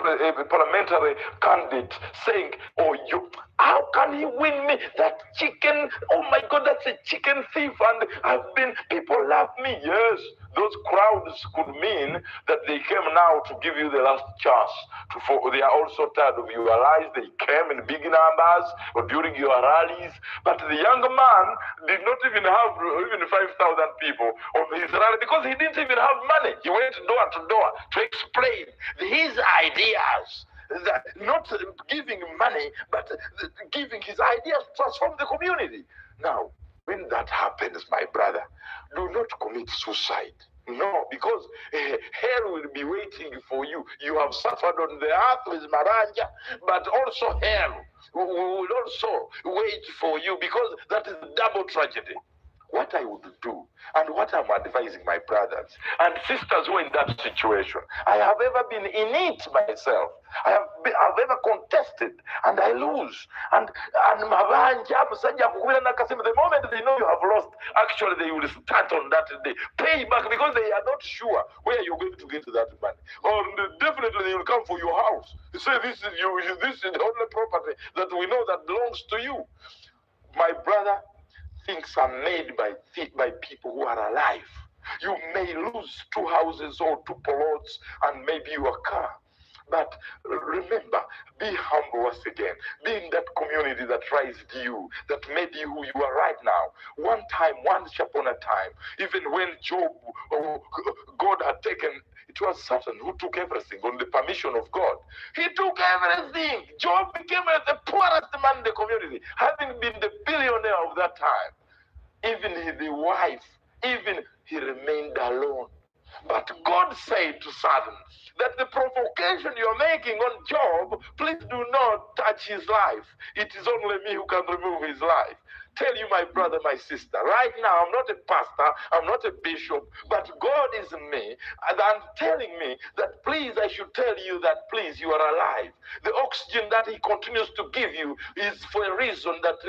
parliamentary candidate saying, oh, how can he win me? That chicken, oh my God, that's a chicken thief. And people love me. Yes, those crowds could mean that they came now to give you the last chance. They are also tired of your lies. They came in big numbers or during your rallies. But the young man did not even have even 5,000 people on his rally because he didn't even have money. He went door to door to explain his ideas. Not giving money, but giving his ideas to transform the community. Now, when that happens, my brother, do not commit suicide. No, because hell will be waiting for you. You have suffered on the earth with Maranja, but also hell will also wait for you because that is double tragedy. What I would do and what I'm advising my brothers and sisters who are in that situation, I have ever been in it myself. I've ever contested and I lose. And the moment they know you have lost, actually they will start on that day, pay back because they are not sure where you're going to get that money. Or definitely they will come for your house. They say this is the only property that we know that belongs to you. My brother, things are made by people who are alive. You may lose 2 houses or 2 plots and maybe your car. But remember, be humble once again. Be in that community that raised you, that made you who you are right now. One time, once upon a time, even when Job, God had taken, it was Satan who took everything on the permission of God. He took everything. Job became the poorest man in the community, having been the billionaire of that time. Even the wife, even he remained alone. But God said to Satan that the provocation you're making on Job, please do not touch his life. It is only me who can remove his life. Tell you, my brother, my sister, right now, I'm not a pastor, I'm not a bishop, but God is in me, and I'm telling me that please, I should tell you that please, you are alive. The oxygen that he continues to give you is for a reason that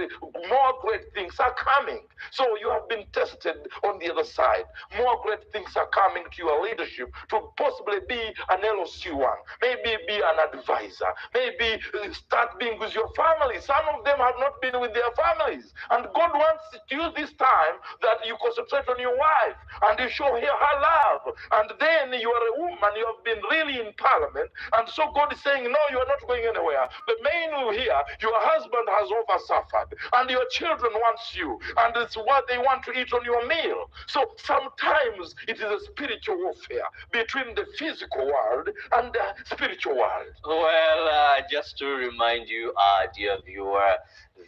more great things are coming. So you have been tested on the other side. More great things are coming to your leadership to possibly be an LOC1, maybe be an advisor, maybe start being with your family. Some of them have not been with their families. And God wants you this time that you concentrate on your wife and you show her love. And then you are a woman, you have been really in parliament. And so God is saying, no, you are not going anywhere. The main here, your husband has over suffered and your children wants you. And it's what they want to eat on your meal. So sometimes it is a spiritual warfare between the physical world and the spiritual world. Well, just to remind you, dear viewer,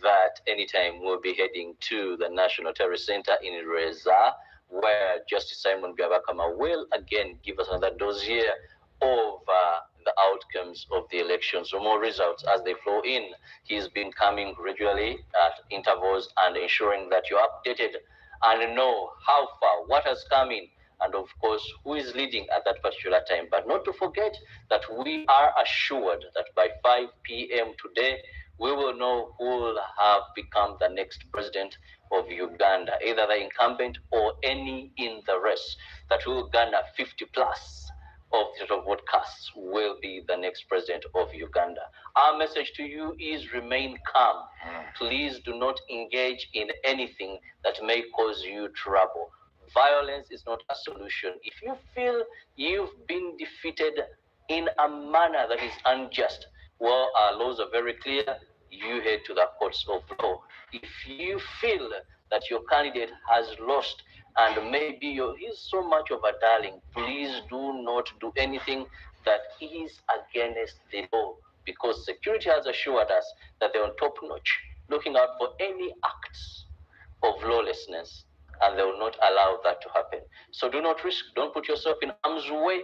that anytime we'll be heading to the National Terrorist Center in Reza, where Justice Simon Byabakama will again give us another dossier of the outcomes of the elections. So more results as they flow in. He's been coming regularly at intervals and ensuring that you're updated and know how far, what has come in, and of course, who is leading at that particular time. But not to forget that we are assured that by 5 p.m. today, we will know who will have become the next president of Uganda, either the incumbent or any in the race, that will garner 50 plus of the vote casts will be the next president of Uganda. Our message to you is remain calm. Please do not engage in anything that may cause you trouble. Violence is not a solution. If you feel you've been defeated in a manner that is unjust, well, our laws are very clear. You head to the courts of law. If you feel that your candidate has lost and maybe he's so much of a darling, please do not do anything that is against the law, because security has assured us that they're on top notch, looking out for any acts of lawlessness, and they will not allow that to happen. So do not risk, don't put yourself in harm's way.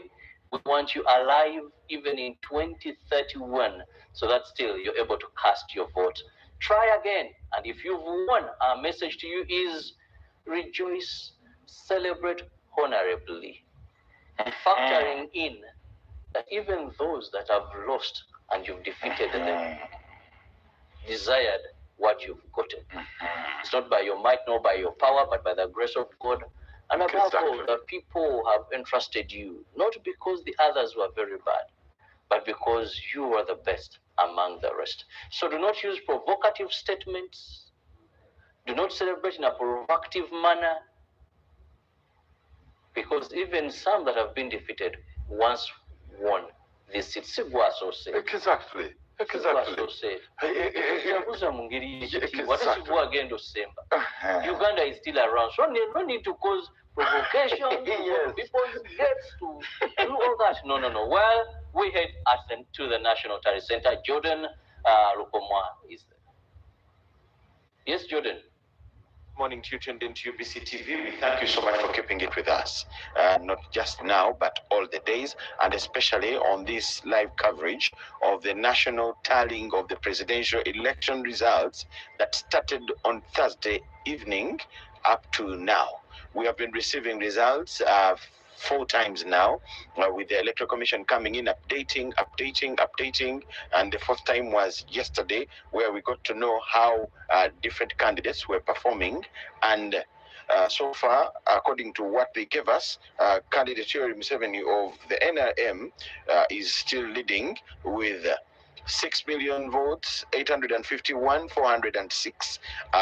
We want you alive even in 2031, so that still you're able to cast your vote. Try again, and if you've won, our message to you is rejoice, celebrate honorably, and factoring in that even those that have lost and you've defeated them desired what you've gotten. It's not by your might nor by your power, but by the grace of God. And above all, the people have entrusted you, not because the others were very bad, but because you are the best among the rest. So do not use provocative statements. Do not celebrate in a provocative manner, because even some that have been defeated once won this seat. Exactly. Uganda is still around, so no need to cause provocation. Yes. People get to do all that. No. Well, we head to the National Tariff Center. Jordan Rukomwa is there. Yes, Jordan. Morning to you, tuned into UBC TV. We thank you so much for keeping it with us, not just now, but all the days, and especially on this live coverage of the national tallying of the presidential election results that started on Thursday evening up to now. We have been receiving results 4 times now, with the Electoral Commission coming in, updating, and the 4th time was yesterday, where we got to know how different candidates were performing. And so far, according to what they gave us, candidate Yoweri Museveni of the NRM is still leading with 6 million votes, 851,406,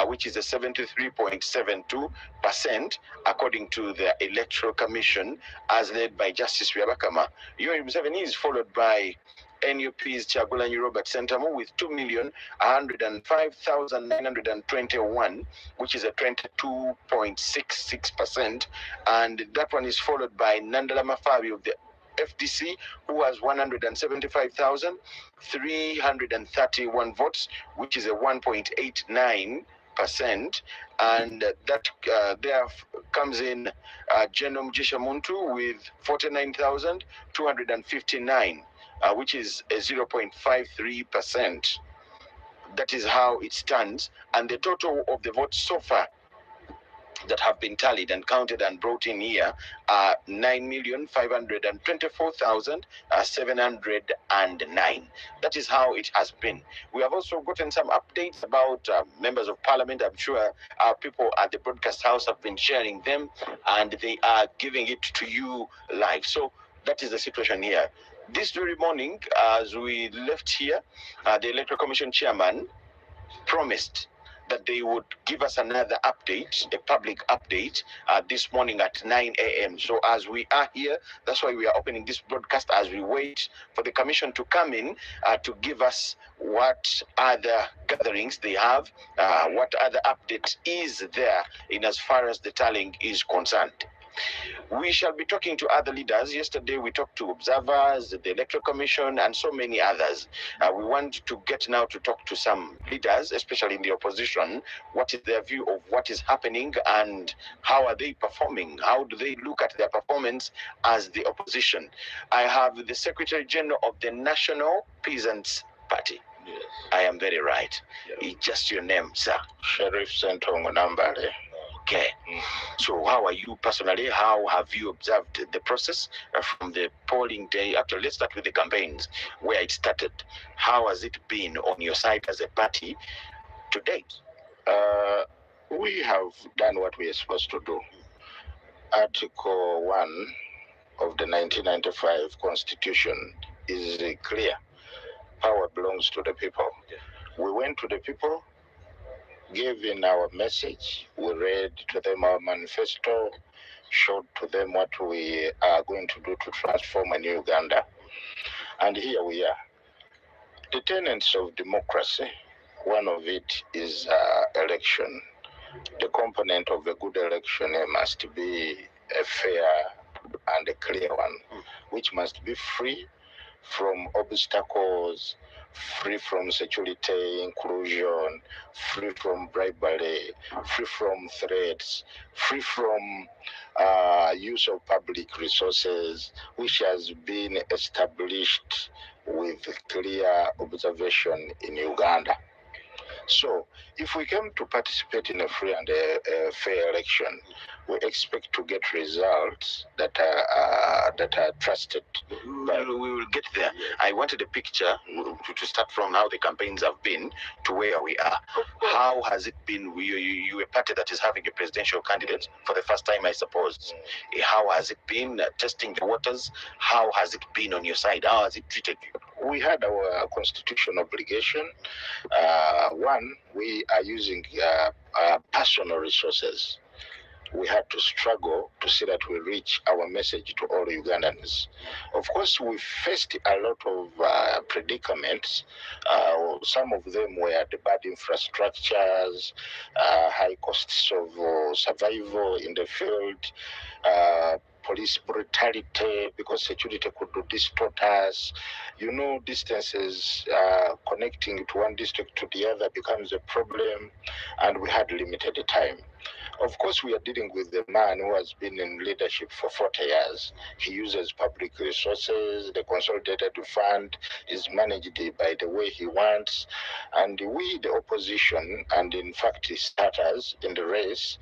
which is a 73.72%, according to the Electoral Commission, as led by Justice Byabakama. Yoweri Museveni is followed by NUP's Kyagulanyi Robert Sentamu with 2,105,921, which is a 22.66%, and that one is followed by Nandalama Fabi of the FDC, who has 175,331 votes, which is a 1.89%, and that there comes in Genome Jeshamuntu with 49,259, which is a 0.53%. That is how it stands, and the total of the votes so far that have been tallied and counted and brought in here are 9,524,709. That is how it has been. We have also gotten some updates about members of parliament. I'm sure people at the broadcast house have been sharing them, and they are giving it to you live. So that is the situation here. This very morning, as we left here, the Electoral Commission chairman promised that they would give us another update, a public update, this morning at 9 a.m. So as we are here, that's why we are opening this broadcast, as we wait for the commission to come in to give us what other gatherings they have, what other update is there in as far as the tallying is concerned. We shall be talking to other leaders. Yesterday we talked to observers, the Electoral Commission, and so many others. We want to get now to talk to some leaders, especially in the opposition. What is their view of what is happening, and how are they performing? How do they look at their performance as the opposition? I have the Secretary General of the National Peasants Party. Yes. I am very right. Yes. It's just your name, sir. Sheriff Sentongo Nambale. Okay. So how are you personally? How have you observed the process from the polling day? Actually, let's start with the campaigns, where it started. How has it been on your side as a party to date? We have done what we are supposed to do. Article 1 of the 1995 Constitution is clear. Power belongs to the people. We went to the people, gave in our message, we read to them our manifesto, showed to them what we are going to do to transform a new Uganda. And here we are. The tenets of democracy, one of it is election. The component of a good election must be a fair and a clear one, which must be free from obstacles, free from security, inclusion, free from bribery, free from threats, free from use of public resources, which has been established with clear observation in Uganda. So if we come to participate in a free and a fair election, we expect to get results that are trusted. But we will get there. I wanted a picture to start from how the campaigns have been to where we are. How has it been? You a party that is having a presidential candidate for the first time, I suppose. How has it been testing the waters? How has it been on your side? How has it treated you? We had our constitutional obligation. One, we are using personal resources. We had to struggle to see that we reach our message to all Ugandans. Of course, we faced a lot of predicaments. Some of them were the bad infrastructures, high costs of survival in the field, police brutality because security could distort us. You know, distances connecting to one district to the other becomes a problem, and we had limited time. Of course, we are dealing with a man who has been in leadership for 40 years. He uses public resources, the consolidated fund is managed by the way he wants. And we, the opposition, and in fact his starters in the race,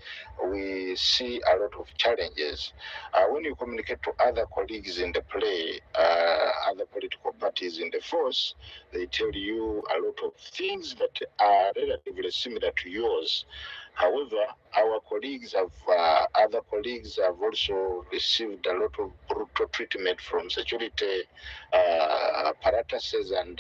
we see a lot of challenges. When you communicate to other colleagues in the play, other political parties in the force, they tell you a lot of things that are relatively similar to yours. However, our colleagues have, other colleagues have also received a lot of brutal treatment from security apparatuses and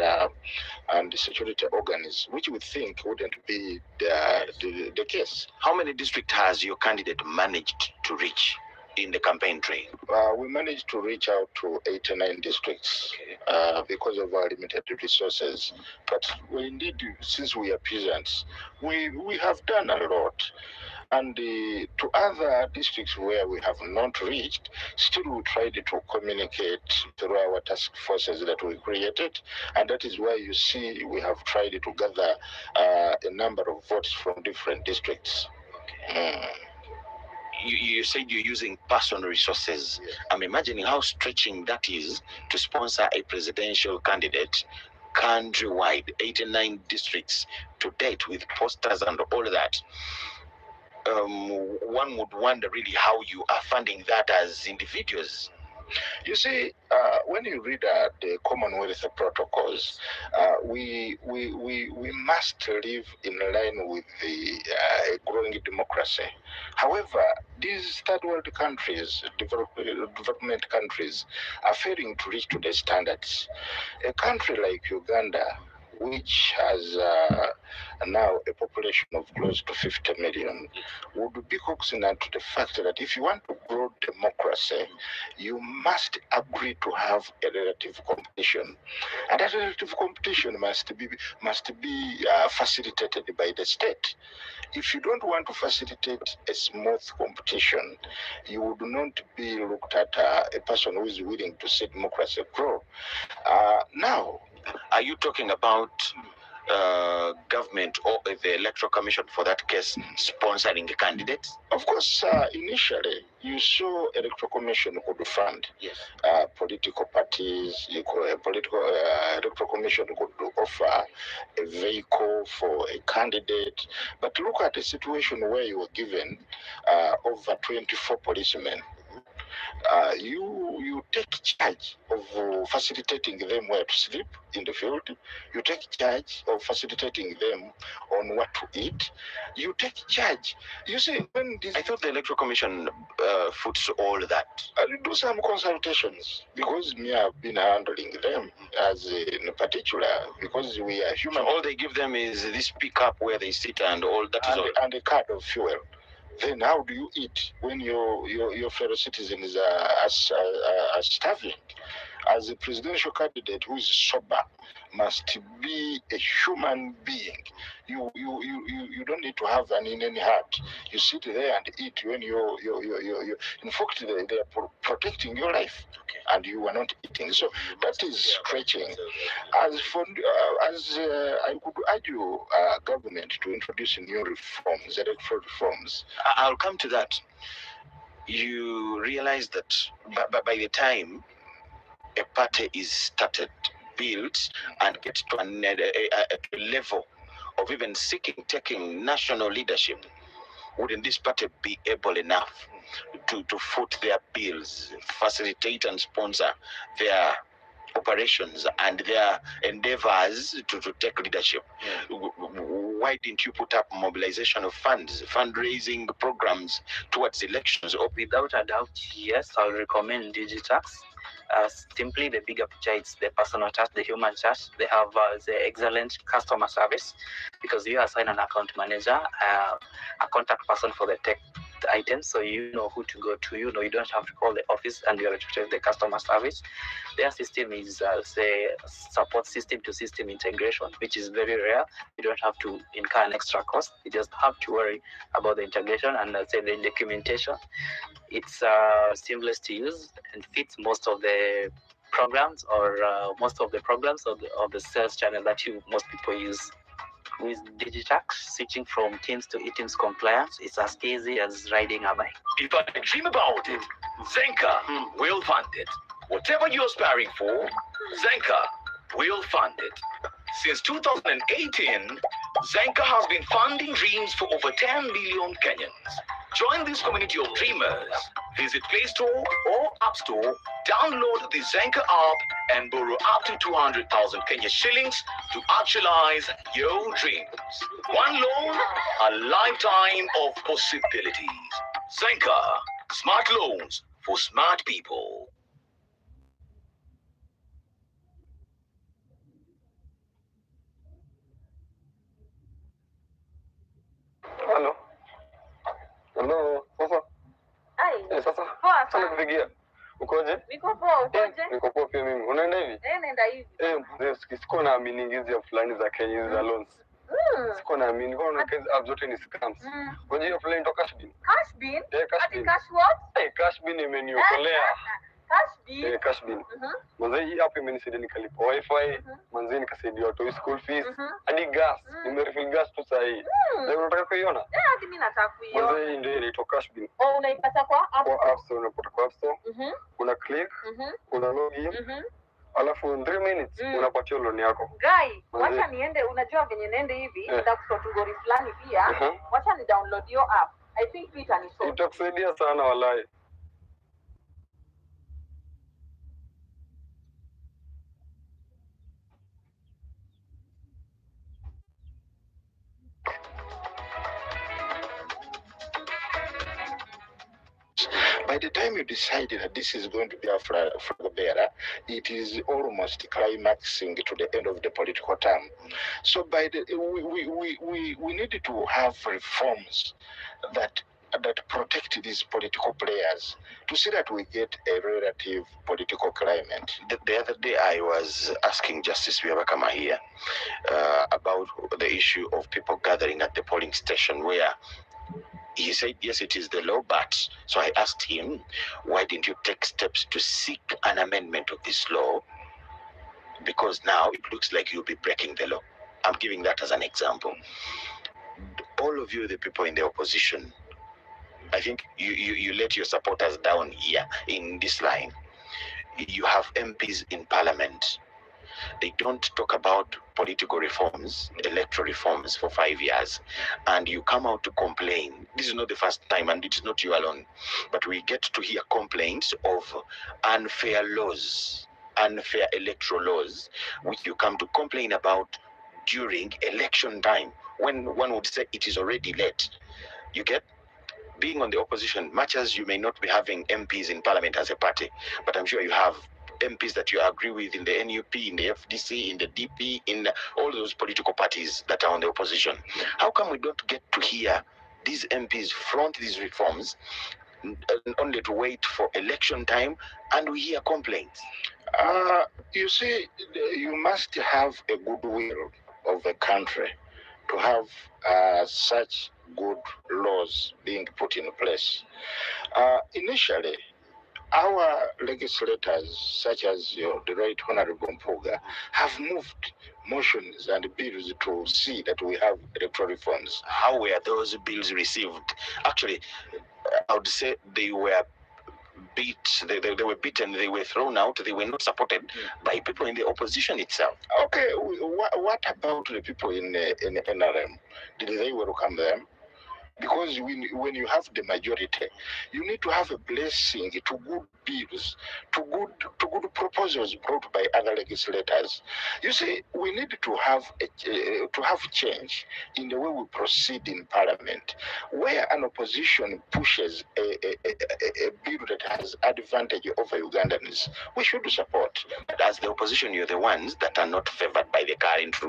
security organs, which we think wouldn't be the case. How many districts has your candidate managed to reach in the campaign trail? We managed to reach out to 89 districts because of our limited resources. But indeed, since we are peasants, we have done a lot. And to other districts where we have not reached, still we tried to communicate through our task forces that we created. And that is why you see we have tried to gather a number of votes from different districts. You said you're using personal resources. Yes. I'm imagining how stretching that is to sponsor a presidential candidate countrywide, 89 districts to date with posters and all that. One would wonder really how you are funding that as individuals. You see, when you read the Commonwealth protocols, we must live in line with the growing democracy. However, these third world countries, development countries, are failing to reach to the standards. A country like Uganda, which has now a population of close to 50 million, would be cognizant to the fact that if you want to grow democracy, you must agree to have a relative competition. And that relative competition must be facilitated by the state. If you don't want to facilitate a smooth competition, you would not be looked at a person who is willing to see democracy grow. Now, are you talking about government or the Electoral Commission, for that case, sponsoring candidates? Of course, initially, you saw Electoral Commission could fund political parties. Electoral Commission could offer a vehicle for a candidate. But look at the situation where you were given over 24 policemen. You take charge of facilitating them where to sleep in the field. You take charge of facilitating them on what to eat. You take charge. You see, when this, I thought the Electoral Commission foots all that. You do some consultations because me have been handling them as in particular because we are human. So all they give them is this pickup where they sit and all that is all. And a card of fuel. Then how do you eat when your fellow citizens are starving? As a presidential candidate who is sober, must be a human being. You don't need to have an in any heart. You sit there and eat when you in fact they are protecting your life, and you are not eating. So that is stretching. As for I could argue government to introduce new reforms, electoral reforms. I'll come to that. You realize that by the time a party is started, built, and gets to a level of even taking national leadership, wouldn't this party be able enough to foot their bills, facilitate and sponsor their operations and their endeavors to take leadership? Why didn't you put up mobilization of funds, fundraising programs towards elections? Without a doubt, yes, I would recommend Digitax. Simply the bigger picture, it's the personal touch, the human touch. They have the excellent customer service because you assign an account manager, a contact person for the tech items, so you know who to go to. You don't have to call the office, and you are to the customer service. Their system is say support system to system integration, which is very rare. You don't have to incur an extra cost. You just have to worry about the integration and say the documentation. It's seamless to use and fits most of the programs or most of the programs of the sales channel that most people use. With Digitax, switching from Teams to eTeams compliance is as easy as riding a bike. If I dream about it, Zenka will fund it. Whatever you're aspiring for, Zenka will fund it. Since 2018, Zenka has been funding dreams for over 10 million Kenyans. Join this community of dreamers. Visit Play Store or App Store, download the Zenka app and borrow up to 200,000 Kenya shillings to actualize your dreams. One loan, a lifetime of possibilities. Zenka, smart loans for smart people. Hello. Hello. Sasa. Ai. Sasa. Poa Sana sana. kupigia. Ukoje? Niko poa, ukoje? Niko poa pia mimi. Unaenda hivi? Naenda hivi. Siko naamini hizi ya fulani za Kenya hizi za loans. Siko naamini. Kwa kazi app zote ni scams. Ngoja hiyo fulani toka Cashbean. Cashbean? Cashbean. Cash what? Cashbean imeniokolea. Cashbean. Cashbean. Manze hii app imenisaidia nikalipa wifi, manze nikasaidia watu school fees, hadi gas. Nimerefill gas tu saa hii. Leo unataka kuiona? Hadi mimi nataka kuiona. Manze hii ndio inaitwa Cashbean. Oh, unaipata kwa app? Kwa app store, unapata kwa app store. Una click, una login. Alafu in 3 minutes unapatia loan yako. Guy, wacha niende, unajua venye nende hivi, nitakutoa tugori fulani pia. Wacha ni download your app. I think itanisaidia. Itakusaidia sana walai. By the time you decide that this is going to be a flag bearer, it is almost climaxing to the end of the political term. So by the we need to have reforms that protect these political players to see that we get a relative political climate. The other day I was asking Justice Biabakama here about the issue of people gathering at the polling station where he said, yes, it is the law, but... So I asked him, why didn't you take steps to seek an amendment of this law? Because now it looks like you'll be breaking the law. I'm giving that as an example. All of you, the people in the opposition, I think you let your supporters down here in this line. You have MPs in parliament. They don't talk about political reforms, electoral reforms for 5 years, and you come out to complain. This is not the first time, and it is not you alone, but we get to hear complaints of unfair laws, unfair electoral laws, which you come to complain about during election time, when one would say it is already late. You get? Being on the opposition, much as you may not be having MPs in parliament as a party, but I'm sure you have MPs that you agree with in the NUP, in the FDC, in the DP, in all those political parties that are on the opposition. How come we don't get to hear these MPs front these reforms only to wait for election time and we hear complaints? You see, you must have a goodwill of the country to have such good laws being put in place. Initially, our legislators, such as the Right Honorable Mpuga, have moved motions and bills to see that we have electoral reforms. How were those bills received? Actually, I would say they were they were beaten, they were thrown out, they were not supported by people in the opposition itself. Okay, what about the people in NRM? Did they welcome them? Because when you have the majority, you need to have a blessing to good bills, to good proposals brought by other legislators. You see, we need to have change in the way we proceed in Parliament, where an opposition pushes a bill that has advantage over Ugandans. We should support. But as the opposition, you're the ones that are not favored by the current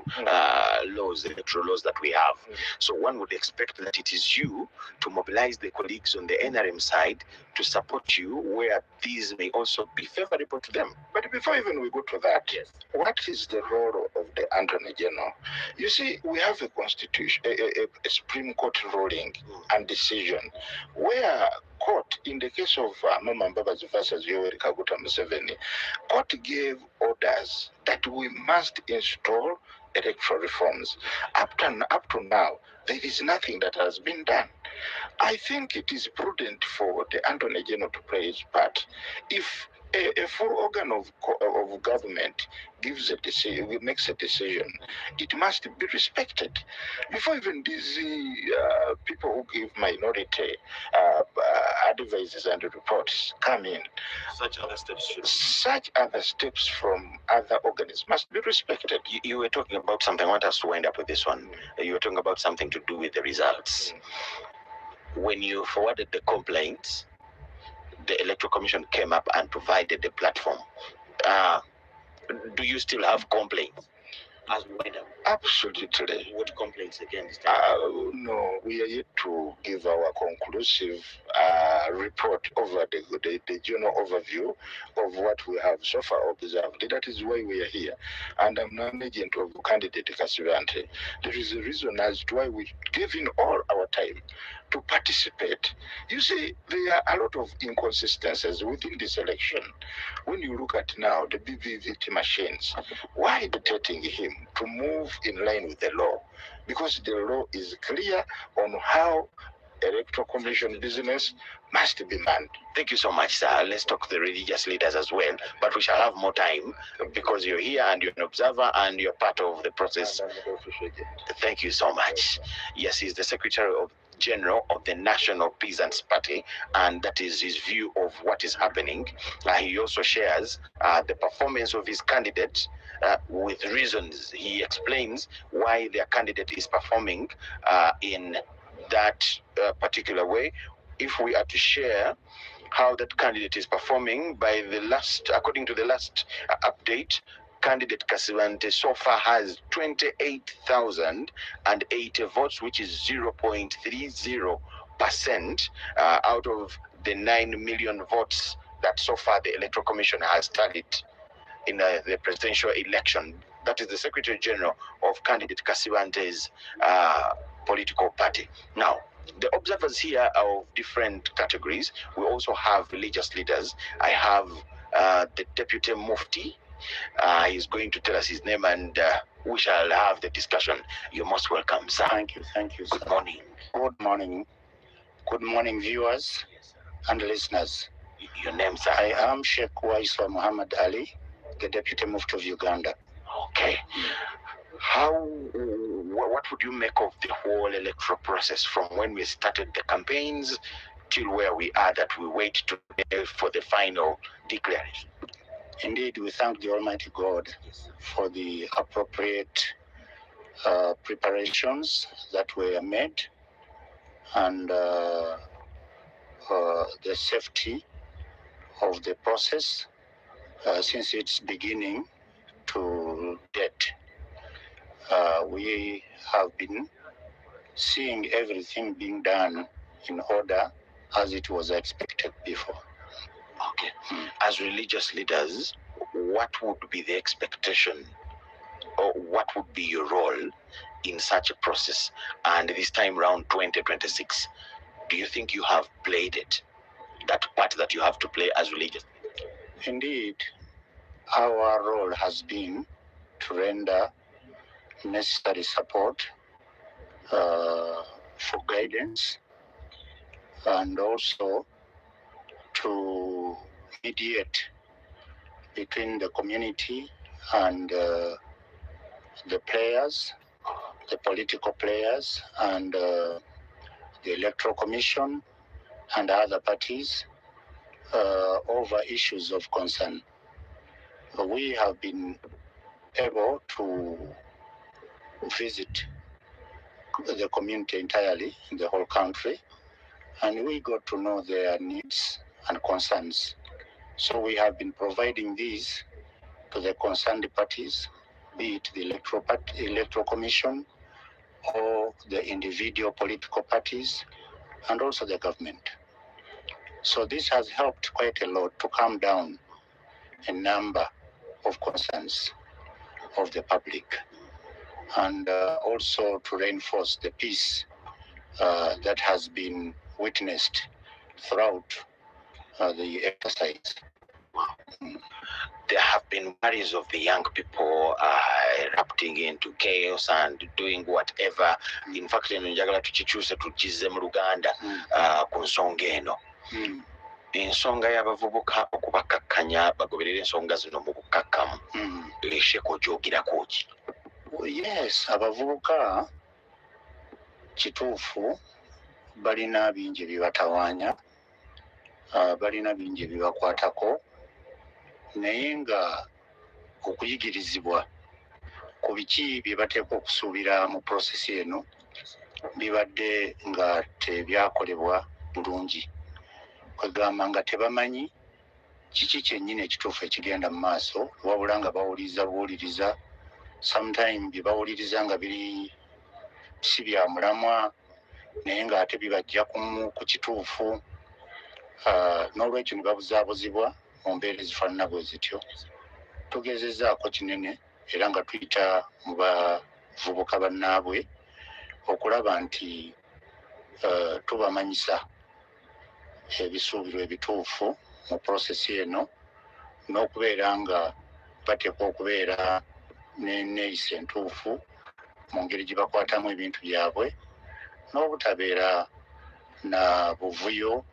laws, the electoral laws that we have. So one would expect that it is you to mobilize the colleagues on the NRM side to support you where these may also be favorable to them. But before even we go to that, what is the role of the Attorney General? You see, we have a constitution, a Supreme Court ruling and decision where court, in the case of Mama Mbabazi versus Yoweri Kaguta Museveni, court gave orders that we must install electoral reforms. Up to now, there is nothing that has been done. I think it is prudent for the Attorney General to play his part. If a full organ of government gives a decision, makes a decision, it must be respected. Before even these people who give minority advices and reports come in, Such other steps from other organs must be respected. You were talking about something. I want us to wind up with this one. You were talking about something to do with the results. When you forwarded the complaints, the Electoral Commission came up and provided the platform. Do you still have complaints? As we wind up? Absolutely. What complaints again? No, we are yet to give our conclusive report over the general overview of what we have so far observed. That is why we are here. And I'm an agent of candidate Kasivante. There is a reason as to why we gave in all our time to participate. You see, there are a lot of inconsistencies within this election. When you look at now the BVVT machines, why dictating him to move in line with the law? Because the law is clear on how Electoral Commission business must be manned. Thank you so much, sir. Let's talk to the religious leaders as well, but we shall have more time because you're here and you're an observer and you're part of the process. Thank you so much. Yes, he's the Secretary General of the National Peasants Party, and that is his view of what is happening. He also shares the performance of his candidate with reasons. He explains why their candidate is performing in that particular way. If we are to share how that candidate is performing, according to the last update, candidate Kasivante so far has 28,080 votes, which is 0.30% out of the 9 million votes that so far the Electoral Commission has tallied in the presidential election. That is the Secretary General of candidate Kasivante's political party. Now, the observers here are of different categories. We also have religious leaders. I have the Deputy Mufti. He's going to tell us his name and we shall have the discussion. You're most welcome, sir. Thank you. Good morning. Good morning. Good morning, viewers and listeners. Your name, sir? I am Sheikh Waiswa Muhammad Ali, the Deputy Mufti of Uganda. Okay. What would you make of the whole electoral process from when we started the campaigns till where we are, that we wait today for the final declaration? Indeed, we thank the Almighty God for the appropriate preparations that were made and the safety of the process since its beginning to date. We have been seeing everything being done in order as it was expected before. Okay. As religious leaders, what would be the expectation, or what would be your role in such a process? And this time around 2026, do you think you have played it, that part that you have to play as religious leaders? Indeed, our role has been to render necessary support for guidance and also to mediate between the community and the players, the political players, and the Electoral Commission and other parties over issues of concern. We have been able to visit the community entirely in the whole country, and we got to know their needs and concerns. So we have been providing these to the concerned parties, be it the Electoral Commission or the individual political parties, and also the government. So this has helped quite a lot to calm down a number of concerns of the public, and also to reinforce the peace that has been witnessed throughout the exercise. There have been worries of the young people erupting into chaos and doing whatever. In fact, njagala tukikyuse tukize mu Luganda ku nsonga eno. Ensonga y'abavubuka okubakakkanya bagoberera ensonga zino mu bukakkamu. Lesheko gyogirako ki? Yes, abavubuka kituufu balina bingi bibatawaanya, balina bingi bibakwatako, naye nga okuyigirizibwa ku biki bye bateekwa okusuubira mu prosesi eno bibadde nga tebyakolebwa bulungi. Kwegamba nga tebamanyi kiki kyennyini ekituufu ekigenda mu maaso, wabula nga bawuliriza sometime bye bawuliriza nga biri si bya mulamwa, naye ng'ate bibajja ku kituufu. N'olwekyo ne babuzaabuzibwa mu mbeera ezifaanana bwe zityo. Tugezezaako kinene era nga tuyita mu bavubuka bannaabwe okulaba nti tubamanyisa ebisuubiro ebituufu mu prosesi eno, n'okubeera nga bateekwa okubeera n'enneeyisa entuufu mu ngeri gye bakwatamu ebintu byabwe, n'obutabeera na buvuyo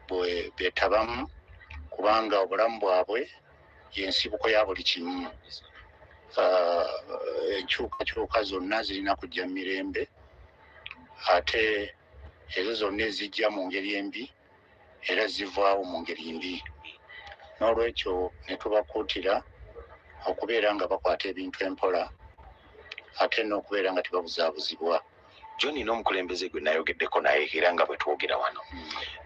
bwe beetabamu, kubanga obulamu bwabwe y'ensibuko ya buli kimu. Enkyukakyuka zonna zirina kujja mu mirembe, ate ezo zonna ezijja mu ngeri embi era zivaawo mu ngeri mbi. N'olwekyo ne tubakuutira okubeera nga bakwata ebintu empola, ate n'okubeera nga tebabuzaabuzibwa. John n'omukulembeze gwe nayogeddeko naye era nga bwe twogera wano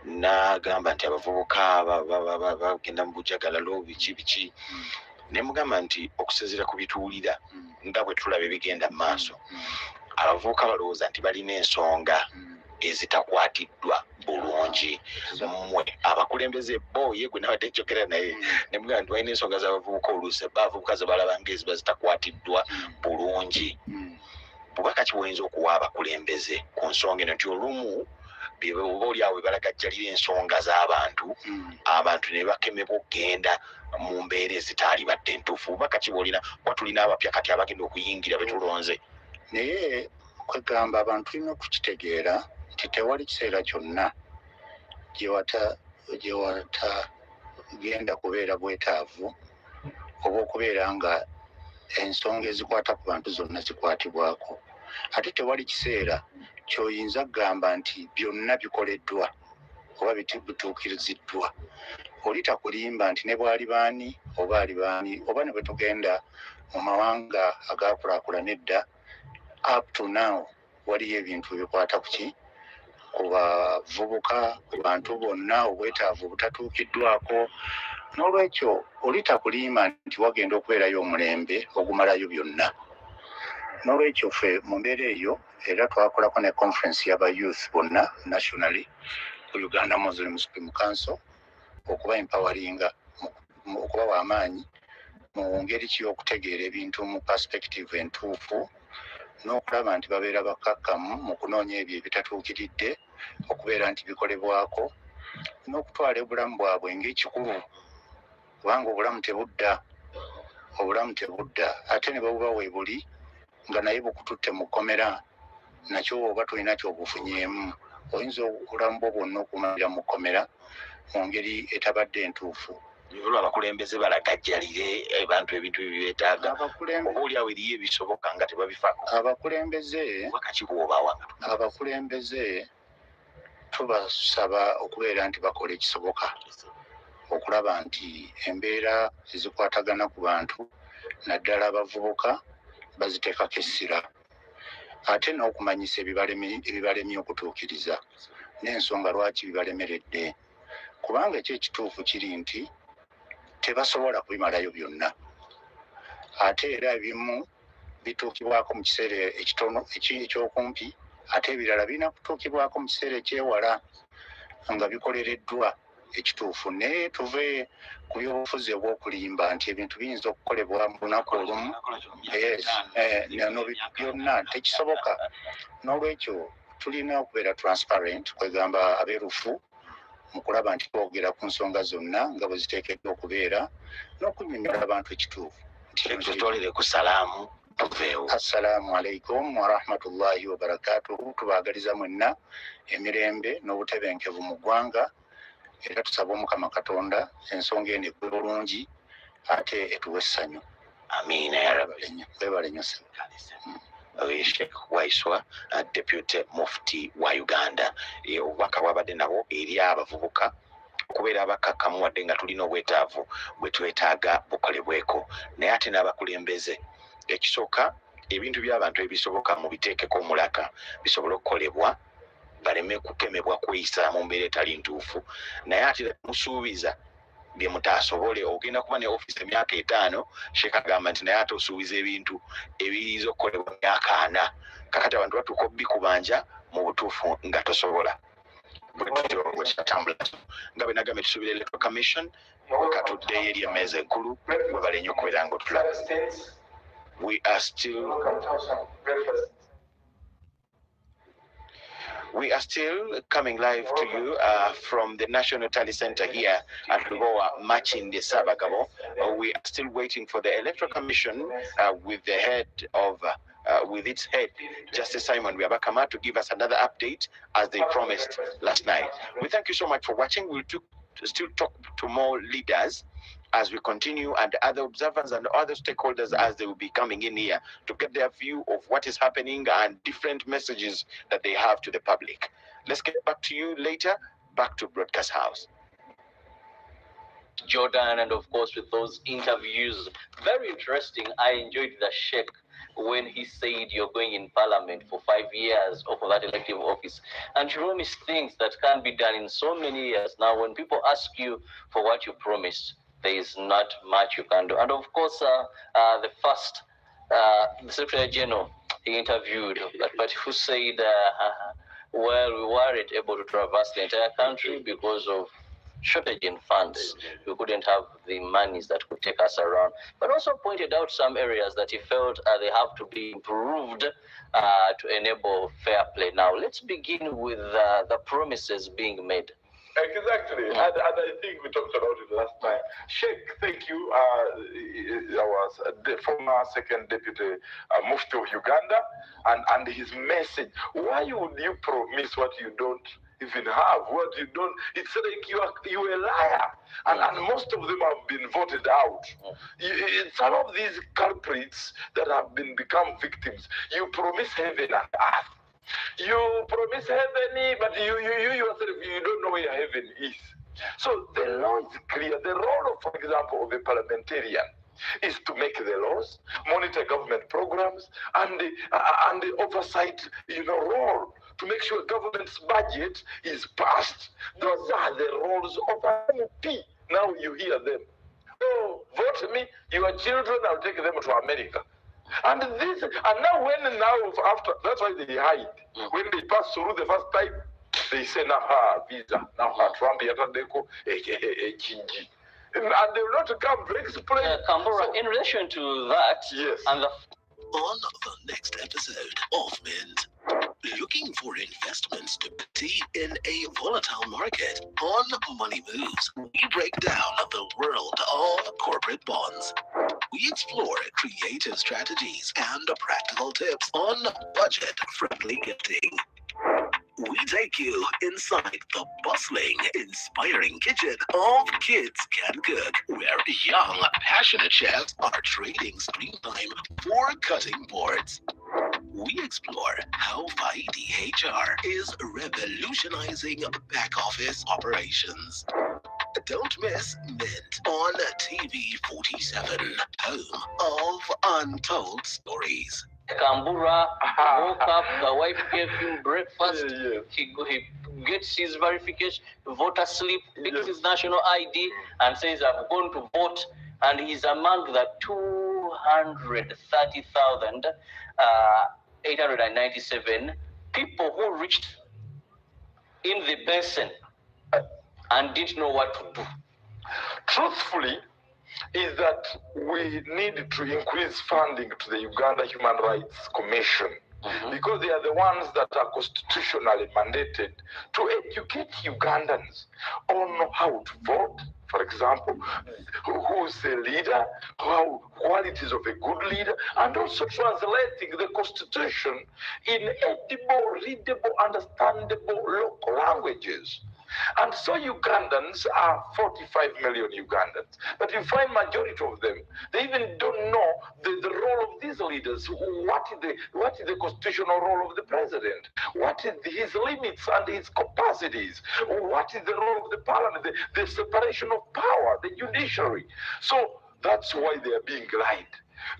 n'agamba nti abavubuka bagenda mu bujagalalo biki ne mugamba nti okusinziira ku bituwulira nga bwe tulaba ebigenda mu maaso, abavubuka balowooza nti balina ensonga ezitakwatiddwa bulungi. Mmwe abakulembeze bo ye gwe nabadde njogera naye ne mugamba nti balina ensonga z'abavubuka oluusi abavubuka ze balaba ng'eziba zitakwatiddwa bulungi. Bubaka ki bwoyinza okuwa abakulembeze ku nsonga eno nti olumu oba oliawo balagajjalira ensonga z'abantu, abantu ne bakemebwa okugenda mu mbeera ezitaali badde entuufu? Bubaka ki bwolina kuba tulina abapya kati abagenda okuyingira betulonze? Naye kwegamba abantu tulina okukitegeera nti tewali kiseera kyonna gye watagenda kubeera bwetaavu oba okubeera nga ensonga ezikwata ku bantu zonna zikwatibwako. Ate tewali kiseera ky'oyinza kugamba nti byonna bikoleddwa oba bituukiriziddwa. Oli takulimba nti ne bwali baani oba ali baani, oba ne bwe tugenda mu mawanga agaakulaakulana edda, up to now waliyo ebintu bikwata ku ki, ku bavubuka, ku bantu bonna, obwetaavu obutatuukiddwako. N'olwekyo oli takulimba nti wagenda okubeerayo omulembe ogumalayo byonna. N'olwekyo ffe mu mbeera eyo era twakolako ne conference y'aba youth bonna nationally ku Uganda Muslim Supreme Council okuba empoweringa, okubawa amaanyi mu ngeri ki y'okutegeera ebintu mu perspective entuufu, n'okulaba nti babeera bakakkamu mu kunoonya ebyo ebitatuukiridde, okubeera nti bikolebwako, n'okutwala obulamu bwabwe ng'ekikulu, kubanga obulamu tebudda. Ate ne babuba weebuli nga naye bukututte mu kkomera, nakyo oba tulina kyobufunyeemu. Oyinza obulamu bwo bwonna okumalira mu kkomera mu ngeri etabadde entuufu. olwo abakulembeze balagajjalire abantu ebintu ebibeetaaga oba oliawo eriyo ebisoboka nga tebabifaako abakulembeze tubasaba okubeera nti bakola ekisoboka okulaba nti embeera ezikwatagana ku bantu naddala abavubuka baziteekako essira ate n'okumanyisa ebibalemye okutuukiriza n'ensonga lwaki bibalemeredde kubanga ekyekituufu kiri nti tebasobola kubimalayo byonna ate era ebimu bituukibwako mu kiseera ekitono ekyokumpi ate ebirala birina kutuukibwako mu kiseera ekyewala nga bikolereddwa ekituufu naye tuve ku byobufuzi obw'okulimba nti ebintu biyinza okukolebwa mu lunaku olumu byonna tekisoboka n'olwekyo tulina okubeera transparent kwegamba abeerufu mu kulaba nti twogera ku nsonga zonna nga bwe ziteekeddwa okubeera n'okunnyonnyola abantu ekituufu tutolere ku salaamu assalamu alaikum warahmatullahi wabarakatuhu tubaagaliza mwenna emirembe n'obutebenkevu mu ggwanga era tusaba omukama katonda ensonga eno ekwe bulungi ate etuwe essanyu amiina ya rabbi webale nnyo Sheikh Waiswa Deputy Mufti wa Uganda obubaka bwabadde nabo eri abavubuka okubeera abakakkamu wadde nga tulina obwetaavu bwe twetaaga bukolebweko naye ate n'abakulembeze ekisooka ebintu by'abantu ebisoboka mu biteekeko omulaka bisobole okukolebwa baleme kukemebwa kuyisa mu mbeera etali ntuufu naye ate musuubiza bye mutaasobole ogenda kuba ne ofiisi emyaka 5 Sheikh agamba nti naye ate osuubiza ebintu ebiyinza okukolebwa myaka 4 kakati abantu batuuka obikubanja mu butuufu nga tosobola bwetutyo bwekitatambula nga bwe nagambye tusuubira electoral commission katuddeyo eri emmeeza enkulu bwe balenya okubeera nga otulaba We are still coming live to you from the National Tally Center here at Lubowa, matching the Sabagabo. We are still waiting for the Electoral Commission with the head of, with its head, Justice Simon Biabakama, to give us another update as they promised last night. We thank you so much for watching. We'll still talk to more leaders as we continue, and other observers and other stakeholders as they will be coming in here to get their view of what is happening and different messages that they have to the public. Let's get back to you later, back to Broadcast House. Jordan, and of course with those interviews, very interesting. I enjoyed the Sheikh when he said you're going in parliament for 5 years or for that elective office, and you promise things that can't be done in so many years. Now when people ask you for what you promised, there is not much you can do. And of course, the first the Secretary General he interviewed, but who said, well, we weren't able to traverse the entire country because of shortage in funds. We couldn't have the monies that could take us around. But also pointed out some areas that he felt they have to be improved to enable fair play. Now, let's begin with the promises being made. Exactly, and I think we talked about it last time. Sheikh, thank you. Our former second deputy Mufti of Uganda, and his message. Why would you promise what you don't even have? What you don't? It's like you're a liar, and most of them have been voted out. Some of these culprits that have become victims, you promise heaven and earth. You promise heaven, but you yourself, you don't know where heaven is. So the law is clear. The role, for example, of a parliamentarian is to make the laws, monitor government programs, and the oversight, role to make sure government's budget is passed. Those are the roles of an MP. Now you hear them. Oh, vote me, your children, I'll take them to America. And now after, that's why they hide. When they pass through the first time, they say, now visa, now Trump, and they will not come to explain. Kambura, in relation to that, yes. And on the next episode of Mint. Looking for investment stability in a volatile market? On Money Moves, we break down the world of corporate bonds. We explore creative strategies and practical tips on budget-friendly gifting. we take you inside the bustling, inspiring kitchen of Kids Can Cook, where young, passionate chefs are trading screen time for cutting boards. We explore how Faidi HR is revolutionizing back office operations. Don't miss Mint on TV 47, home of untold stories. Kambura woke up, the wife gave him breakfast, he gets his verification, voter slip, picks his national ID, and says, I'm going to vote, and he's among the 230,897 people who reached in the basin and didn't know what to do. Truthfully, is that we need to increase funding to the Uganda Human Rights Commission, because they are the ones that are constitutionally mandated to educate Ugandans on how to vote, for example, who's the leader, how qualities of a good leader, and also translating the constitution in edible, readable, understandable local languages. And so Ugandans are 45 million Ugandans. But you find majority of them, they even don't know the role of these leaders. What is the constitutional role of the president? What is his limits and his capacities? What is the role of the parliament? The separation of power, the judiciary. So that's why they are being lied.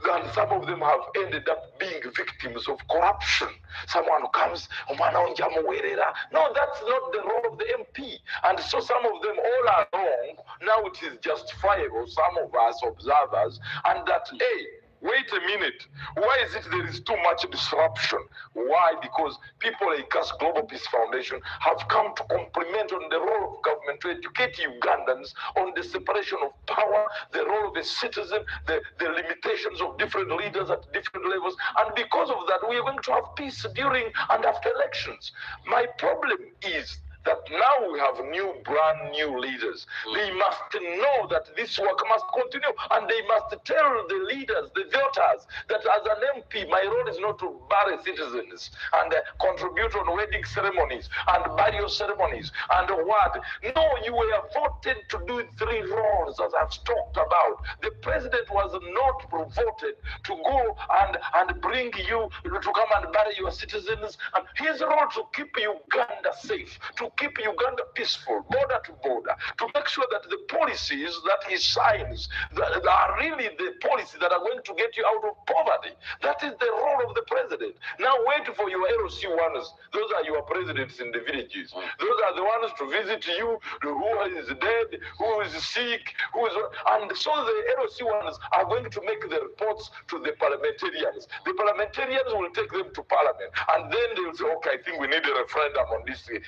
And some of them have ended up being victims of corruption. Someone who comes, no, that's not the role of the MP. And so some of them all are wrong. Now it is justifiable, some of us observers, and that, hey, wait a minute. Why is it there is too much disruption? Why? Because people like us, Global Peace Foundation, have come to compliment on the role of government to educate Ugandans on the separation of power, the role of a citizen, the limitations of different leaders at different levels. And because of that, we are going to have peace during and after elections. My problem is that now we have brand new leaders. They must know that this work must continue, and they must tell the leaders, the voters, that as an MP, my role is not to bury citizens and contribute on wedding ceremonies and burial ceremonies and what. No, you were voted to do 3 roles, as I've talked about. The president was not voted to go and bring you to come and bury your citizens. And his role to keep Uganda safe, to keep Uganda peaceful, border to border, to make sure that the policies that he signs that are really the policies that are going to get you out of poverty. That is the role of the president. Now wait for your LOC ones. Those are your presidents in the villages. Those are the ones to visit you, who is dead, who is sick, and so the LOC ones are going to make the reports to the parliamentarians. The parliamentarians will take them to parliament, and then they will say, okay, I think we need a referendum on this thing.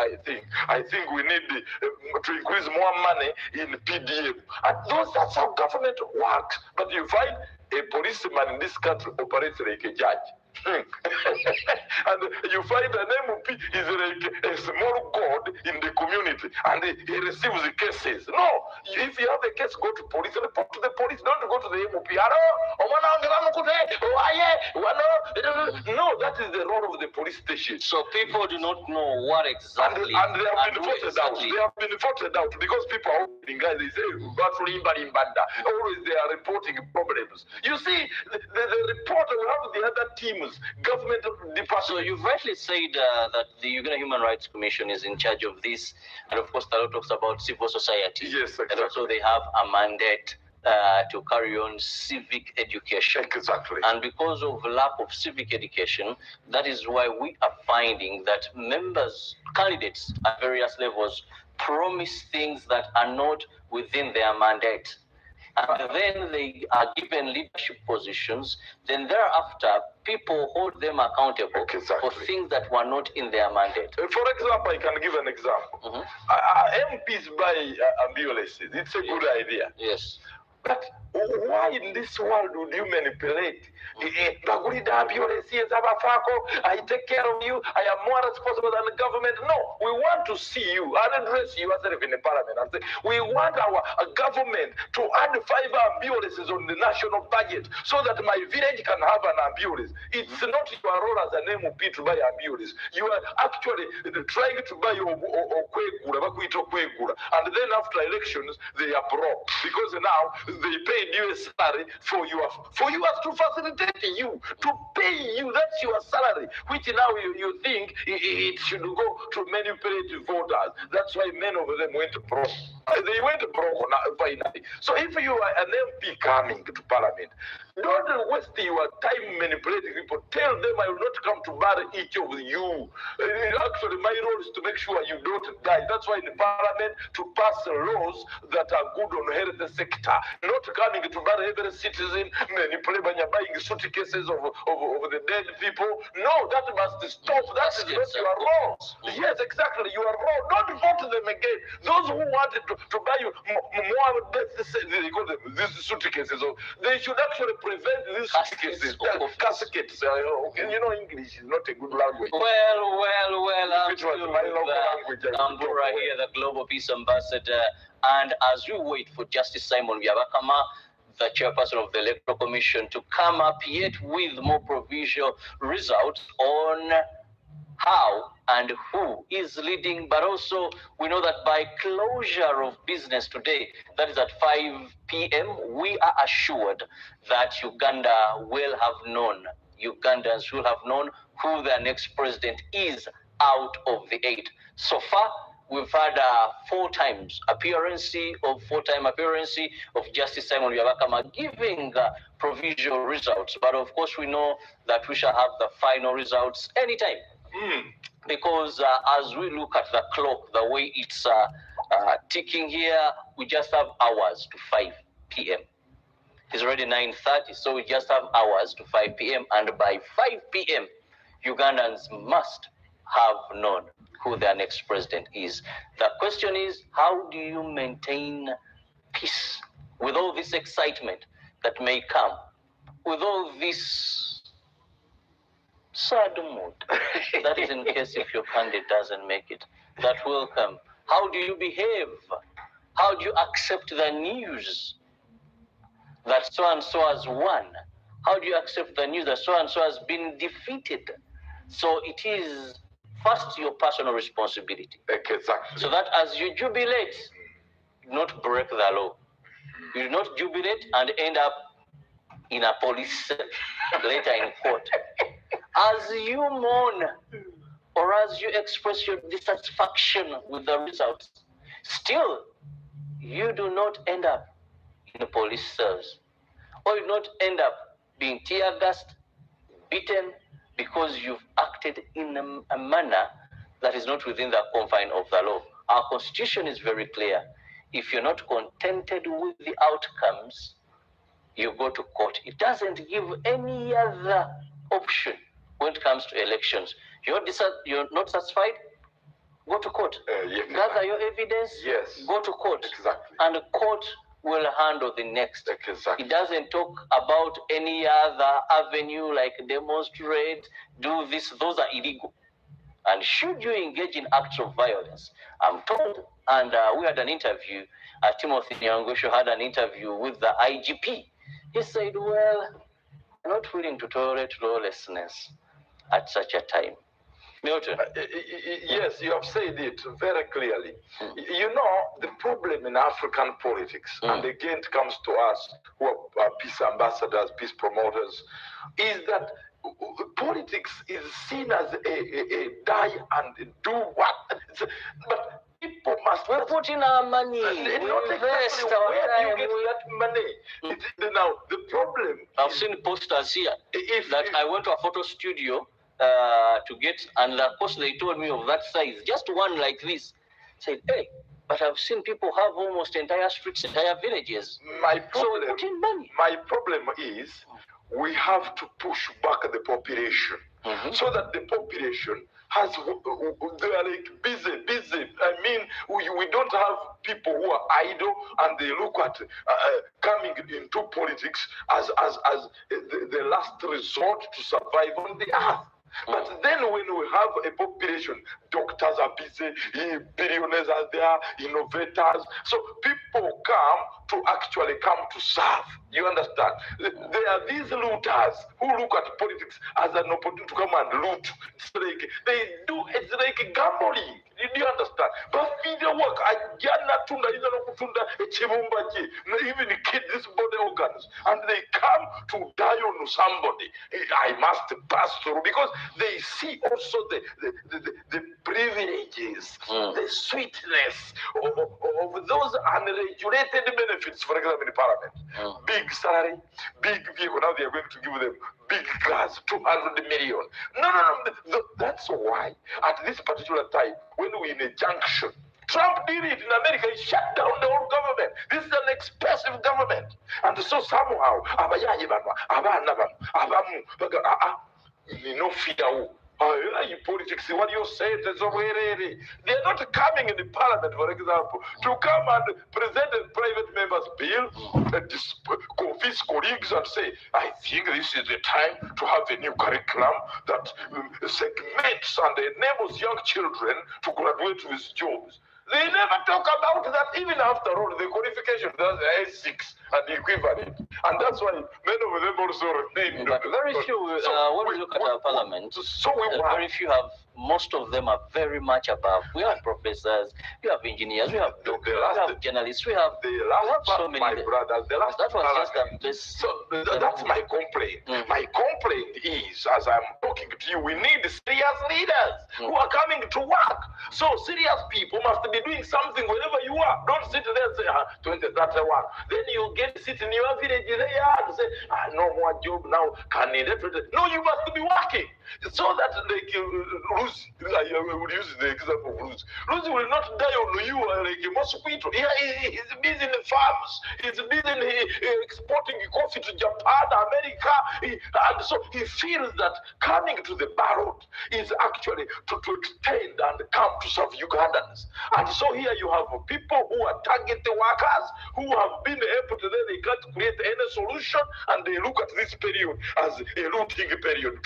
I think we need to increase more money in PDM. And that's how government works. But you find a policeman in this country operates like a judge. And you find an MP is like a small god in the community, and he receives the cases. No, if you have a case, go to police, report to the police, don't go to the MP. No, that is the role of the police station. So people do not know what exactly. And they have been voted out. They have been voted out because people are opening guys. They say, always they are reporting problems. You see, the reporter will have the other teams, government departments. So you've rightly said that the Uganda Human Rights Commission is in charge of this, and of course, the law talks about civil society. Yes, exactly. And also they have a mandate to carry on civic education. Exactly. And because of lack of civic education, that is why we are finding that candidates at various levels promise things that are not within their mandate. And then they are given leadership positions. Then thereafter, people hold them accountable for things that were not in their mandate. For example, I can give an example. MPs buy ambulances. It's a good idea. Yes. But why in this world would you manipulate? I take care of you. I am more responsible than the government. No, we want to see you and address you yourself in the parliament and say, we want our government to add 5 ambulances on the national budget so that my village can have an ambulance. It's not your role as an MP to buy ambulance. You are actually trying to buy your Kwegura, and then after elections they are broke because now they paid you a salary for us to facilitate you, to pay you. That's your salary, which now you think it should go to manipulate voters. That's why many of them went broke. They went broke finally. So if you are an MP coming to parliament, don't waste your time manipulating people. Tell them I will not come to bury each of you. Actually, my role is to make sure you don't die. That's why in the parliament to pass laws that are good on health sector, not coming to bury every citizen, manipulating, buying suitcases of the dead people. No, that must stop. That is not your role. Yes, exactly, your role. Don't vote them again. Those who wanted to buy you more death, they call them these suitcases. They should actually prevent these suitcases. Caskets. You know, English is not a good language. Well, I'm It was my local language. Tambura here, the Global Peace Ambassador. And as we wait for Justice Simon Byabakama, the chairperson of the Electoral Commission, to come up yet with more provisional results on how and who is leading, but also we know that by closure of business today, that is at 5 p.m., we are assured that Ugandans will have known who their next president is out of the 8. So far, we've had four-time appearance of Justice Simon Byabakama giving provisional results. But of course, we know that we shall have the final results anytime. Because as we look at the clock, the way it's ticking here, we just have hours to 5 p.m. It's already 9:30, so we just have hours to 5 p.m. And by 5 p.m., Ugandans must have known who their next president is. The question is, how do you maintain peace with all this excitement that may come, with all this sad mood? That is in case if your candidate doesn't make it. That will come. How do you behave? How do you accept the news that so-and-so has won? How do you accept the news that so-and-so has been defeated? So it is first your personal responsibility. Exactly. So that as you jubilate, you not break the law. You do not jubilate and end up in a police cell later in court. As you mourn or as you express your dissatisfaction with the results, still you do not end up in the police cells, or you not end up being tear gassed, beaten, because you've acted in a manner that is not within the confine of the law. Our constitution is very clear. If you're not contented with the outcomes, you go to court. It doesn't give any other option when it comes to elections. You're not satisfied? Go to court. Yes. Gather your evidence. Yes. Go to court. Exactly. And the court will handle the next. Exactly. It doesn't talk about any other avenue like demonstrate, do this. Those are illegal. And should you engage in acts of violence, I'm told, and we had an interview, Timothy Nyangosho had an interview with the IGP. He said, well, I'm not willing to tolerate lawlessness at such a time. Milton. Yes, you have said it very clearly. You know, the problem in African politics, and again it comes to us who are peace ambassadors, peace promoters, is that politics is seen as a die and do what. But people must put in our money. Not invest exactly our where time. do you get that money? Now, the problem I've seen posters here that I went to a photo studio to get, and of course they told me of that size, just one like this. Said, hey, but I've seen people have almost entire streets, entire villages. So we put in money. My problem is we have to push back the population so that the population they are like busy. I mean, we don't have people who are idle and they look at coming into politics as the last resort to survive on the earth. But then when we have a population, doctors are busy, billionaires are there, innovators. So people come to serve. You understand? There are these looters who look at politics as an opportunity to come and loot. It's like gambling. Do you understand? But video work, even kid these body organs, and they come to die on somebody. I must pass through because they see also the privileges, the sweetness of those unregulated benefits, for example, in Parliament. Big salary, big vehicle. Now they are going to give them big cars, 200 million. No. That's why at this particular time, when we're in a junction, Trump did it in America. He shut down the whole government. This is an expensive government. And so somehow, politics, what you say, they're not coming in the parliament, for example, to come and present a private member's bill, convince colleagues and say, I think this is the time to have a new curriculum that segments and enables young children to graduate with jobs. They never talk about that, even after all, the qualification, that's A6 and the equivalent. And that's why many of them also remain. But very few, when we look at our parliament, very few have, most of them are very much above. We have professors, we have engineers, we have doctors, we have journalists, we have so many. My brothers, the last that was just the best. So that's my complaint. My complaint is, as I'm talking to you, we need serious leaders who are coming to work. So serious people must be doing something wherever you are. Don't sit there and say, 2031. Then you get to sit in your village there and say, no more job now. Can you No, you must be working. So that like Lucy, I will use the example of Lucy. Lucy will not die on you like a mosquito. He's busy in the farms. He's busy in exporting coffee to Japan, America. And so he feels that coming to the ballot is actually to extend and come to serve Ugandans. And so here you have people who are target workers who have been able to then they can't create any solution, and they look at this period as a looting period,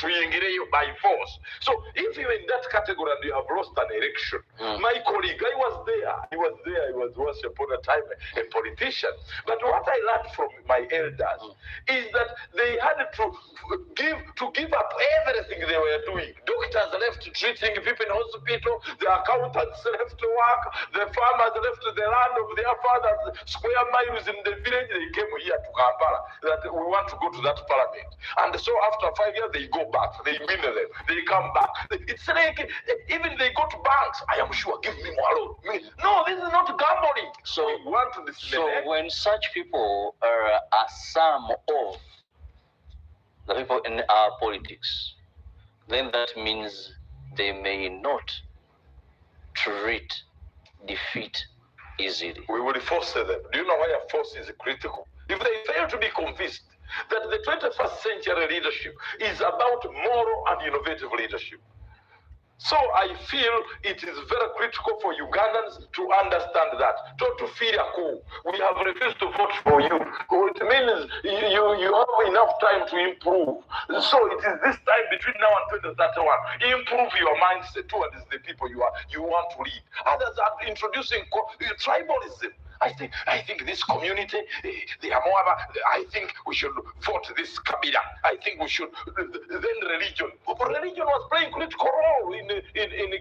by force. So if you're in that category and you have lost an election, my colleague, I was there. He was once upon a time a politician. But what I learned from my elders is that they had to give up everything they were doing. Doctors left treating people in hospital, the accountants left to work, the farmers left the land of their fathers, square miles in the village. They came here to Kampala that we want to go to that parliament. And so after 5 years, they go back. They win them. They come back. It's like even they go to banks. I am sure, give me more loan. No, this is not gambling. So we want to display. So when such people are some of the people in our politics, then that means they may not treat defeat easily. We will force them. Do you know why a force is critical? If they fail to be convinced that the 21st century leadership is about moral and innovative leadership. So I feel it is very critical for Ugandans to understand that. To feel cool. We have refused to vote for you. It means you have enough time to improve. So it is this time between now and 2031. Improve your mindset towards the people you want to lead. Others are introducing tribalism. I think this community, I think we should vote this Kabila. I think we should, then religion. Religion was playing critical role in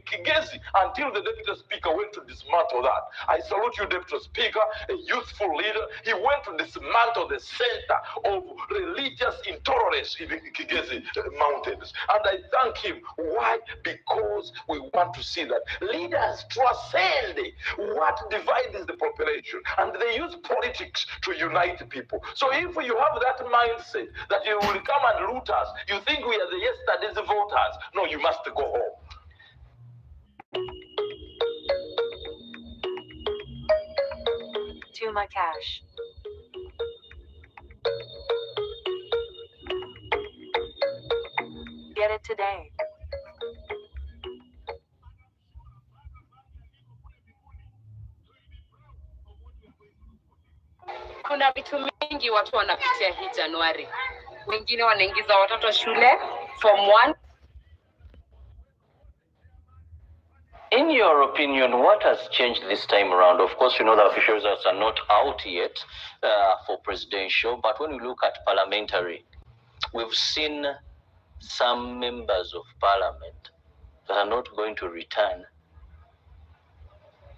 Kigezi until the deputy speaker went to dismantle that. I salute you, deputy speaker, a youthful leader. He went to dismantle the center of religious intolerance in Kigezi mountains. And I thank him. Why? Because we want to see that leaders transcend what divides the population. And they use politics to unite people. So if you have that mindset that you will come and loot us, you think we are the yesterday's voters. No, you must go home. To my cash. Get it today. kuna vitu mingi watu wanapitia hii Januari. Wengine wanaingiza watoto shule form 1. In your opinion, what has changed this time around? Of course, you know the official results are not out yet for presidential, but when you look at parliamentary, we've seen some members of parliament that are not going to return,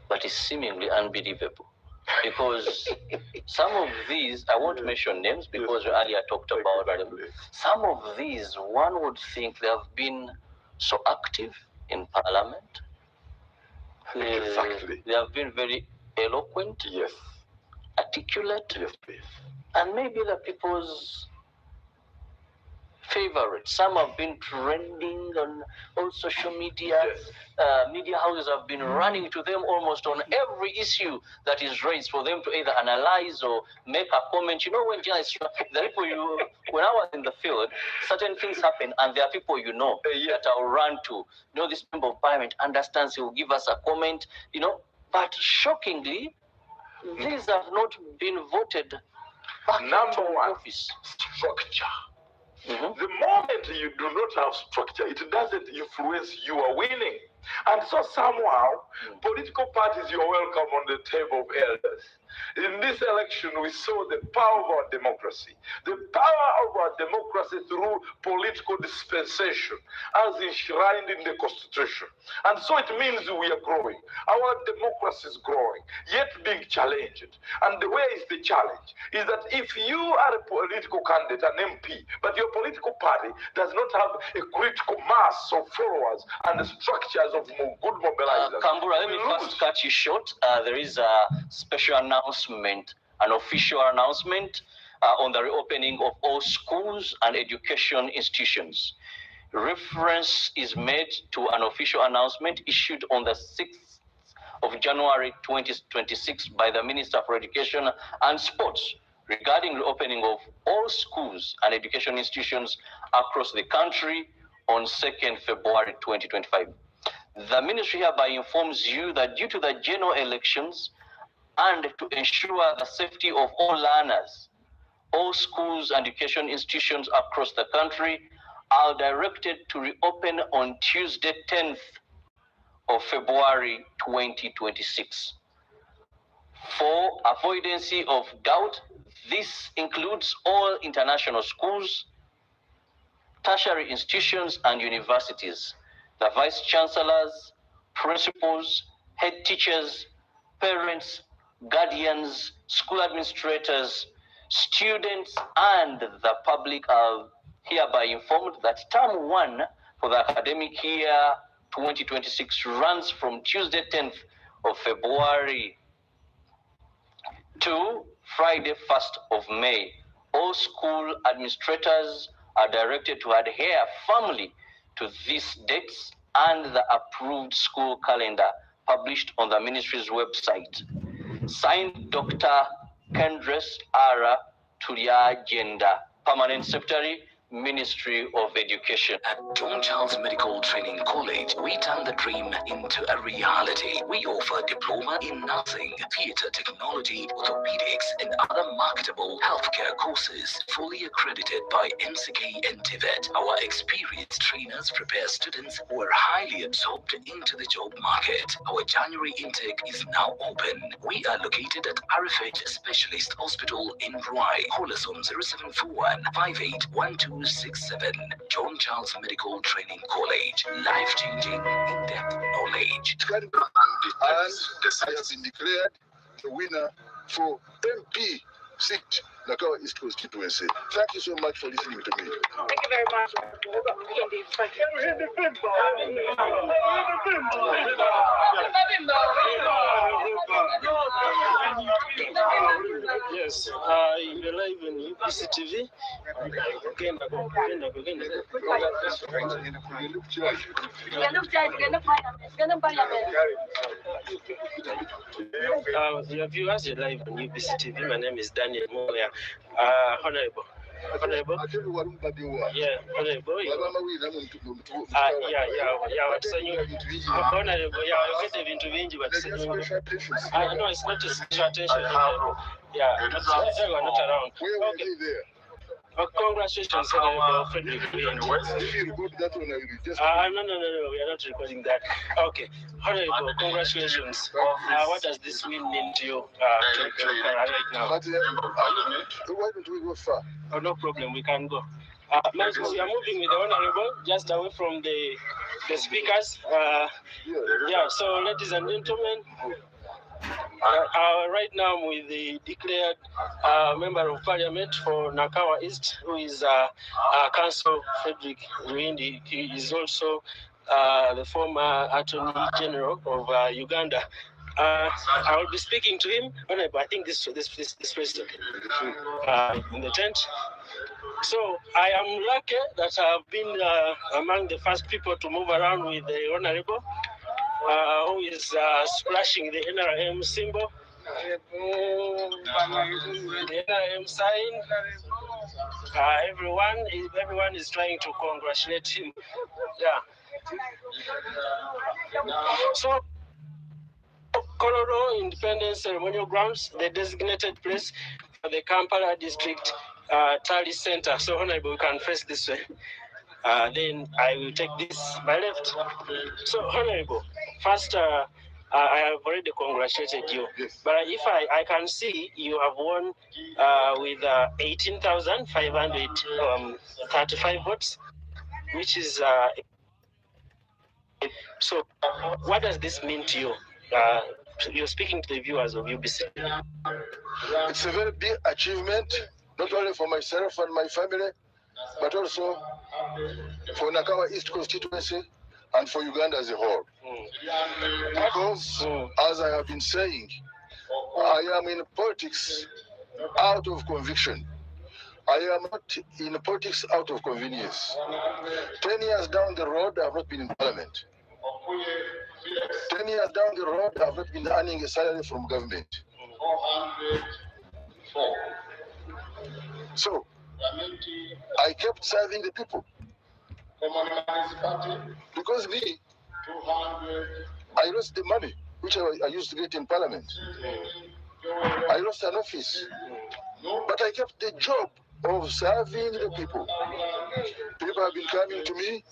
but it's seemingly unbelievable. Because some of these, I won't mention names because we earlier talked about them. Some of these, one would think they have been so active in parliament. Exactly. They have been very eloquent, Yes. articulate, Yes, please. and maybe the people's favorite. Some have been trending on all social media. Yes. Media houses have been running to them almost on every issue that is raised for them to either analyze or make a comment. You know, when journalists, the people when I was in the field, certain things happen, and there are people that I'll run to. You know, this member of parliament understands, he will give us a comment, but shockingly, these have not been voted back Number into one, office. structure. Mm-hmm. The moment you do not have structure, it doesn't influence your winning. And so somehow, political parties, you're welcome on the table of elders. In this election, we saw the power of our democracy. The power of our democracy through political dispensation as enshrined in the Constitution. And so it means we are growing. Our democracy is growing, yet being challenged. And the way is the challenge is that if you are a political candidate, an MP, but your political party does not have a critical mass of followers and the structures of good mobilizers. Kambura, let me first cut you short. There is a special announcement, an official announcement on the reopening of all schools and education institutions. Reference is made to an official announcement issued on the 6th of January 2026 by the Minister for Education and Sports regarding reopening of all schools and education institutions across the country on 2nd February 2025. The ministry hereby informs you that due to the general elections and to ensure the safety of all learners, all schools and education institutions across the country are directed to reopen on Tuesday, 10th of February 2026. For avoidance of doubt, this includes all international schools, tertiary institutions, and universities. The vice chancellors, principals, head teachers, parents, guardians, school administrators, students, and the public are hereby informed that term 1 for the academic year 2026 runs from Tuesday 10th of February to Friday 1st of May. All school administrators are directed to adhere firmly to these dates and the approved school calendar published on the ministry's website. Signed, Dr. Kendres R. Tuliagenda, Permanent Secretary, Ministry of Education. At John Charles Medical Training College, we turn the dream into a reality. We offer diploma in nursing, theatre technology, orthopedics, and other marketable healthcare courses, fully accredited by MCK and TVET. Our experienced trainers prepare students who are highly absorbed into the job market. Our January intake is now open. We are located at RFH Specialist Hospital in Ruai. Call us on 0741 581267. John Charles Medical Training College. Life-changing, in-depth knowledge. And the has been declared the winner for MP seat, Nakawa East constituency. Thank you so much for listening to me. Thank you very much. Yes, you're live on UPC TV. Your viewers, you're live on UPC TV. My name is Daniel Moya. Honorable, Honorable. Yeah, Honorable. Honorable, I get into bingi, but no, it's not a special attention. Yeah, but they were not around. Okay. Congratulations, Honorable Frederick. No, we are not recording that. Okay, Honorable, congratulations. What does this mean to you right now? But why don't we go far? Oh, no problem, we can go. We are moving with the Honorable just away from the speakers. Yeah, so ladies and gentlemen, right now I'm with the declared Member of Parliament for Nakawa East, who is Council Frederick Ruindi. He is also the former Attorney General of Uganda. I will be speaking to him. I think this place in the tent. So I am lucky that I've been among the first people to move around with the Honorable, who is splashing the NRM symbol, the NRM sign. Everyone is trying to congratulate him. Yeah. So, Kororo Independence Ceremonial Grounds, the designated place for the Kampala District Tally Center. So, Honorable, we can face this way. Then I will take this by left. So, Honorable, first, I have already congratulated you. Yes. But if I can see you have won with 18,535 votes, which is so. What does this mean to you? You're speaking to the viewers of UBC. It's a very big achievement, not only for myself and my family, but also for Nakawa East constituency and for Uganda as a whole. Because, as I have been saying, I am in politics out of conviction. I am not in politics out of convenience. 10 years down the road, I have not been in parliament. 10 years down the road, I have not been earning a salary from government. So, I kept serving the people. Because me, I lost the money which I used to get in parliament. I lost an office. But I kept the job of serving the people. People have been coming to me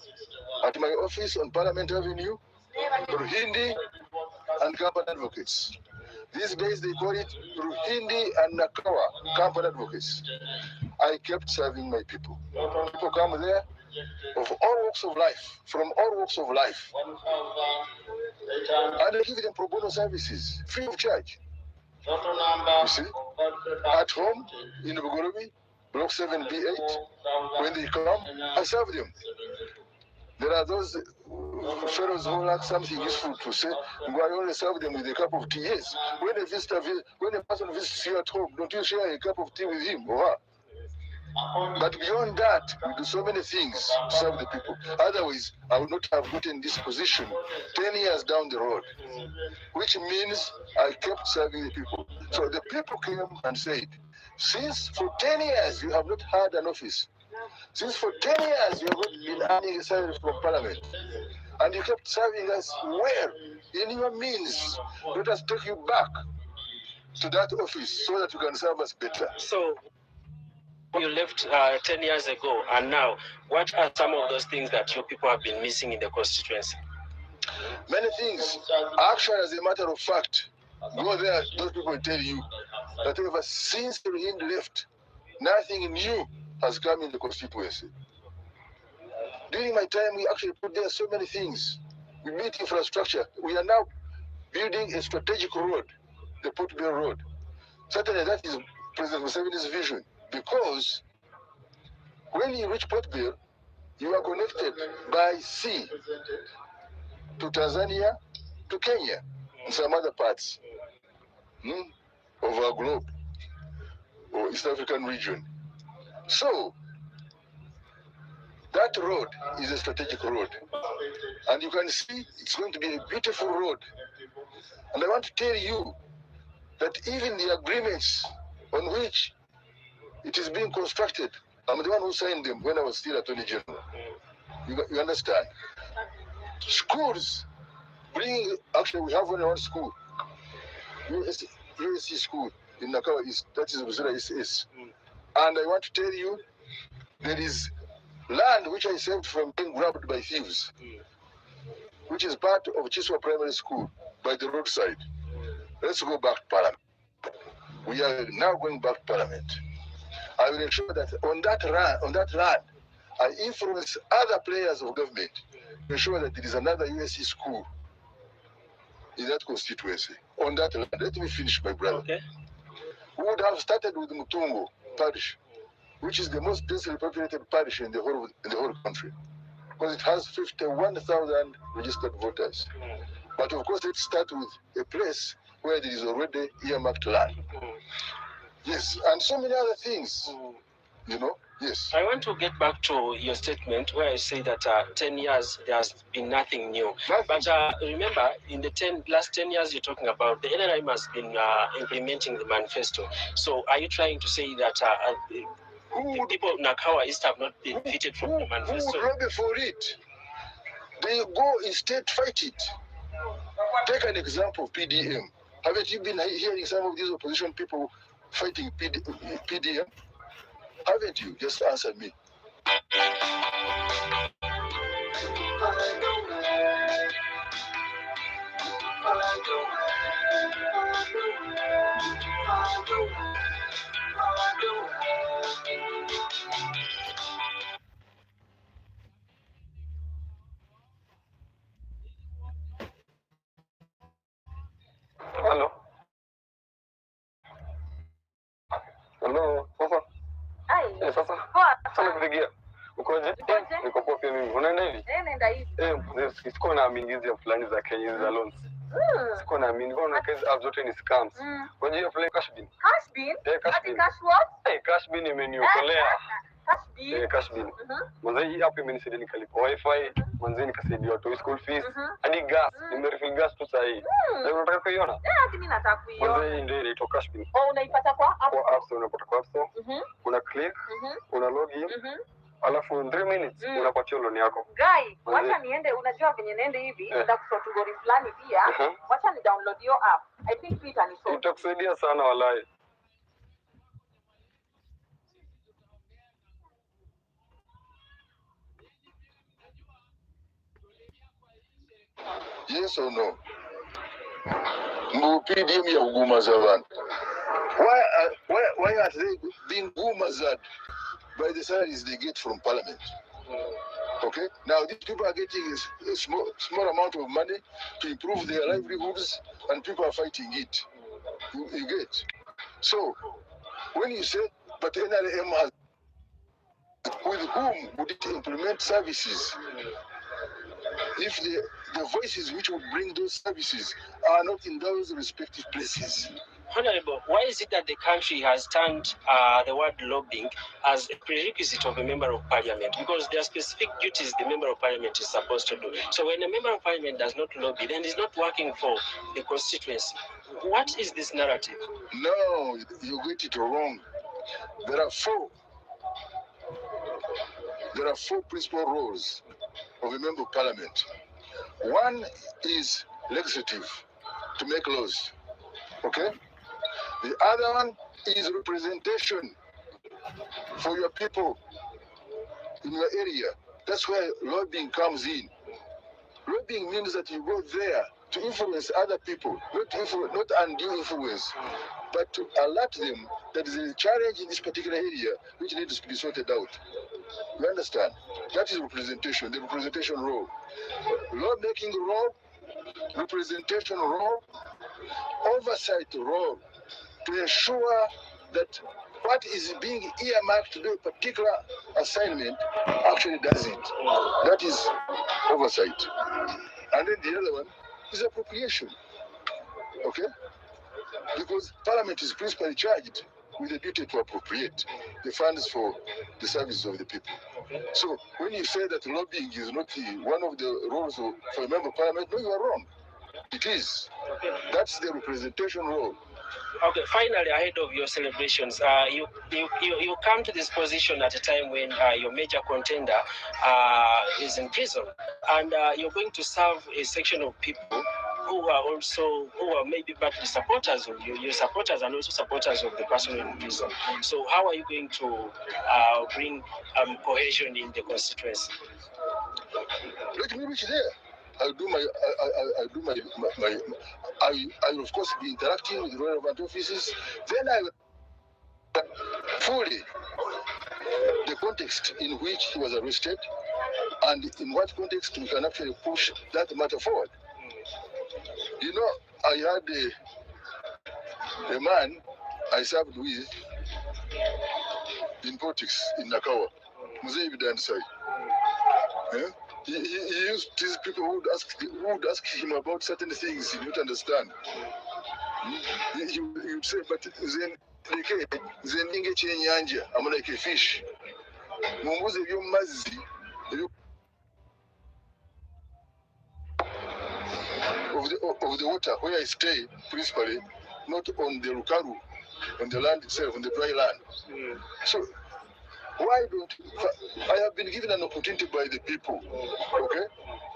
at my office on Parliament Avenue, Ruhindi and Company Advocates. These days they call it Ruhindi and Nakawa Company Advocates. I kept serving my people. People come there of all walks of life, from all walks of life. And I give them pro bono services, free of charge. You see, at home in Bugorobi, Block 7B8, when they come, I serve them. There are those fellows who lack something useful to say, I only serve them with a cup of tea. Yes, when a person visits you at home, don't you share a cup of tea with him or her? But beyond that, we do so many things to serve the people. Otherwise, I would not have gotten this position 10 years down the road, which means I kept serving the people. So the people came and said, since for 10 years you have not had an office, since for 10 years you have not been earning a salary from parliament, and you kept serving us well, in your means, let us take you back to that office so that you can serve us better. So, you left 10 years ago, and now, what are some of those things that your people have been missing in the constituency? Many things. Actually, as a matter of fact, go there, those people will tell you that ever since Ruhindi left, nothing new has come in the constituency. During my time, we actually put there so many things. We built infrastructure. We are now building a strategic road, the Port Bell Road. Certainly, that is President Museveni's vision. Because when you reach Port Bell, you are connected by sea to Tanzania, to Kenya, and some other parts of our globe, or East African region. So, that road is a strategic road. And you can see it's going to be a beautiful road. And I want to tell you that even the agreements on which it is being constructed I'm the one who signed them when I was still Attorney General. You understand? Schools, actually we have only one school, USC school in Nakawa East, that is Ruzura SS. And I want to tell you, there is land which I saved from being grabbed by thieves, which is part of Chiswa Primary School by the roadside. Let's go back to Parliament. We are now going back to Parliament. I will ensure that on that land, I influence other players of government to ensure that there is another USC school in that constituency. On that land, let me finish, my brother. Okay. We would have started with Mutungo parish, which is the most densely populated parish in the whole country, because it has 51,000 registered voters. But of course, let's start with a place where there is already earmarked land. Yes, and so many other things, you know. Yes. I want to get back to your statement where you say that 10 years there has been nothing new. But remember, in the last 10 years you're talking about, the NRM has been implementing the manifesto. So are you trying to say that the people of Nakawa East have not benefited from the manifesto? Who would lobby for it? They go instead fight it. Take an example of PDM. Haven't you been hearing some of these opposition people fighting PDM? Haven't you? Just answer me. Hello. Hello. Sasa. Ai. Sasa. Poa. Sana kupigia. Ukoje? Niko poa pia mimi. Unaenda hivi? Nenda hivi. Siko na amini hizi fulani za Kenya za loans. Siko na amini. Kwa kazi apps zote ni scams. Kwa hiyo fulani cash bin. Cash bin? Cash bin. Cash what? Cash bin imeniokolea. Cash bin. Cash bin. Mwanzo hii app imenisaidia nikalipa wifi, mwanzo nikasaidia watu school fees, hadi gas, nimerefill gas tu sasa hii. Leo unataka kuiona? Mimi nataka kuiona. Mwanzo hii ndio inaitwa cash bin. Unaipata kwa app? Kwa app unapata kwa app store. Una click, una login. Alafu in 3 minutes unapatia loan yako. Guy, wacha niende, unajua venye niende hivi, nitakushotugori fulani pia. Wacha ni download your app. I think Peter ni so. Itakusaidia sana walai. Yes or no? PDM ya Ugumazan. Why are they being Gumazad by the salaries they get from Parliament? Okay? Now these people are getting a small amount of money to improve their livelihoods, and people are fighting it. You get? So when you say, but NRM has, with whom would it implement services if the voices which would bring those services are not in those respective places? Honorable, why is it that the country has turned the word lobbying as a prerequisite of a member of parliament? Because there are specific duties the member of parliament is supposed to do. So when a member of parliament does not lobby, then he's not working for the constituency. What is this narrative? No, you get it wrong. There are four principal roles of a member of parliament. One is legislative, to make laws. Okay? The other one is representation for your people in your area. That's where lobbying comes in. Lobbying means that you go there to influence other people, not undue influence, but to alert them that there is a challenge in this particular area which needs to be sorted out. You understand? That is representation, the representation role. Law-making role, representation role, oversight role, to ensure that what is being earmarked to do a particular assignment actually does it. That is oversight. And then the other one is appropriation. Okay? Because Parliament is principally charged with the duty to appropriate the funds for the services of the people. So when you say that lobbying is not one of the roles for a member of Parliament, no, you are wrong. It is. That's the representation role. Okay, finally, ahead of your celebrations, you come to this position at a time when your major contender is in prison, and you're going to serve a section of people who are maybe partly supporters of you, your supporters, and also supporters of the person in prison. So how are you going to bring cohesion in the constituency? Let me reach there. I will of course be interacting with relevant offices. Then I will fully the context in which he was arrested and in what context we can actually push that matter forward. You know, I had a man I served with in politics in Nakawa, Mzee Bidansai. Yeah? He used these people who would ask him about certain things he didn't understand. He would say, but then I'm like a fish. Of the water where I stay principally, not on the Rukaru, on the land itself, on the dry land. So why don't I have been given an opportunity by the people? Okay,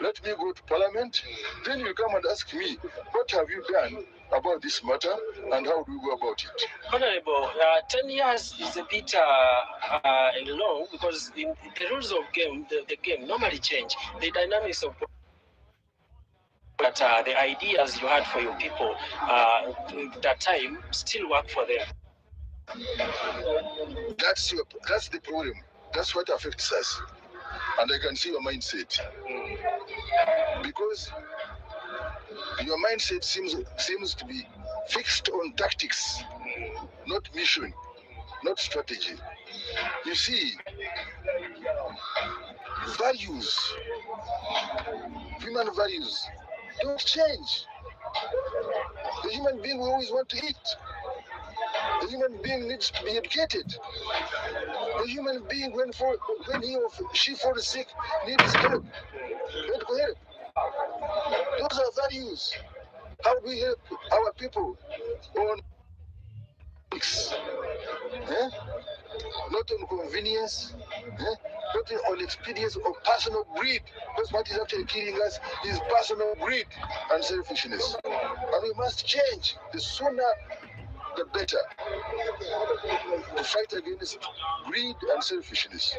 let me go to Parliament. Then you come and ask me, what have you done about this matter and how do we go about it? Honorable, 10 years is a bit long because in the rules of the game normally change. The dynamics of but the ideas you had for your people that time still work for them. That's the problem. That's what affects us. And I can see your mindset. Because your mindset seems to be fixed on tactics, not mission, not strategy. You see, values, human values, don't change. The human being will always want to eat. The human being needs to be educated. The human being, when he or she falls sick, needs help. Medical help. Those are values. How do we help our people on not on convenience, not on expedience or personal greed. Because what is actually killing us is personal greed and selfishness. And we must change. The sooner, the better. To fight against greed and selfishness.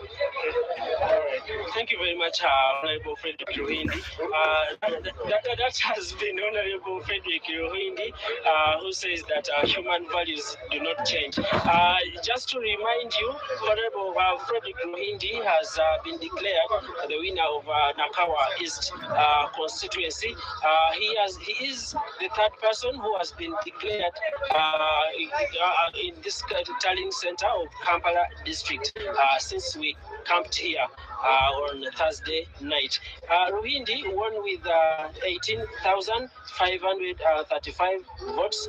Thank you very much, Honorable Frederick Ruhindi. That has been Honorable Frederick Ruhindi, who says that human values do not change. Just to remind you, Honorable Frederick Ruhindi has been declared the winner of Nakawa East constituency. He is the third person who has been declared in this tallying center of Kampala district since we camped here on Thursday night. Ruhindi won with 18,535 votes.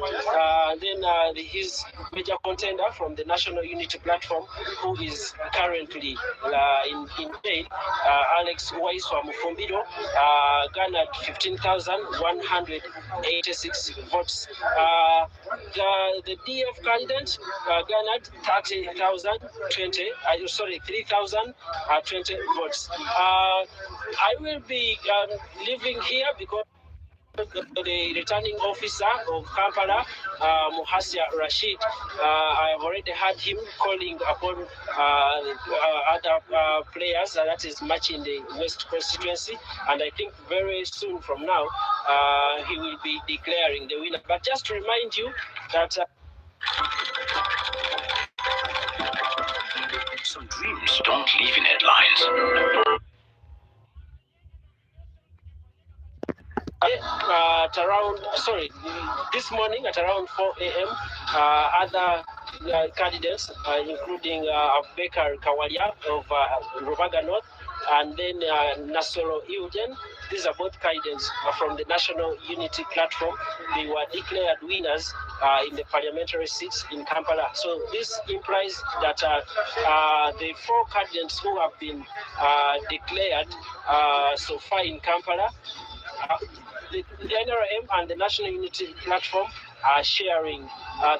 Then his major contender from the National Unity Platform, who is currently in jail, Alex Waiswa Mufumbido, garnered 15,186 votes. The DF candidate garnered 3,020 votes. I will be leaving here because the returning officer of Kampala, Muhasia Rashid, I have already had him calling upon other players that is matching the West constituency, and I think very soon from now he will be declaring the winner. But just to remind you that some dreams don't live in headlines. This morning at around 4 a.m., other candidates, including Bekar Kawalia of Rubaga North, and then Nasoro Eugen, these are both candidates from the National Unity Platform. They were declared winners in the parliamentary seats in Kampala. So this implies that the four candidates who have been declared so far in Kampala, the NRM and the National Unity Platform sharing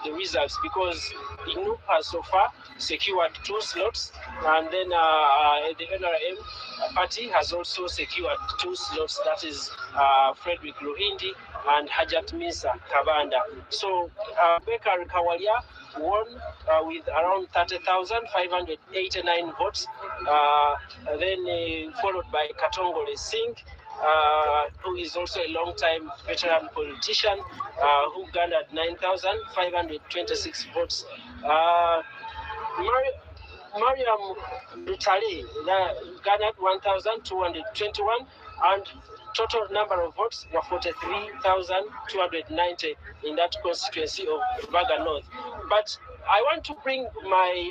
the results, because INUP has so far secured 2 slots, and then the NRM party has also secured 2 slots, that is Frederick Ruhindi and Hajat Misa Kabanda. So Bekar Kawalia won with around 30,589 votes, then followed by Katongole Singh, who is also a long-time veteran politician, who garnered 9,526 votes. Mariam Rutale garnered 1,221, and total number of votes were 43,290 in that constituency of Rubaga North. But I want to bring my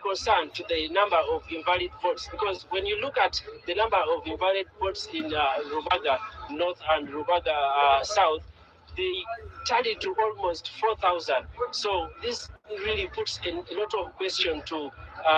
concern to the number of invalid votes, because when you look at the number of invalid votes in Rubaga North and Rubaga South, they tallied to almost 4,000. So this really puts a lot of question to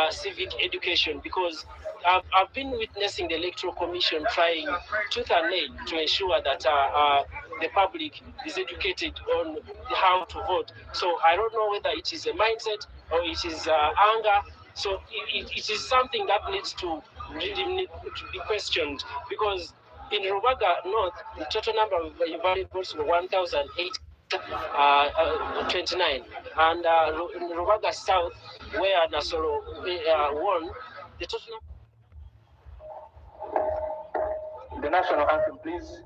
civic education, because I've been witnessing the Electoral Commission trying tooth and nail to ensure that the public is educated on how to vote. So I don't know whether it is a mindset or it is anger. So it is something that needs to really be questioned, because in Rubaga North, the total number of invalid votes were 1,829, and in Rubaga South, where Nasoro won, the total number. The national anthem, please.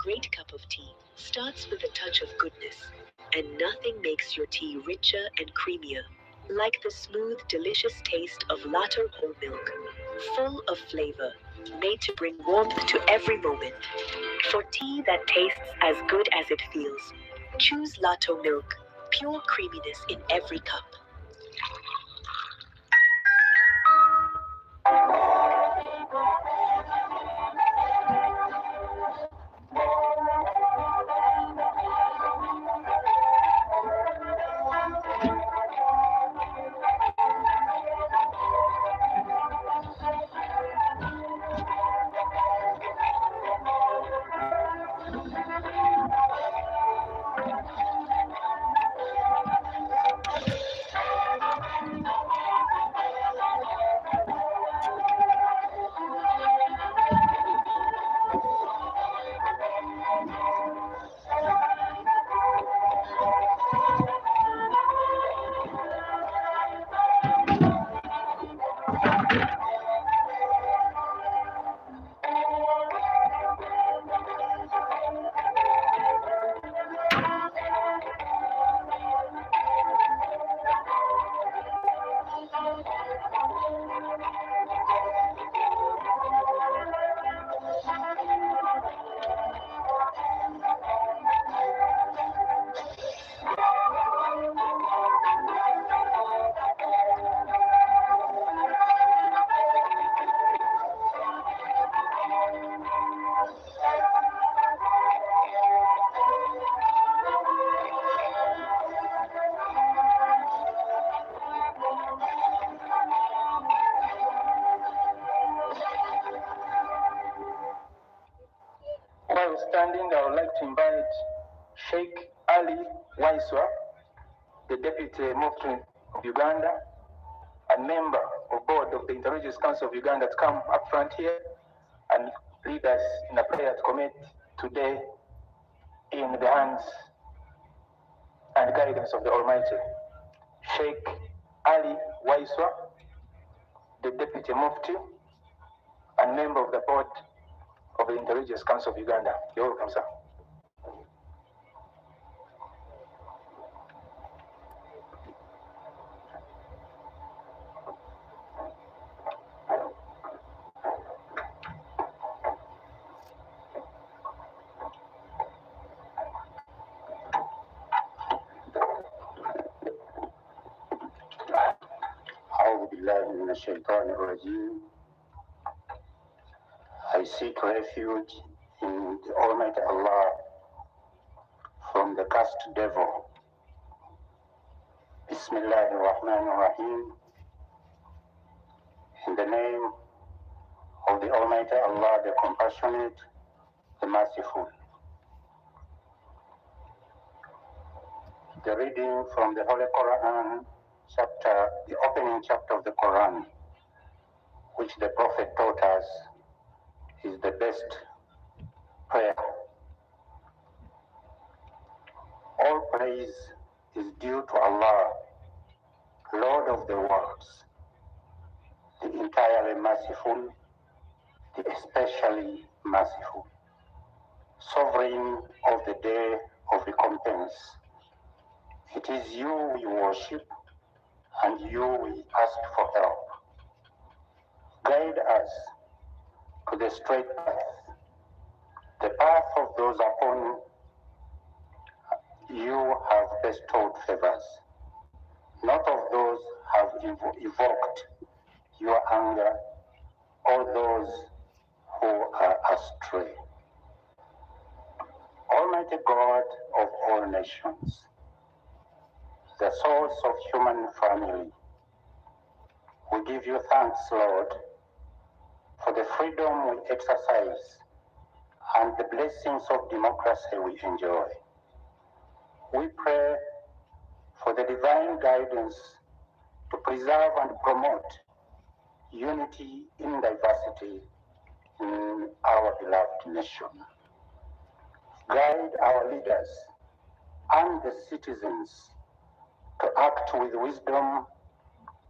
great cup of tea starts with a touch of goodness, and nothing makes your tea richer and creamier like the smooth, delicious taste of Latte whole milk, full of flavor, made to bring warmth to every moment. For tea that tastes as good as it feels, choose Latte milk, pure creaminess in every cup. Notwithstanding, I would like to invite Sheikh Ali Waiswa, the Deputy Mufti of Uganda, and member of board of the Interreligious Council of Uganda, to come up front here and lead us in a prayer to commit today in the hands and guidance of the Almighty. Sheikh Ali Waiswa, the Deputy Mufti and member of the board of the Interreligious Council of Uganda. You're welcome, sir. أعوذ بالله من الشيطان الرجيم. I seek refuge in the Almighty Allah from the cursed devil. Bismillahir Rahmanir Rahim. In the name of the Almighty Allah, the Compassionate, the Merciful. The reading from the Holy Quran chapter, the opening chapter of the Quran, which the Prophet taught us is the best prayer. All praise is due to Allah, Lord of the worlds, the entirely merciful, the especially merciful, sovereign of the day of recompense. It is you we worship, and you we ask for help. Guide us to the straight path, the path of those upon you have bestowed favors, not of those have evoked your anger, or those who are astray. Almighty God of all nations, the source of human family, we give you thanks, Lord, for the freedom we exercise and the blessings of democracy we enjoy. We pray for the divine guidance to preserve and promote unity in diversity in our beloved nation. Guide our leaders and the citizens to act with wisdom,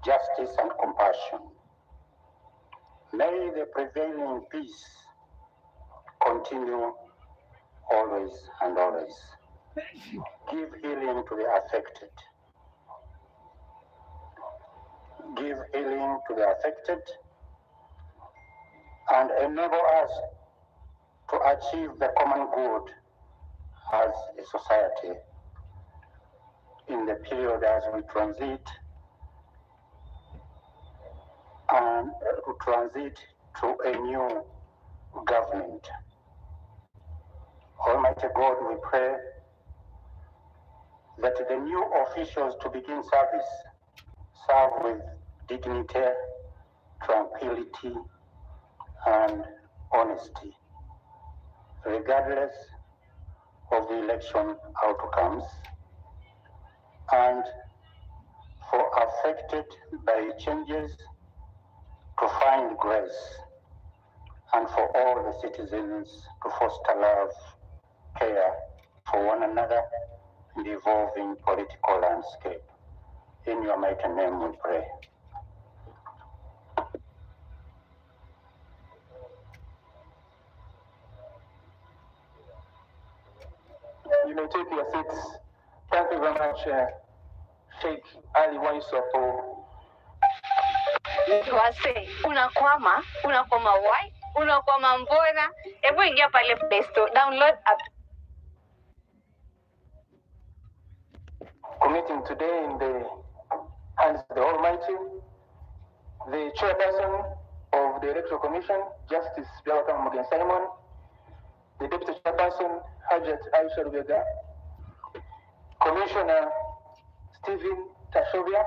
justice, and compassion. May the prevailing peace continue always and always. Give healing to the affected. Give healing to the affected and enable us to achieve the common good as a society in the period as we transit to a new government. Almighty God, we pray that the new officials to begin service serve with dignity, tranquility, and honesty, regardless of the election outcomes, and for affected by changes to find grace, and for all the citizens to foster love, care for one another in the evolving political landscape. In your mighty name we pray. You may take your seats. Thank you very much, Sheikh Ali Waiswa, for Wase, unakwama why? Unakwama mbona? Hebu ingia pale Play Store, download app. committing today in the hands of the Almighty, the chairperson of the Electoral Commission, Justice Biawakama Mugen Simon, the deputy chairperson, Hajat Aisha Rubega, Commissioner Stephen Tashovia,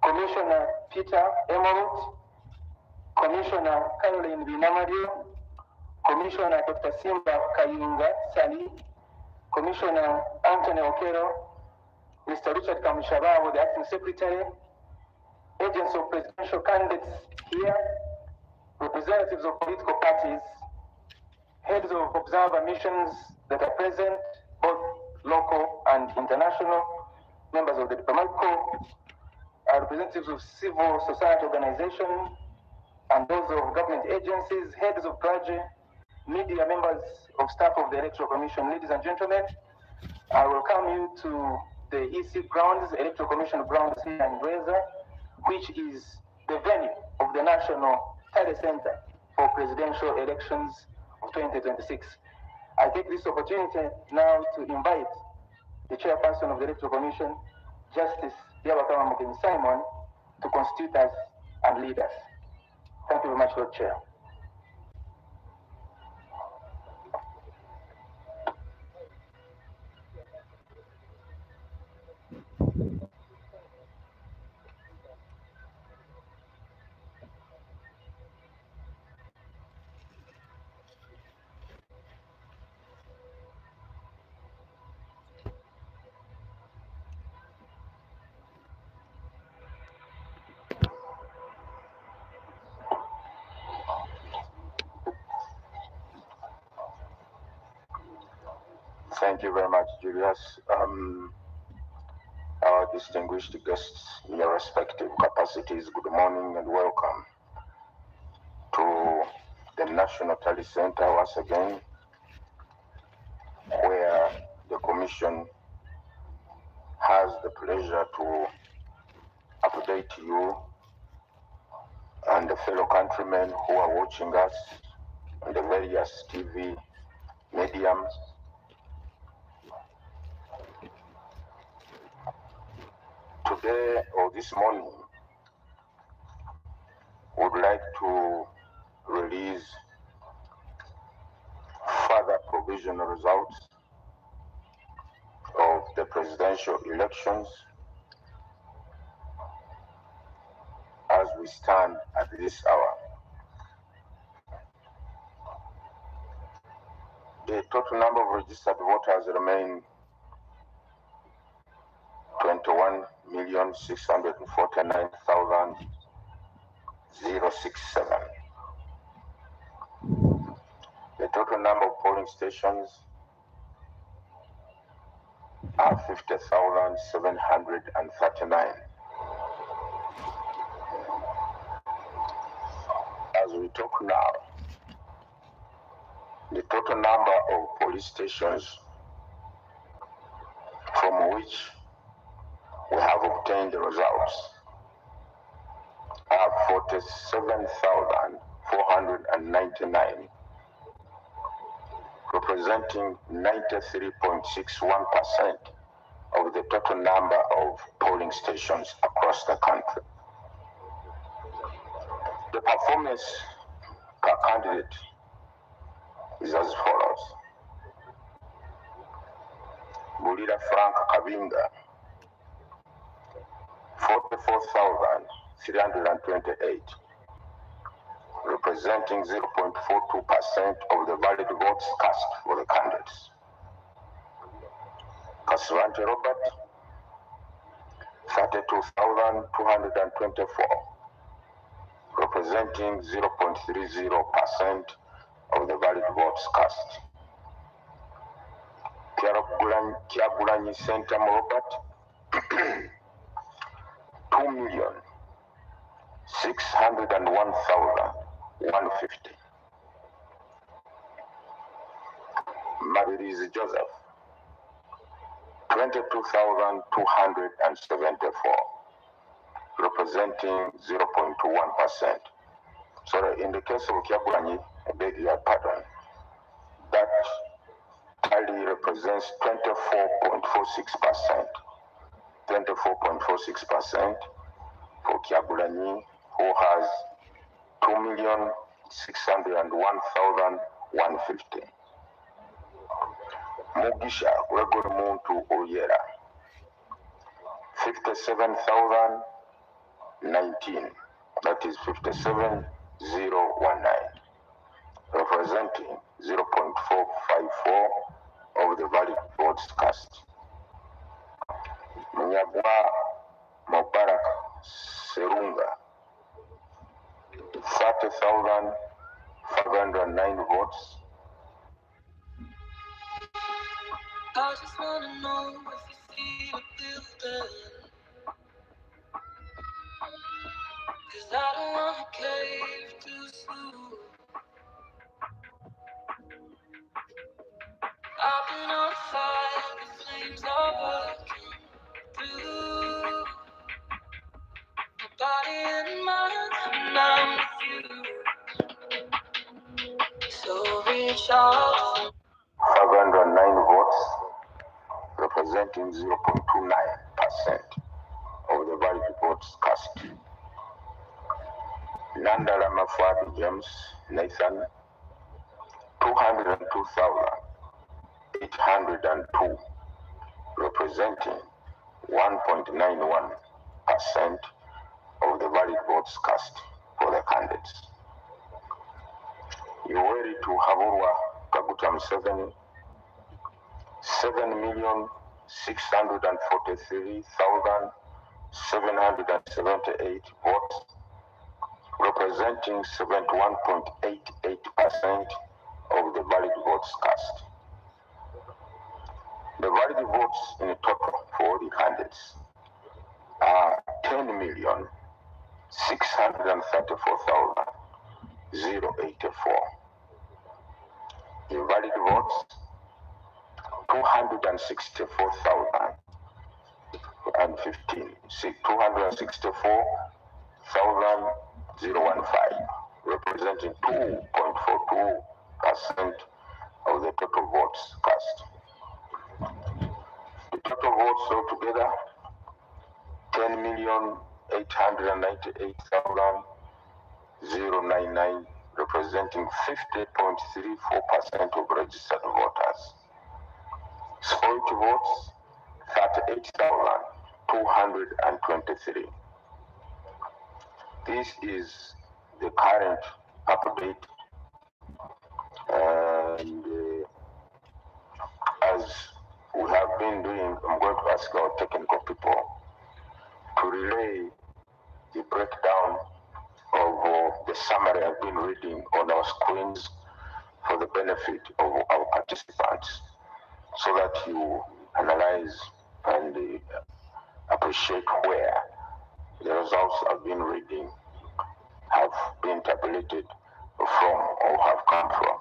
Commissioner Peter Emmerich, Commissioner Caroline Binamadio, Commissioner Dr. Simba Kayunga Sali, Commissioner Anthony Okero, Mr. Richard Kamushababo, the Acting Secretary, agents of presidential candidates here, representatives of political parties, heads of observer missions that are present, both local and international, members of the diplomatic corps, representatives of civil society organizations, and those of government agencies, heads of clergy, media, members of staff of the Electoral Commission. Ladies and gentlemen, I welcome you to the EC grounds, Electoral Commission grounds here in Rweza, which is the venue of the National Talent Center for presidential elections of 2026. I take this opportunity now to invite the chairperson of the Electoral Commission, Justice Yabakama Mugen Simon, to constitute us and lead us. Thank you very much, Lord Chair. Thank you very much, Julius. Our distinguished guests in your respective capacities, good morning and welcome to the National Talent Center once again, where the Commission has the pleasure to update you and the fellow countrymen who are watching us on the various TV mediums. Today or this morning, we would like to release further provisional results of the presidential elections as we stand at this hour. The total number of registered voters remain 21,649,067. The total number of polling stations are 50,739. As we talk now, the total number of police stations from which we have obtained the results are 47,499, representing 93.61% of the total number of polling stations across the country. The performance per candidate is as follows. Bulira Frank Kabinga, 44,328, representing 0.42% of the valid votes cast for the candidates. Kaswante Robert, 32,224, representing 0.30% of the valid votes cast. Kyagulanyi Center Robert, 2,601,150. Mabirizi Joseph, 22,274, representing 0.21%. So in the case of Kyagulanyi, I beg your pardon, that tally represents 24.46%. 24.46% for Kyagulanyi, who has 2,601,150. Mugisha Gregory Muntu Oyera, 57,019. That is 57,019, representing 0.454 of the valid votes cast. Munyagwa Mubarak Serunga, 30,509 votes. I just wanna know if you feel a building. 'Cause I don't wanna cave too soon. I've been on fire, the flames are working through my body and mind, and I'm with you. So reach out. 509 votes, representing 0.29% of the valid votes cast. Nandala Mafwadi James Nathan, 202,802, representing 1.91% of the valid votes cast for the candidates. Yoweri to Haburwa Kaguta Museveni, 7,643,778 votes, representing 71.88% of the valid votes cast. The valid votes in total for the candidates are 10,634,084. Invalid votes 264,015. 264,015, representing 2.42% of the total votes cast. The total votes altogether 10,898,099, representing 50.34% of registered voters. Spoiled votes 38,223. This is the current update, and as we have been doing, I'm going to ask our technical people to relay the breakdown of the summary I've been reading on our screens for the benefit of our participants, so that you analyze and appreciate where the results I've been reading have been tabulated from or have come from.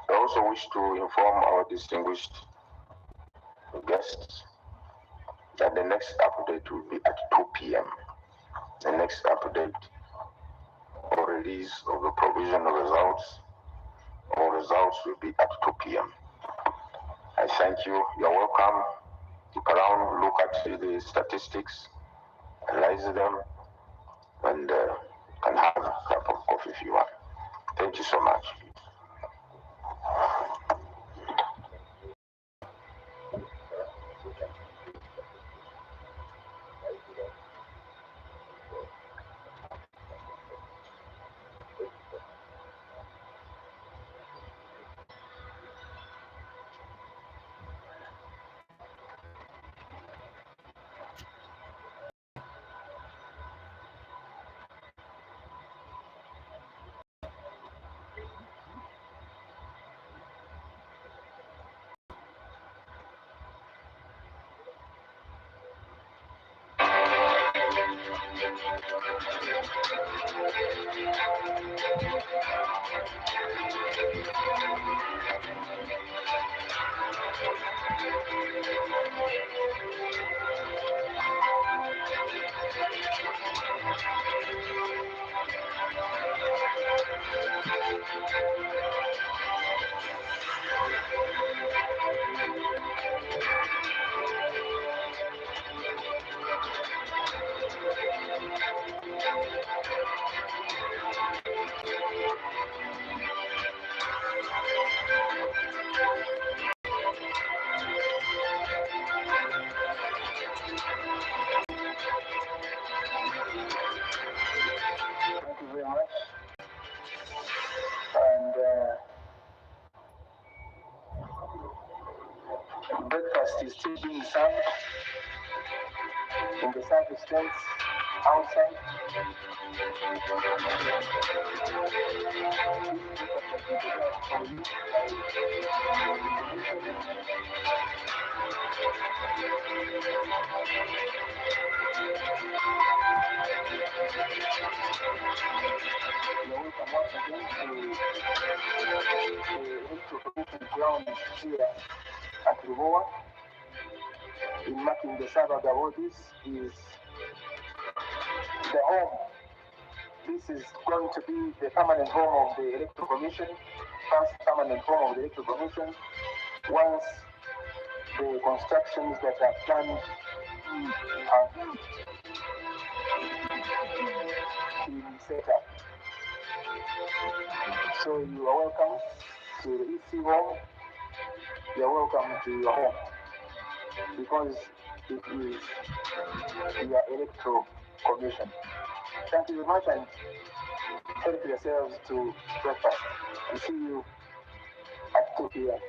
I also wish to inform our distinguished guests that the next update will be at 2 p.m. The next update or release of the provisional results or results will be at 2 p.m. I thank you. You're welcome. Look around, look at the statistics, analyze them, and can have a cup of coffee if you want. Thank you so much. breakfast is still being served in the service tents outside. You're welcome once again to the electrical ground here at Ruboa. In marking the Sabaga, this is the home. This is going to be the permanent home of the Electoral Commission, first permanent home of the Electoral Commission, once the constructions that are planned are being set up. So you are welcome to the EC home, you are welcome to your home, because it is your Electoral Commission. Thank you very much and help yourselves to breakfast. We see you at 2 p.m.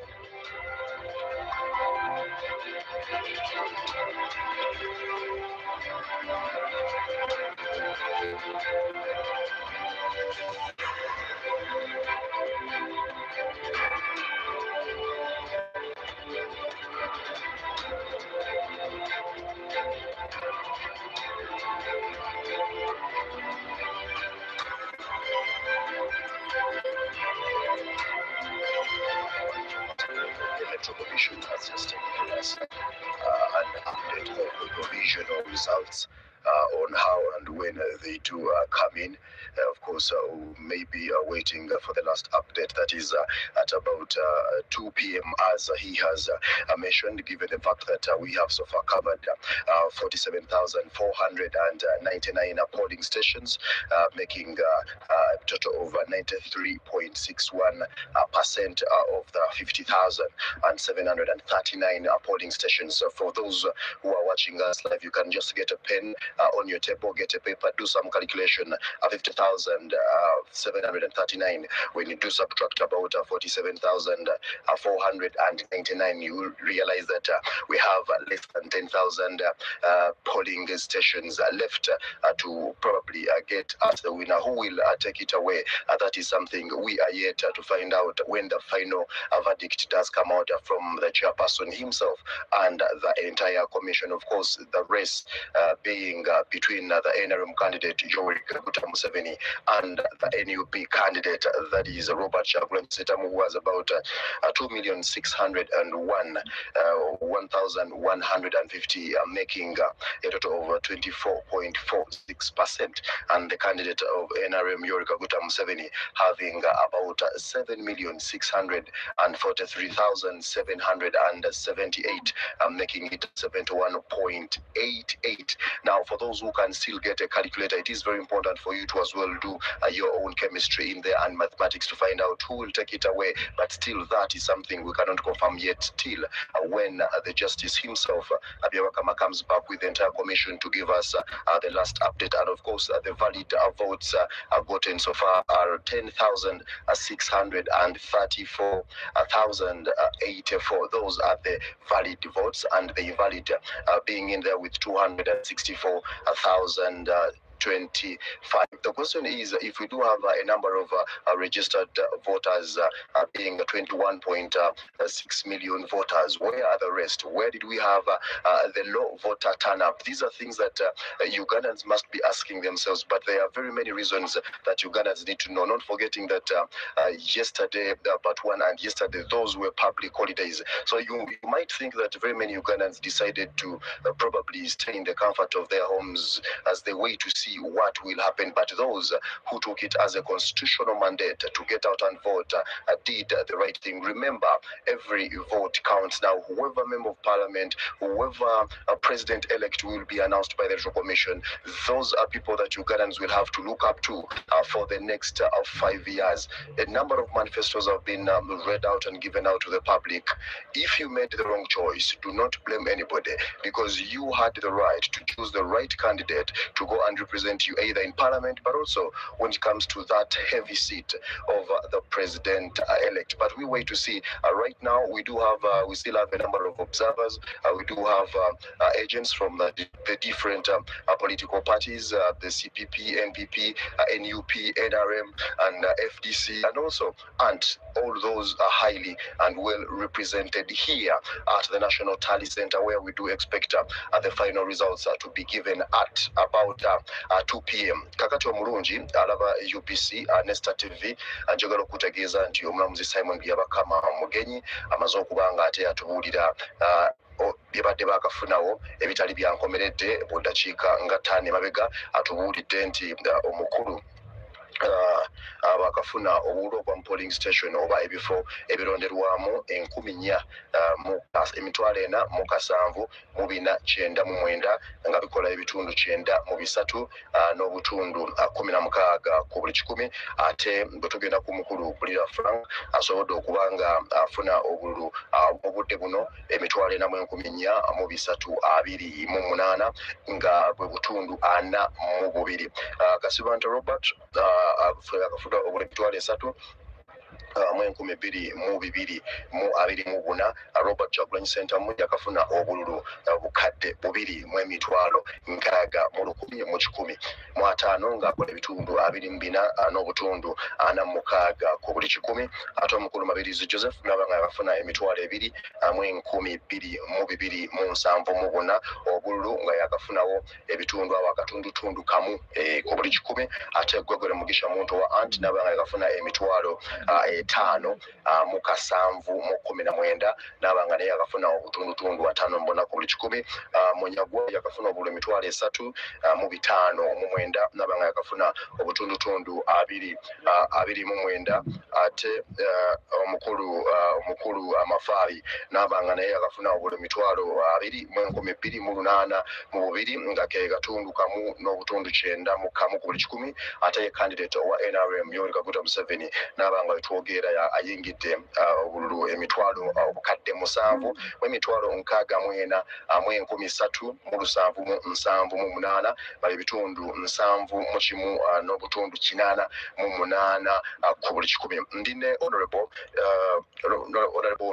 The Electoral Commission has just given us an update of the provisional results on how and when they do come in. Of course, we may be waiting for the last update, that is at about 2 p.m. as he has mentioned, given the fact that we have so far covered 47,499 polling stations, making a total of 93.61% of the 50,739 polling stations. So for those who are watching us live, you can just get a pen on your table, get a paper, do some calculation. 50,739. When you do subtract about 47,499, you will realize that we have less than 10,000 polling stations left to probably get us the winner. Who will take it away? That is something we are yet to find out when the final verdict does come out from the chairperson himself and the entire commission. Of course, the race being between the NRM candidate Yoweri Kaguta Museveni and the NUP candidate, that is Robert Chagulanyi Ssentamu, who has about 2,601,150, making a total of 24.46%, and the candidate of NRM Yoweri Kaguta Museveni having about 7,643,778, making it 71.88. Now, for those who can still get a calculator, it is very important for you to as well do your own chemistry in there and mathematics to find out who will take it away. But still, that is something we cannot confirm yet till when the justice himself, Abiawakama, comes back with the entire commission to give us the last update. And of course, the valid votes gotten so far are 10,634,084. Those are the valid votes, and the invalid being in there with 264,025. The question is, if we do have a number of registered voters being 21.6 million voters, where are the rest? Where did we have the low voter turnout? These are things that Ugandans must be asking themselves, but there are very many reasons that Ugandans need to know, not forgetting that yesterday, part one, and yesterday, those were public holidays. So you might think that very many Ugandans decided to probably stay in the comfort of their homes as they wait to see what will happen. But those who took it as a constitutional mandate to get out and vote did the right thing. Remember, every vote counts. Now, whoever member of parliament, whoever president-elect will be announced by the Electoral Commission, those are people that Ugandans will have to look up to for the next 5 years. A number of manifestos have been read out and given out to the public. If you made the wrong choice, do not blame anybody, because you had the right to choose the right candidate to go and represent represent you either in parliament, but also when it comes to that heavy seat of the president-elect. But we wait to see. Right now, we still have a number of observers. We do have agents from the different political parties, the CPP, NPP, NUP, NRM, and FDC, and also ANT. All those are highly and well represented here at the National Tally Center, where we do expect the final results to be given at about 2 p.m. Kakati omulungi alaba UPC Nesta TV njagala okutegeeza nti omulamuzi Simon Byabakama mugenyi amaze okuba nga ate atubuulira byebadde bakafunawo ebitali byankomeredde mu ddakiika nga 5 mabega atubuulidde nti omukulu abakafuna obululu bwa polling station oba ebifo ebironderwamu 1,479 nga bikola ebitundu 9 n'obutundu 16 ku buli 100. Ate bwe tugenda ku mukulu Bulira Frank asobodde okuba nga afuna obululu obudde buno 4,328 nga bwe butundu 42. Kasibante Robert akafuna obululu 3 mu 2024. Robert Chagulanyi Sentamu yakafuna obululu bukadde 2,610 ng'akola ebitundu 24 n'obutundu 46 ku buli 100. Ate omukulu Mabirizi Joseph n'aba nga yakafuna 2,274 obululu nga yakafunawo ebitundu akatundutundu kamu ku buli 100. Ate Gwegwere Mugisha Muntu wa ANT n'aba nga yakafuna 5,719 n'aba nga naye yakafuna obutundutundu 5 mbona ku buli 100. Munyagwa yakafuna obululu 3,509 n'aba nga yakafuna obutundutundu 29. Ate omukulu Amafari n'aba nga naye yakafuna obululu 2,282 nga ke katundu kamu n'obutundu 9 mu kamu ku buli 100. Ate ye candidate wa NRM Yoweri Kaguta Museveni n'aba nga twogera ayingidde obululu obukadde 7 mu 6,378 bali bitundu 7 n'obutundu 88 ku buli 100. Ndine honorable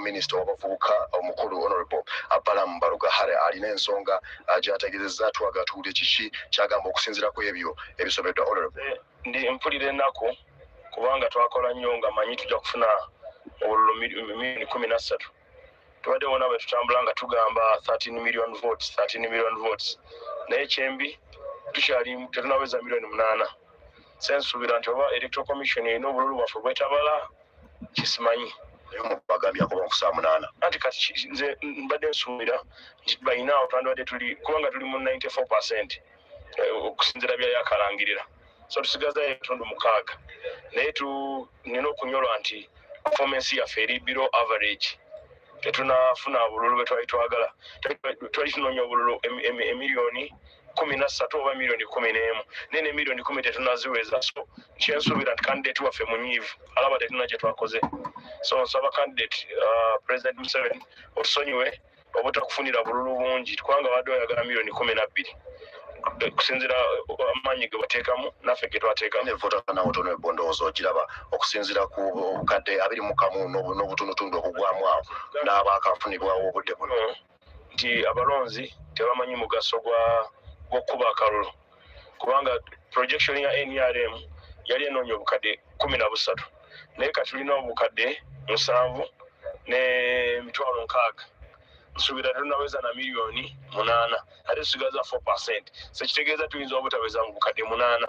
minister w'abavubuka omukulu honorable Balamu Balugahare alina ensonga gy'ategeezezza twagatuule kiki kyagamba okusinziira ku ebyo ebisomeddwa. Honorable, ndi mpulira ennaku kubanga twakola nnyo nga manyi tujja kufuna obululu 13,000,000. Tubadde wona bwe tutambula nga tugamba 13 million votes. Naye kyembi tukyali tetunaweza 8,000,000. Sensuubira nti oba electoral commission erina obululu bwaffe bwetabala kisimanyi. Anti kati nze mbadde nsuubira nti bayinaawo twandibadde tuli kubanga tuli mu 94% okusinziira byayakalangirira. So tusigazayo ebitundu 6. Naye nina okunyolwa nti performance yaffe eri below average. Tetunafuna obululu bwe twali twagala. Twali tunoonya obululu emiliyoni 13 oba miliyoni 11. Nene miliyoni 10 tetunaziweza. So kyensuubira nti candidate waffe munyiivu alaba tetuna kye twakoze. So nsaba candidate President Museveni otusonyiwe obutakufunira bululu bungi kubanga wadde oyagala miliyoni 12. Okusinziira amaanyi ge bateekamu naffe ge twateekamu. Nevota nawo tono ebondoozo ogiraba okusinziira ku obukadde 21 n'obutundutundu obugwamu awo n'abaakafunibwawo obudde buno. Nti abalonzi tebamanyi mugaso gw'okuba akalulu kubanga projection ya NRM yali enoonya obukadde 13 naye kati tulina obukadde 7 n'emitwalo 6. Nsuubira tunaweza na miliyoni 8 ate tusigaza 4%. So kitegeeza tuyinza obutaweza mu bukadde 8.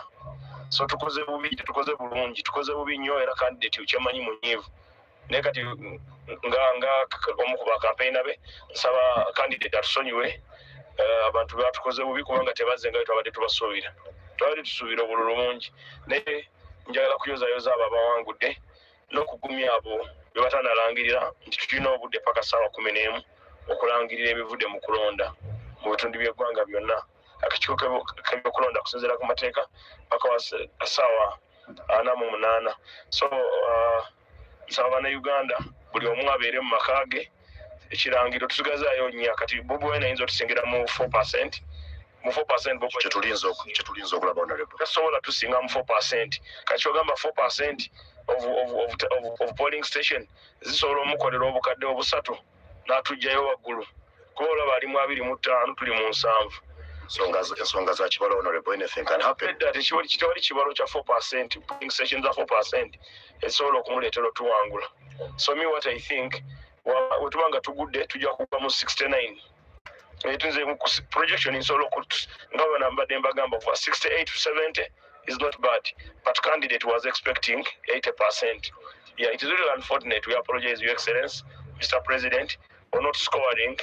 So tukoze bubi, tukoze bulungi, tukoze bubi nnyo era candidate ukyamanyi munyiivu. Naye kati nga omukuba campaign abe nsaba candidate atusonyiwe abantu batukoze bubi kubanga tebazze nga twabadde tubasuubira. Twabadde tusuubira obululu bungi. Naye njagala kuyozayoza abo abawangudde n'okugumya abo be batanalangirira nti tulina obudde paka ssaawa 11 okulangirira ebivudde mu kulonda mu bitundu by'eggwanga byonna. Akakiiko k'ebyokulonda kusinziira ku mateeka paka ssaawa 48. So nsaba bannayuganda buli omu abeere mu maka ge. Ekirangiro tusigazaayo nnya kati Bobi Wine ayinza otusingira mu 4%. mu 4% kyetulinza okulaba honorable tasobola tusinga mu 4% kati ogamba 4% of polling station zisobola omukolera obukadde obusatu n'atugjayo waggulu kuba olaba ali mu 25 tuli mu 7 ensonga za kibalo honorable anything can happen tewali kibalo kya 4% polling station za 4% esobola okumuleetera otuwangula so me what I think wetuba nga tugudde tujja kuba mu 69 etunze projection nsobola nga bwe mbadde mbagamba for 68 to 70 is not bad but candidate was expecting 80%. Yeah, it is really unfortunate. We apologize, Your Excellency, Mr. President, for not scoring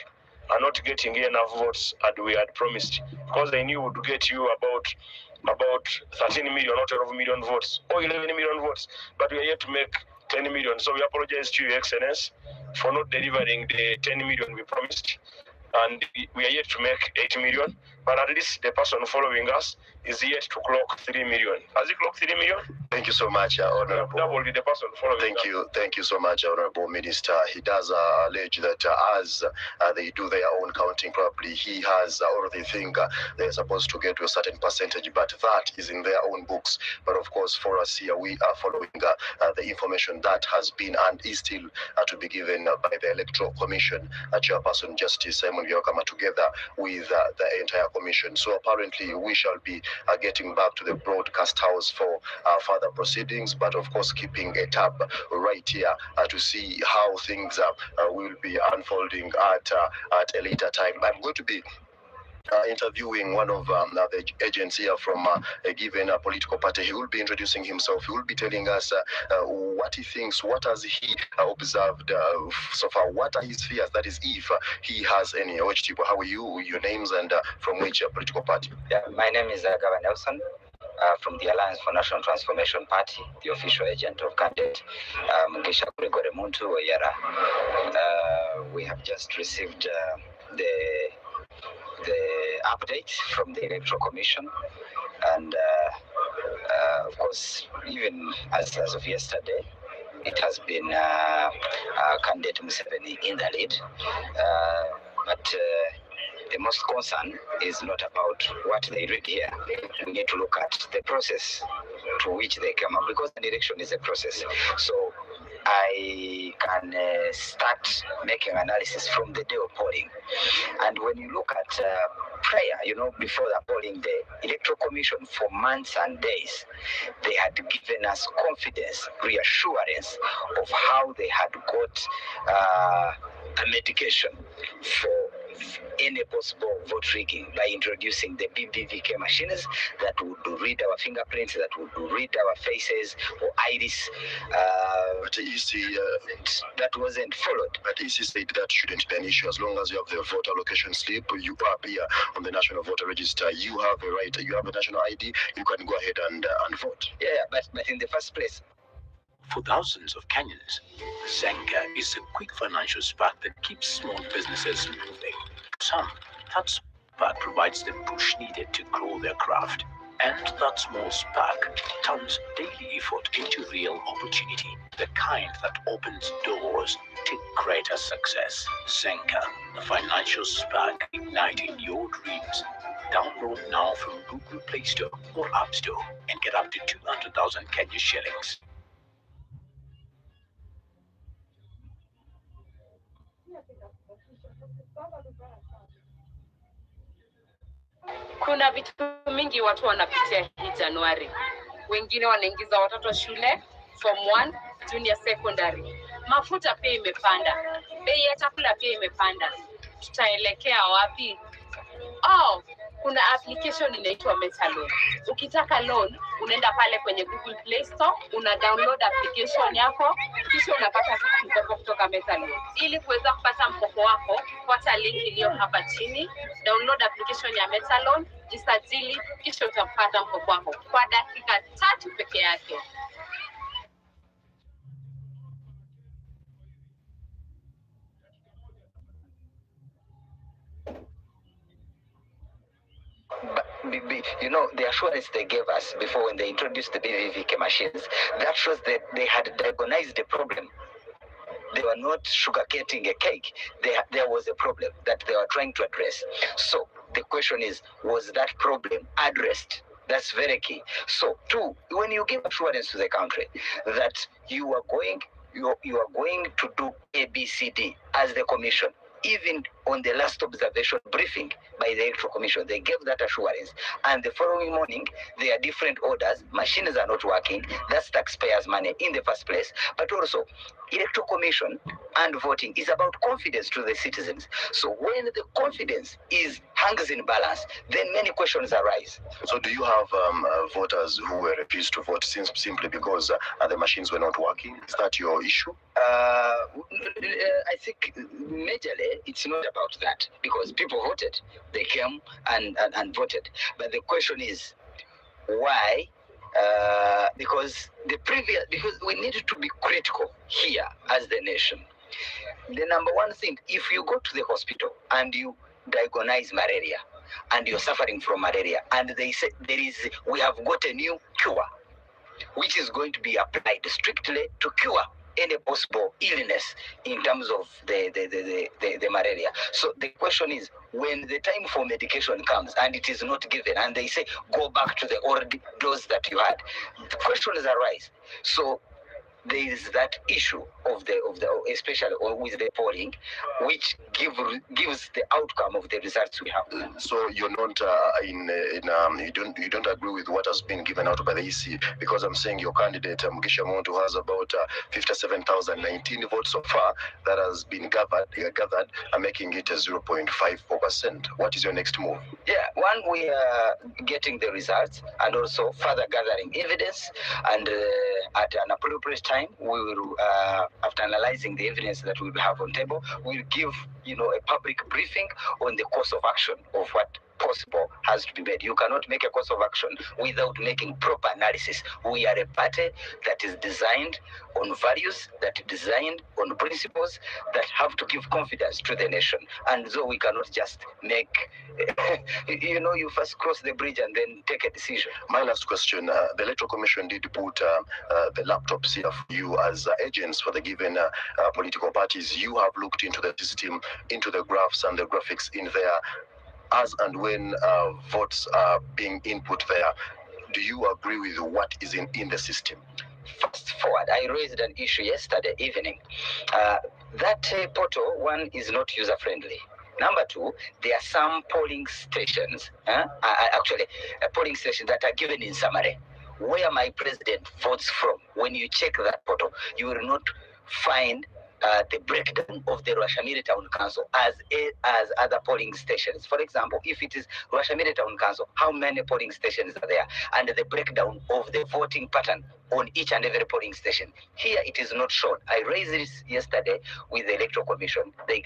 and not getting enough votes as we had promised. Because I knew we would get you about 13 million, not 12 million votes, or 11 million votes, but we are yet to make 10 million. So we apologize to Your Excellency for not delivering the 10 million we promised. And we are yet to make 8 million, but at least the person following us is yet to clock 3 million. Has he clocked 3 million? Thank you so much, Honorable. Double the person following us. Thank you so much, Honorable Minister. He does allege that as they do their own counting, probably he has already think they're supposed to get to a certain percentage, but that is in their own books. But of course, for us here, we are following the information that has been and is still to be given by the Electoral Commission, Chairperson Justice Simon Byabakama, together with the entire commission. So apparently, we shall be getting back to the broadcast house for further proceedings, but of course keeping a tab right here to see how things will be unfolding at a later time. I'm going to be interviewing one of the agents here from a given political party. He will be introducing himself. He will be telling us what he thinks, what has he observed so far, what are his fears, that is if he has any. How are you, your names, and from which political party? Yeah, my name is Gava Nelson. From the Alliance for National Transformation Party, the official agent of candidate Mugisha Gregory Muntu Oyera. We have just received the update from the Electoral Commission, and of course, even as of yesterday, it has been candidate Museveni in the lead, but the most concern is not about what they read here. We need to look at the process to which they come up, because an election is a process. So I can start making analysis from the day of polling. And when you look at prayer, before the polling day, Electoral Commission for months and days, they had given us confidence, reassurance of how they had got a medication for any possible vote rigging by introducing the BVK machines that would read our fingerprints, that would read our faces or iris. But EC, that wasn't followed. But EC said that shouldn't be an issue as long as you have the voter allocation slip, you appear on the National Voter Register, you have a right, you have a national ID, you can go ahead and vote. Yeah, but in the first place, for thousands of Kenyans, Zenka is a quick financial spark that keeps small businesses moving. Some, that spark provides the push needed to grow their craft. And that small spark turns daily effort into real opportunity, the kind that opens doors to greater success. Zenka, the financial spark igniting your dreams. Download now from Google Play Store or App Store and get up to 200,000 Kenya shillings. Kuna vitu mingi watu wanapitia hii Januari. Wengine wanaingiza watoto shule form 1, junior secondary. Mafuta pia imepanda. Bei ya chakula pia imepanda. Tutaelekea wapi? Kuna application inaitwa MetaLoan. Ukitaka loan, unaenda pale kwenye Google Play Store, una download application yako, kisha unapata mkopo kutoka MetaLoan. Ili kuweza kupata mkopo wako, fuata link iliyo hapa chini, download application ya MetaLoan, jisajili, kisha utapata mkopo wako kwa dakika 3 peke yake. The assurance they gave us before when they introduced the BVK machines, that shows that they had diagnosed the problem. They were not sugarcoating a cake. There was a problem that they were trying to address. So The question is, was that problem addressed? That's very key. So, two, when you give assurance to the country that you are going to do A, B, C, D as the commission, even on the last observation briefing by the Electoral Commission, they gave that assurance. And the following morning, there are different orders. Machines are not working. That's taxpayers' money in the first place. But also, Electoral Commission and voting is about confidence to the citizens. So when the confidence hangs in balance, then many questions arise. So do you have voters who were refused to vote simply because the machines were not working? Is that your issue? I think majorly it's not about that, because people voted. They came and voted. But the question is, why? Because we need to be critical here as the nation. The number one thing, if you go to the hospital and you diagnose malaria and you're suffering from malaria, and they say we have got a new cure which is going to be applied strictly to cure any possible illness in terms of the malaria. So the question is, when the time for medication comes and it is not given, and they say go back to the old dose that you had, the questions arise. So there is that issue of the especially with the polling, which gives the outcome of the results we have. So you're not you don't agree with what has been given out by the EC, because I'm saying your candidate Mugisha Muntu has about 57,019 votes so far that has been gathered, making it a 0.54%. What is your next move? Yeah, one, we are getting the results and also further gathering evidence, and at an appropriate time, we will, after analyzing the evidence that we will have on table, we'll give a public briefing on the course of action of what possible has to be made. You cannot make a course of action without making proper analysis. We are a party that is designed on values, that is designed on principles that have to give confidence to the nation. And so we cannot just make, you first cross the bridge and then take a decision. My last question, the Electoral Commission did put the laptops here for you as agents for the given political parties. You have looked into the system, into the graphs and the graphics in there. As and when votes are being input there, do you agree with what is in the system? Fast forward, I raised an issue yesterday evening. That portal, one, is not user-friendly. Number two, there are some polling stations, polling stations that are given in summary, where my president votes from. When you check that portal, you will not find the breakdown of the Ruashamiri Town Council as other polling stations. For example, if it is Ruashamiri Town Council, how many polling stations are there? And the breakdown of the voting pattern on each and every polling station. Here it is not shown. I raised this yesterday with the Electoral Commission. They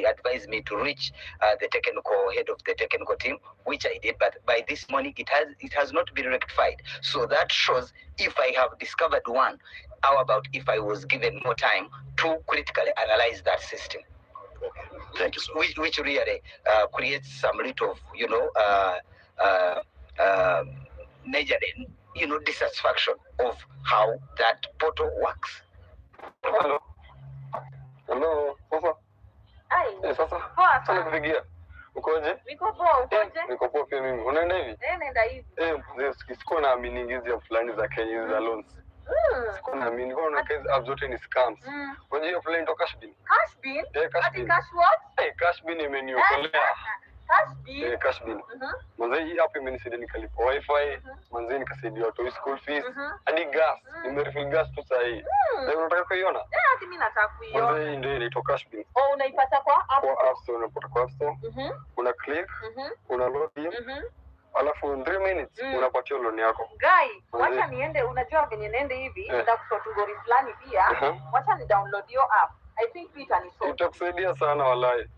advised me to reach the head of the technical team, which I did, but by this morning it has not been rectified. So that shows if I have discovered one, how about if I was given more time to critically analyze that system? Thank you so much. Which really creates some little major dissatisfaction of how that portal works. Hello. Hello. Sasa. Ai. Sasa. Poa. Sana kupigia. Ukoje? Niko poa, ukoje? Niko poa pia mimi. Unaenda hivi? Naenda hivi. Siko naamini hizi ya fulani za Kenya hizi za loans. Siko naamini kwa na kazi app zote ni scams. Unajua hiyo fulani toka Cashbin. Cashbin? Cashbin. Cash what? Cashbin imeniokolea. Cashbin. Cashbin. Manze hii app imenisaidia nikalipa wifi, manze nikasaidia watu school fees, hadi gas, nimerefill gas tu saa hii. Na unataka kuiona? Hata mimi nataka kuiona. Manze hii ndio inaitwa Cashbin. Oh, unaipata kwa app? Kwa app store, unapata kwa app store. Una click, una log in. Alafu in 3 minutes unapatia loan yako. Guy, wacha niende, unajua venye niende hivi, nitakushotugori fulani pia. Wacha ni download your app. I think Peter ni so. Itakusaidia sana walai.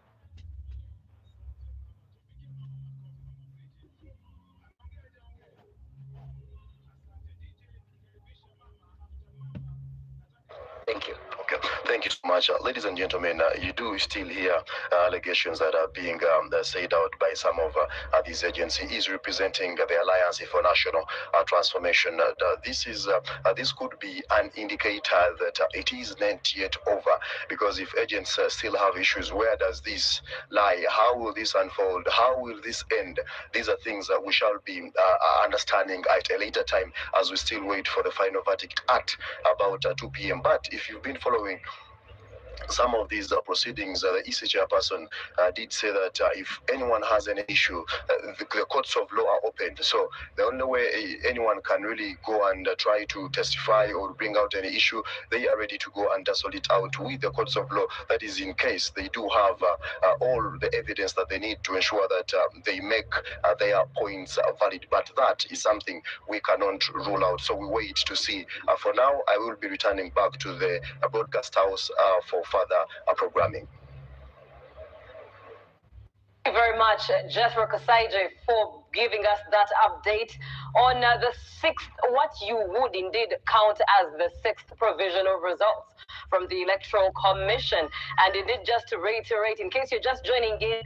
Thank you. Okay. Thank you so much. Ladies and gentlemen, you do still hear allegations that are being said out by some of these agencies. Is representing the Alliance for National Transformation. This could be an indicator that it is not yet over, because if agents still have issues, where does this lie? How will this unfold? How will this end? These are things that we shall be understanding at a later time as we still wait for the final verdict at about 2 p.m. But if you've been following some of these proceedings, the EC chairperson did say that if anyone has any issue, the courts of law are open. So the only way anyone can really go and try to testify or bring out any issue, they are ready to go and sort it out with the courts of law. That is in case they do have all the evidence that they need to ensure that they make their points valid. But that is something we cannot rule out. So we wait to see. For now, I will be returning back to the broadcast house for further programming. Thank you very much, Jethro Kasaije, for giving us that update on the sixth, what you would indeed count as the sixth provisional results from the Electoral Commission. And indeed, just to reiterate, in case you're just joining in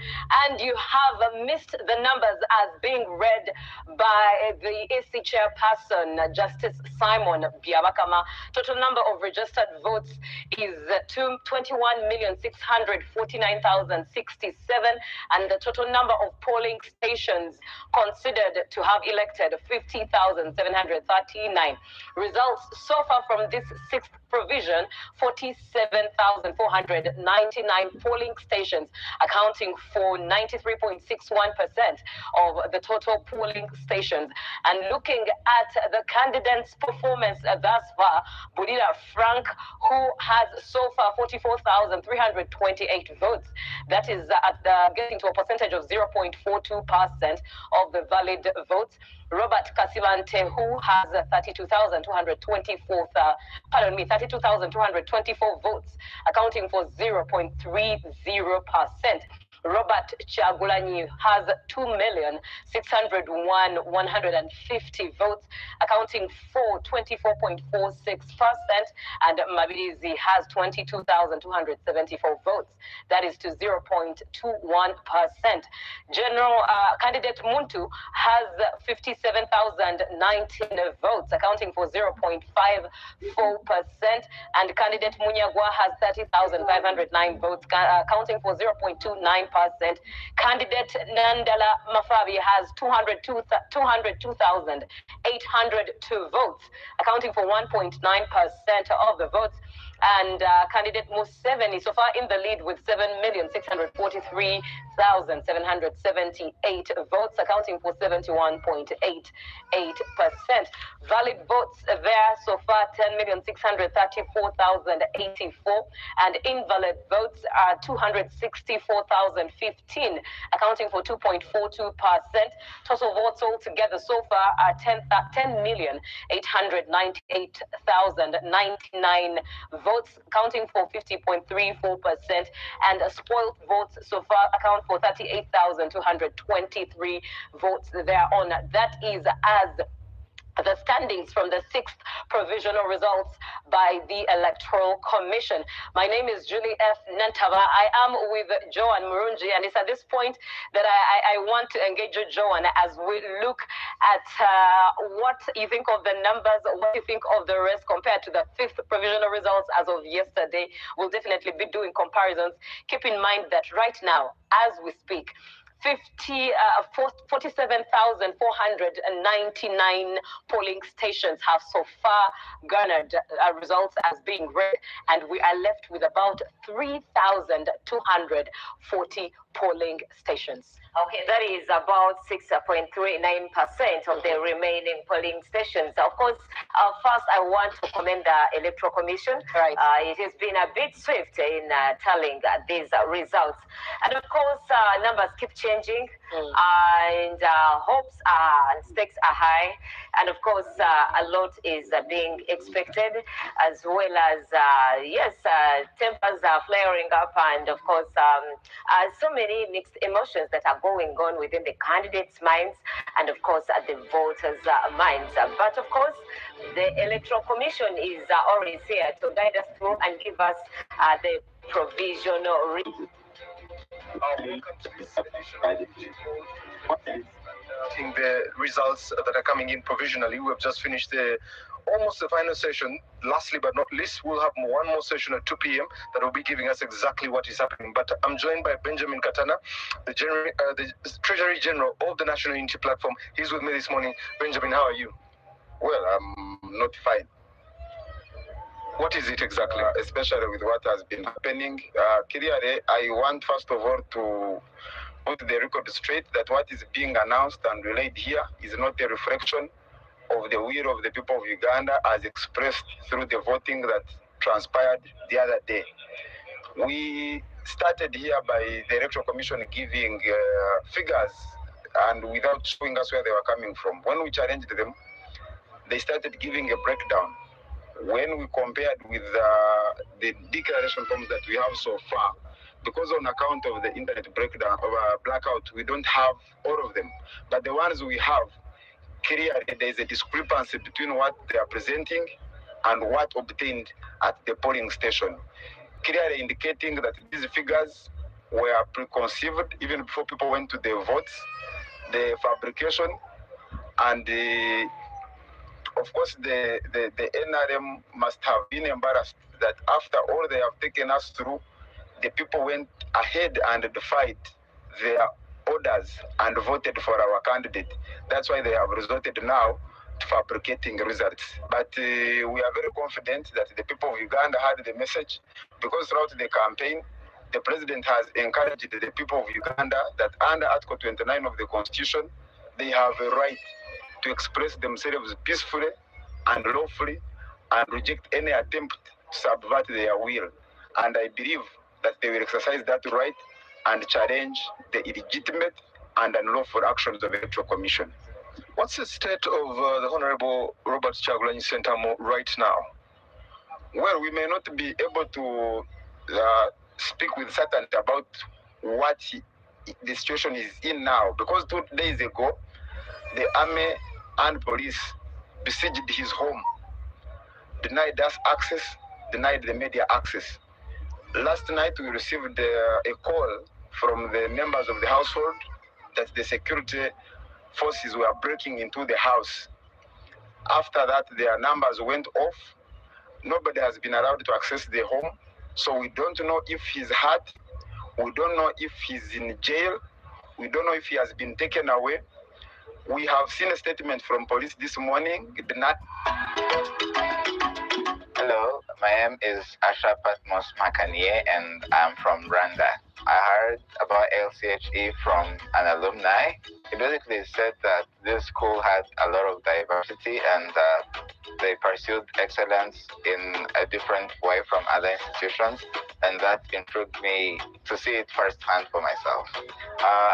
and you have missed the numbers as being read by the AC chairperson, Justice Simon Byabakama, total number of registered votes is 21,649,067, and the total number of polling stations considered to have elected 50,739. Results so far from this sixth provision: 47,499 polling stations, accounting for 93.61% of the total polling stations. And looking at the candidates' performance thus far, Budira Frank, who has so far 44,328 votes, that is getting to a percentage of 0.42% of the valid votes. Robert Kasivante, who has 32,224 votes, accounting for 0.30%. Robert Chagulanyi has 2,601,150 votes, accounting for 24.46%, and Mabirizi has 22,274 votes, that is to 0.21%. General candidate Muntu has 57,019 votes, accounting for 0.54%, and candidate Munyagwa has 30,509 votes, accounting for 0.29%. Candidate Nandala Mafabi has 202,802 votes, accounting for 1.9% of the votes. And candidate Museveni so far in the lead with 7,643,778 votes, accounting for 71.88%. Valid votes there so far 10,634,084, and invalid votes are 264,015, accounting for 2.42%. Total votes altogether so far are 10,898,099 votes, accounting for 50.34%, and spoiled votes so far account for 38,223 votes thereon. That is as the standings from the sixth provisional results by the Electoral Commission. My name is Julie F. Nantava. I am with Joan Murunji, and it's at this point that I want to engage you, Joan, as we look at what you think of the numbers, what you think of the rest compared to the fifth provisional results as of yesterday. We'll definitely be doing comparisons. Keep in mind that right now, as we speak, 47,499 polling stations have so far garnered results as being read, and we are left with about 3,240 polling stations. Okay, that is about 6.39% of the remaining polling stations. Of course, first I want to commend the Electoral Commission. Right. It has been a bit swift in tallying these results. And of course, numbers keep changing. and hopes and stakes are high, and of course a lot is being expected, as well as tempers are flaring up, and of course so many mixed emotions that are going on within the candidates' minds, and of course the voters' minds. But of course, the Electoral Commission is always here to guide us through and give us the provisional. The results that are coming in provisionally. We have just finished almost the final session. Lastly but not least, we'll have one more session at 2 p.m. that will be giving us exactly what is happening. But I'm joined by Benjamin Katana, the Treasury General of the National Unity Platform. He's with me this morning. Benjamin, how are you? Well, I'm not fine. What is it exactly? Especially with what has been happening. Clearly, I want first of all to put the record straight that what is being announced and relayed here is not a reflection of the will of the people of Uganda as expressed through the voting that transpired the other day. We started here by the Electoral Commission giving figures and without showing us where they were coming from. When we challenged them, they started giving a breakdown. When we compared with the declaration forms that we have so far, because on account of the internet breakdown or blackout, we don't have all of them. But the ones we have, clearly there is a discrepancy between what they are presenting and what obtained at the polling station, clearly indicating that these figures were preconceived even before people went to the votes, the fabrication, and of course, the NRM must have been embarrassed that after all they have taken us through, the people went ahead and defied their orders and voted for our candidate. That's why they have resorted now to fabricating results. But we are very confident that the people of Uganda had the message, because throughout the campaign, the president has encouraged the people of Uganda that under Article 29 of the Constitution, they have a right to express themselves peacefully and lawfully and reject any attempt to subvert their will. And I believe that they will exercise that right and challenge the illegitimate and unlawful actions of the Electoral Commission. What's the state of the Honorable Robert Kyagulanyi Ssentamu right now? Well, we may not be able to speak with certainty about what the situation is in now, because 2 days ago, the army and police besieged his home, denied us access, denied the media access. Last night we received a call from the members of the household that the security forces were breaking into the house. After that, their numbers went off. Nobody has been allowed to access the home. So we don't know if he's hurt. We don't know if he's in jail. We don't know if he has been taken away. We have seen a statement from police this morning. Hello, my name is Asha Patmos Makanie and I'm from Rwanda. I heard about LCHE from an alumni. He basically said that this school had a lot of diversity and they pursued excellence in a different way from other institutions, and that intrigued me to see it firsthand for myself.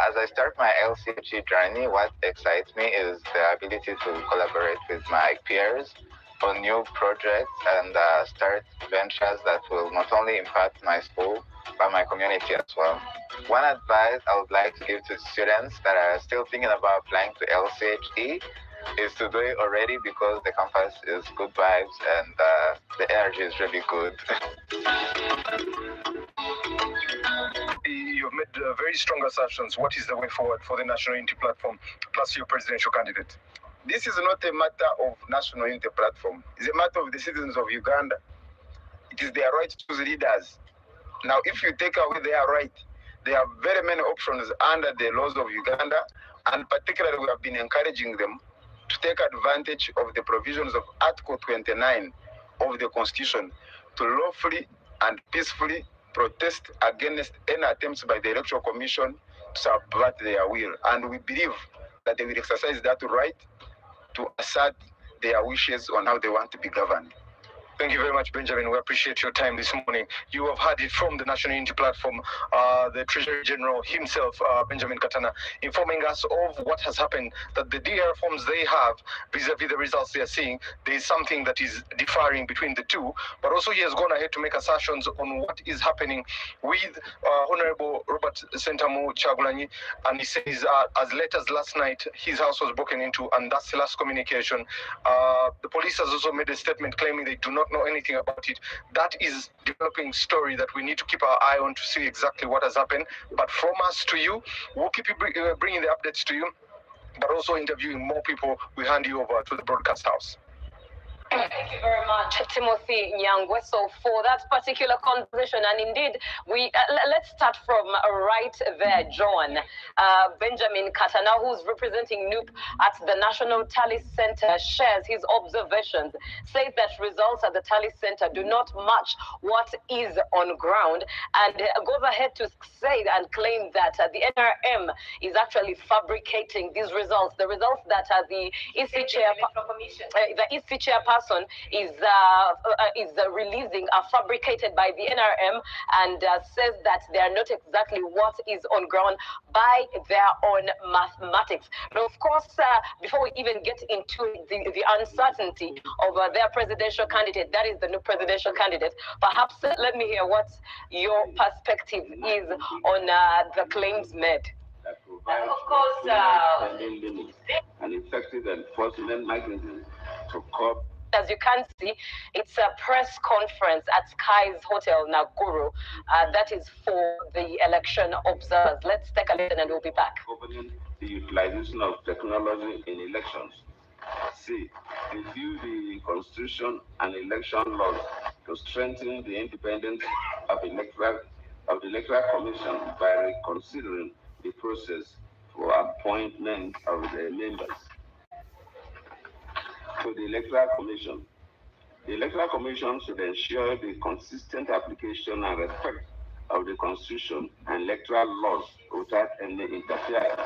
As I start my LCHE journey, what excites me is the ability to collaborate with my peers on new projects and start ventures that will not only impact my school, but my community as well. One advice I would like to give to students that are still thinking about applying to LCHE is to do it already, because the campus is good vibes and the energy is really good. You've made very strong assertions. What is the way forward for the National Unity Platform plus your presidential candidate? This is not a matter of National Unity Platform. It's a matter of the citizens of Uganda. It is their right to choose leaders. Now, if you take away their right, there are very many options under the laws of Uganda, and particularly we have been encouraging them to take advantage of the provisions of Article 29 of the Constitution to lawfully and peacefully protest against any attempts by the Electoral Commission to subvert their will. And we believe that they will exercise that right to assert their wishes on how they want to be governed. Thank you very much, Benjamin. We appreciate your time this morning. You have heard it from the National Unity Platform, the Treasury General himself, Benjamin Katana, informing us of what has happened, that the DR forms they have vis-a-vis the results they are seeing, there is something that is differing between the two, but also he has gone ahead to make assertions on what is happening with Honorable Robert Sentamu Chagulanyi, and he says as late as last night, his house was broken into, and that's the last communication. The police has also made a statement claiming they do not know anything about it. That is developing story that we need to keep our eye on to see exactly what has happened. But from us to you, we'll keep you bringing the updates to you, but also interviewing more people. We hand you over to the broadcast house. Thank you very much, Timothy Nyangwe. So for that particular conversation, and indeed, let's start from right there, John. Benjamin Katana, who's representing NUP at the National Tally Center, shares his observations, says that results at the Tally Center do not match what is on ground, and goes ahead to say and claim that the NRM is actually fabricating these results, the results that the EC chairperson is releasing are fabricated by the NRM, and says that they are not exactly what is on ground by their own mathematics. But of course, before we even get into the uncertainty of their presidential candidate, that is the new presidential candidate, perhaps let me hear what your perspective is on the claims made. And of course, an effective enforcement mechanism to cope. As you can see, it's a press conference at Sky's Hotel, Nakuru. That is for the election observers. Let's take a listen and we'll be back. Opening the utilization of technology in elections. C. Review the Constitution and election laws to strengthen the independence of the Electoral Commission by reconsidering the process for appointment of the members. To the Electoral Commission. The Electoral Commission should ensure the consistent application and respect of the Constitution and electoral laws without any interference.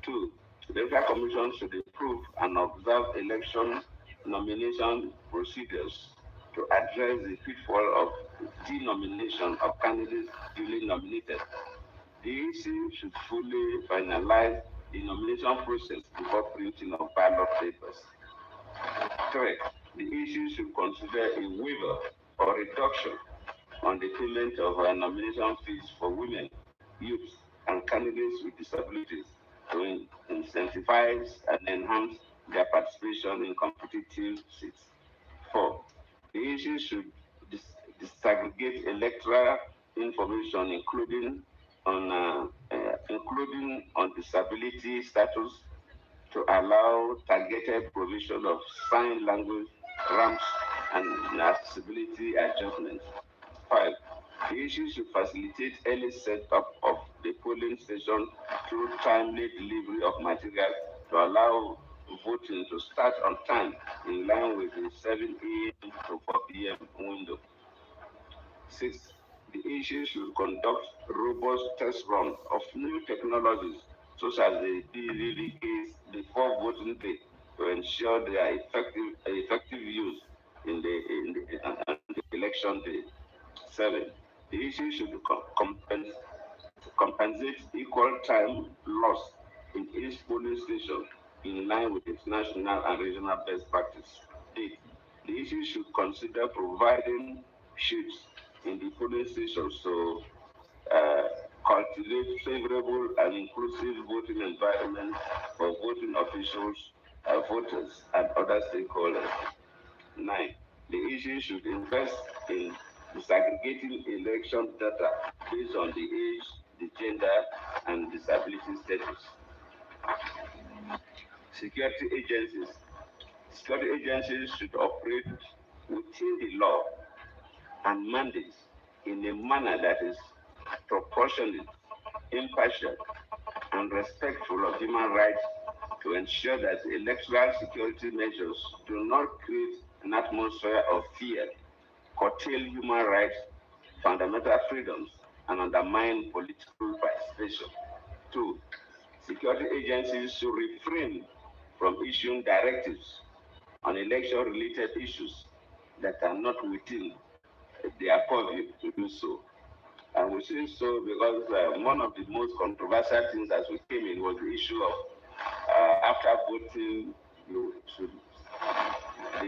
2. The Electoral Commission should improve and observe election nomination procedures to address the pitfall of denomination of candidates duly nominated. The EC should fully finalize the nomination process before printing of ballot papers. 3. The EC should consider a waiver or reduction on the payment of nomination fees for women, youths, and candidates with disabilities to incentivize and enhance their participation in competitive seats. 4. The EC should disaggregate electoral information, including on disability status, to allow targeted provision of sign language, ramps, and accessibility adjustments. 5. The EC should facilitate early setup of the polling station through timely delivery of materials to allow voting to start on time in line with the 7 a.m. to 4 p.m. window. 6. The EC should conduct robust test run of new technologies such as the PVV case before voting day to ensure their effective use in the election day. 7. The EC should compensate equal time loss in each polling station in line with international and regional best practice. 8. The EC should consider providing shifts in the polling stations to cultivate favorable and inclusive voting environment for voting officials, voters, and other stakeholders. 9. The EC should invest in disaggregating election data based on the age, the gender, and disability status. Security agencies. Security agencies should operate within the law and mandates in a manner that is proportionate, impartial, and respectful of human rights to ensure that electoral security measures do not create an atmosphere of fear, curtail human rights, fundamental freedoms, and undermine political participation. 2. Security agencies should refrain from issuing directives on election-related issues that are not within their purview to do so. And we say so because one of the most controversial things as we came in was the issue of after voting, the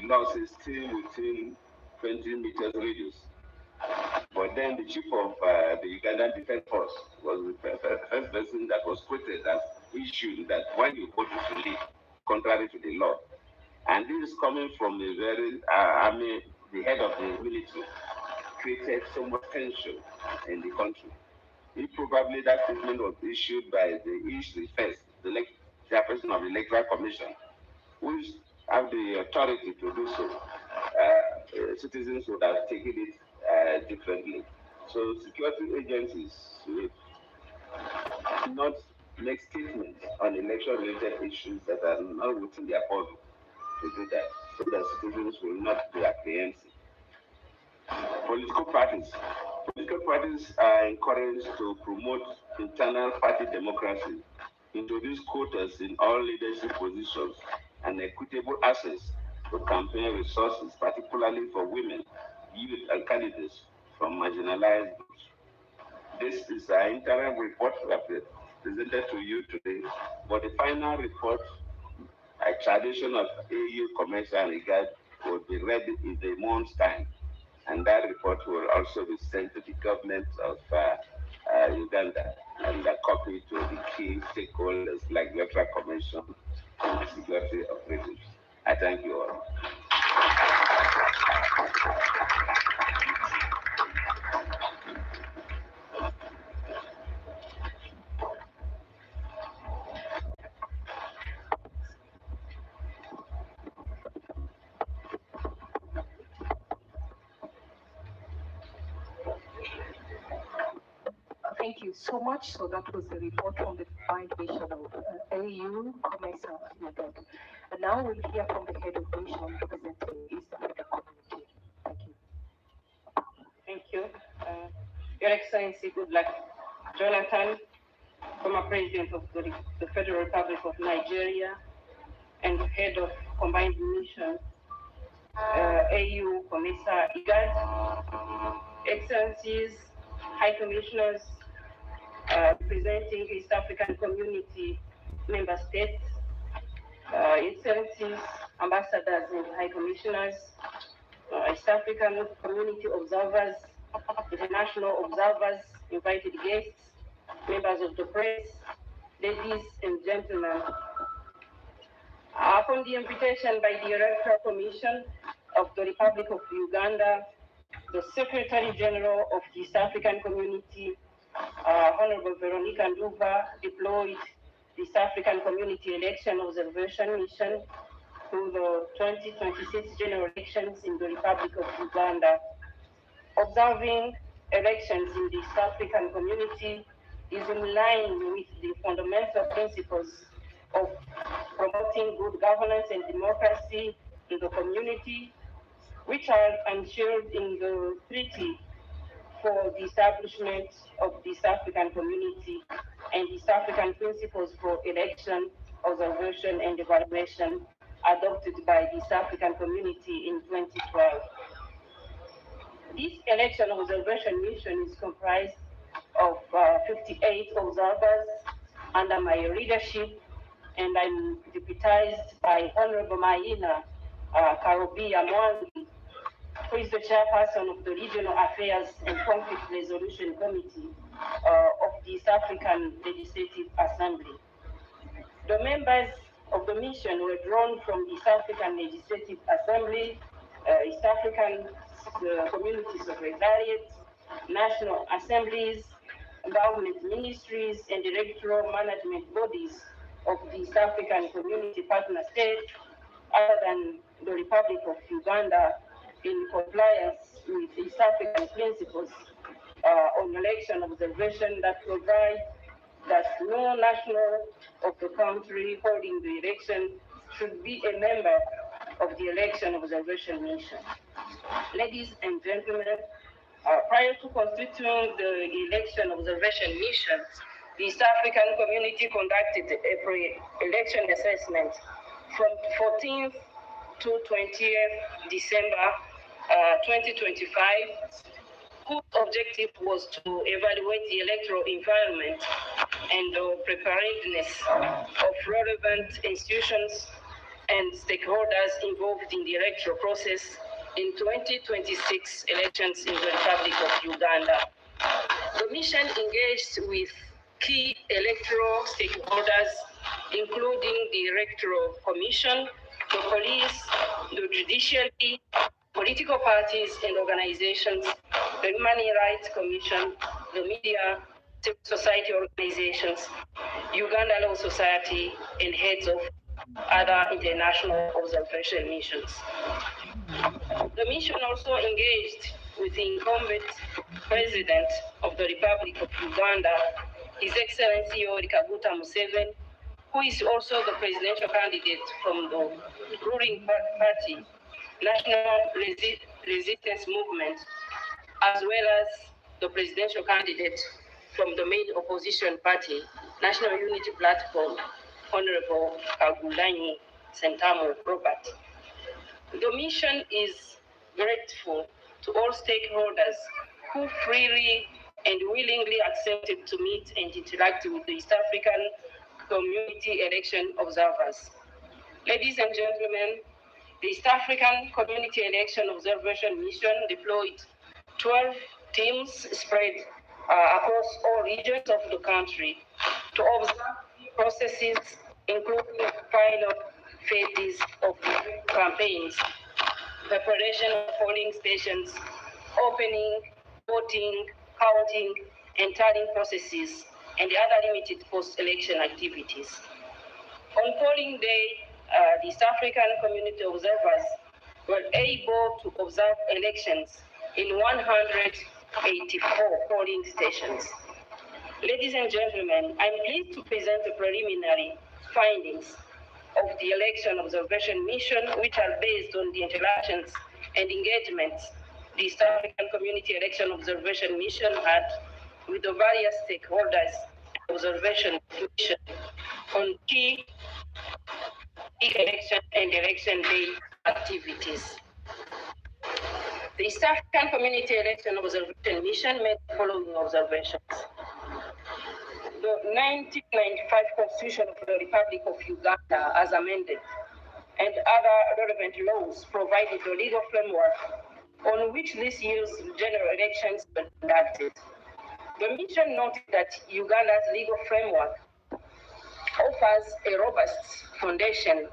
law says still within 20 meters radius. But then the chief of the Ugandan Defense Force was the first person that was quoted as issuing that when you vote, you should leave, contrary to the law. And this is coming from the very, the head of the military, created so much tension in the country. If probably that statement was issued by the first, the chairperson of the Electoral Commission, which have the authority to do so, citizens would have taken it differently. So security agencies should not make statements on election-related issues that are not within their purview to do that, so that citizens will not be apprehensive. Political parties are encouraged to promote internal party democracy, introduce quotas in all leadership positions, and equitable access to campaign resources, particularly for women, youth, and candidates from marginalized groups. This is our interim report presented to you today, but the final report, a tradition of AU commercial and regard, will be ready in a month's time. And that report will also be sent to the government of Uganda and a copy to the key stakeholders like the Electoral Commission and the security operatives. I thank you all. Thank you so much. So that was the report from the Combined Mission of AU, COMESA, and UGAD. And now we'll hear from the head of mission representing East African community. Thank you. Thank you. Your Excellency, good luck. Jonathan, former President of the Federal Republic of Nigeria and head of Combined Mission, AU, COMESA, UGAD, Excellencies, High Commissioners, representing East African Community member states, Excellencies, Ambassadors and High Commissioners, East African Community observers, international observers, invited guests, members of the press, ladies and gentlemen. Upon the invitation by the Electoral Commission of the Republic of Uganda, the Secretary General of the East African Community, Honorable Veronica Nduva, deployed the East African Community Election Observation Mission to the 2026 general elections in the Republic of Uganda. Observing elections in the East African Community is in line with the fundamental principles of promoting good governance and democracy in the community, which are ensured in the Treaty for the establishment of the East African Community and East African Principles for Election, Observation and Evaluation adopted by the East African Community in 2012. This election observation mission is comprised of 58 observers under my leadership, and I'm deputized by Honorable Maina Karobi Amwangi, who is the chairperson of the Regional Affairs and Conflict Resolution Committee of the East African Legislative Assembly. The members of the mission were drawn from the East African Legislative Assembly, East African Community Secretariat, national assemblies, government ministries, and electoral management bodies of the East African Community partner states, other than the Republic of Uganda, in compliance with East African principles on election observation that provide that no national of the country holding the election should be a member of the election observation mission. Ladies and gentlemen, prior to constituting the election observation mission, the East African Community conducted a pre-election assessment from 14th to 20th December 2025, whose objective was to evaluate the electoral environment and the preparedness of relevant institutions and stakeholders involved in the electoral process in 2026 elections in the Republic of Uganda. The mission engaged with key electoral stakeholders, including the Electoral Commission, the police, the judiciary, political parties and organizations, the Human Rights Commission, the media, civil society organizations, Uganda Law Society, and heads of other international observation missions. The mission also engaged with the incumbent President of the Republic of Uganda, His Excellency Yoweri Kaguta Museveni, who is also the presidential candidate from the ruling party, National Resistance Movement, as well as the presidential candidate from the main opposition party, National Unity Platform, Honorable Kagulanyi Sentamu Robert. The mission is grateful to all stakeholders who freely and willingly accepted to meet and interact with the East African Community Election Observers. Ladies and gentlemen, the East African Community Election Observation Mission deployed 12 teams spread across all regions of the country to observe processes, including pilot phases of the campaigns, preparation of polling stations, opening, voting, counting, and tallying processes, and the other limited post-election activities. On polling day, the East African community observers were able to observe elections in 184 polling stations. Ladies and gentlemen, I'm pleased to present the preliminary findings of the election observation mission, which are based on the interactions and engagements the East African Community Election Observation Mission had with the various stakeholders observation mission on key election and election day activities. The East African Community Election Observation Mission made the following observations. The 1995 Constitution of the Republic of Uganda, as amended, and other relevant laws provided the legal framework on which this year's general elections were conducted. The mission noted that Uganda's legal framework offers a robust foundation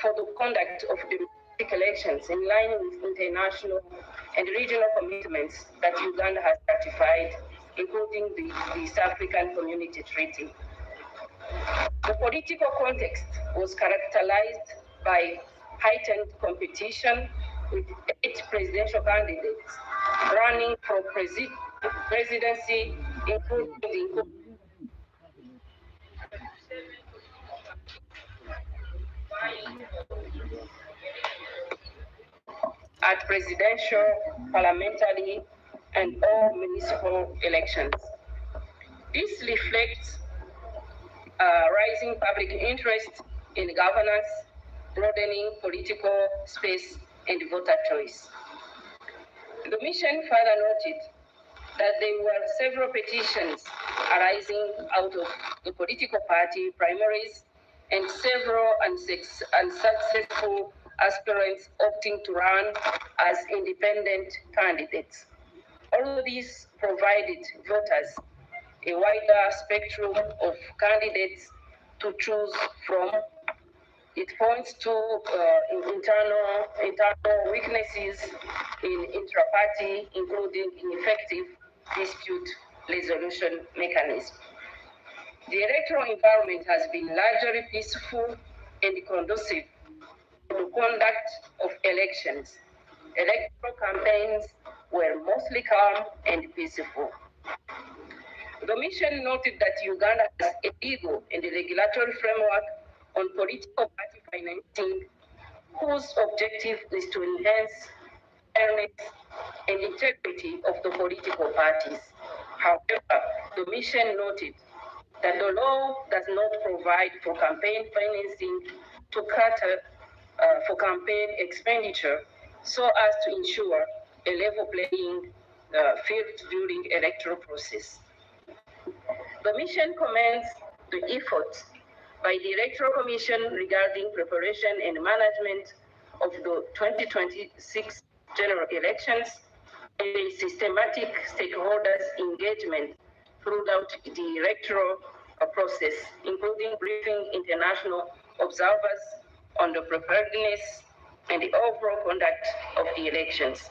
for the conduct of democratic elections in line with international and regional commitments that Uganda has ratified, including the East African Community Treaty. The political context was characterized by heightened competition with 8 presidential candidates running for presidency, including the at presidential, parliamentary, and all municipal elections. This reflects rising public interest in governance, broadening political space, and voter choice. The mission further noted that there were several petitions arising out of the political party primaries and several unsuccessful aspirants opting to run as independent candidates. All of these provided voters a wider spectrum of candidates to choose from. It points to internal weaknesses in intra-party, including ineffective dispute resolution mechanism. The electoral environment has been largely peaceful and conducive to the conduct of elections. Electoral campaigns were mostly calm and peaceful. The mission noted that Uganda has a legal and regulatory framework on political party financing, whose objective is to enhance fairness and integrity of the political parties. However, the mission noted that the law does not provide for campaign financing to cater for campaign expenditure so as to ensure a level playing field during electoral process. The mission commends the efforts by the Electoral Commission regarding preparation and management of the 2026 general elections and a systematic stakeholders engagement throughout the electoral process, including briefing international observers on the preparedness and the overall conduct of the elections.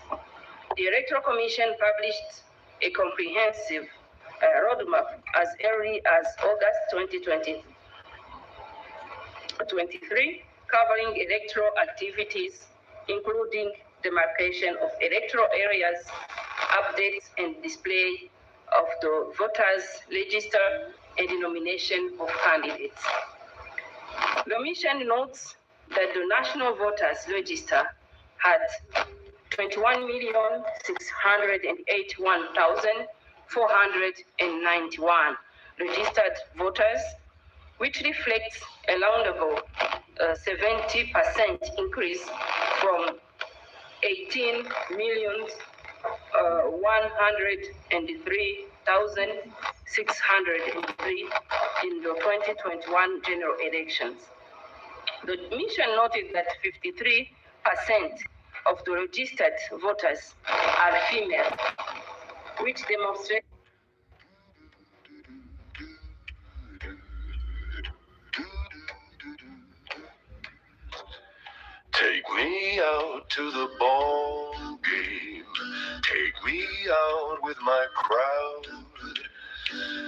The Electoral Commission published a comprehensive roadmap as early as August 2023, covering electoral activities, including demarcation of electoral areas, updates and display of the voters' register, and the nomination of candidates. The mission notes that the National Voters Register had 21,681,491 registered voters, which reflects a laudable 70% increase from 18,103,603 in the 2021 general elections. The mission noted that 53% of the registered voters are female, which demonstrates Take me out to the ball game. Take me out with my crowd.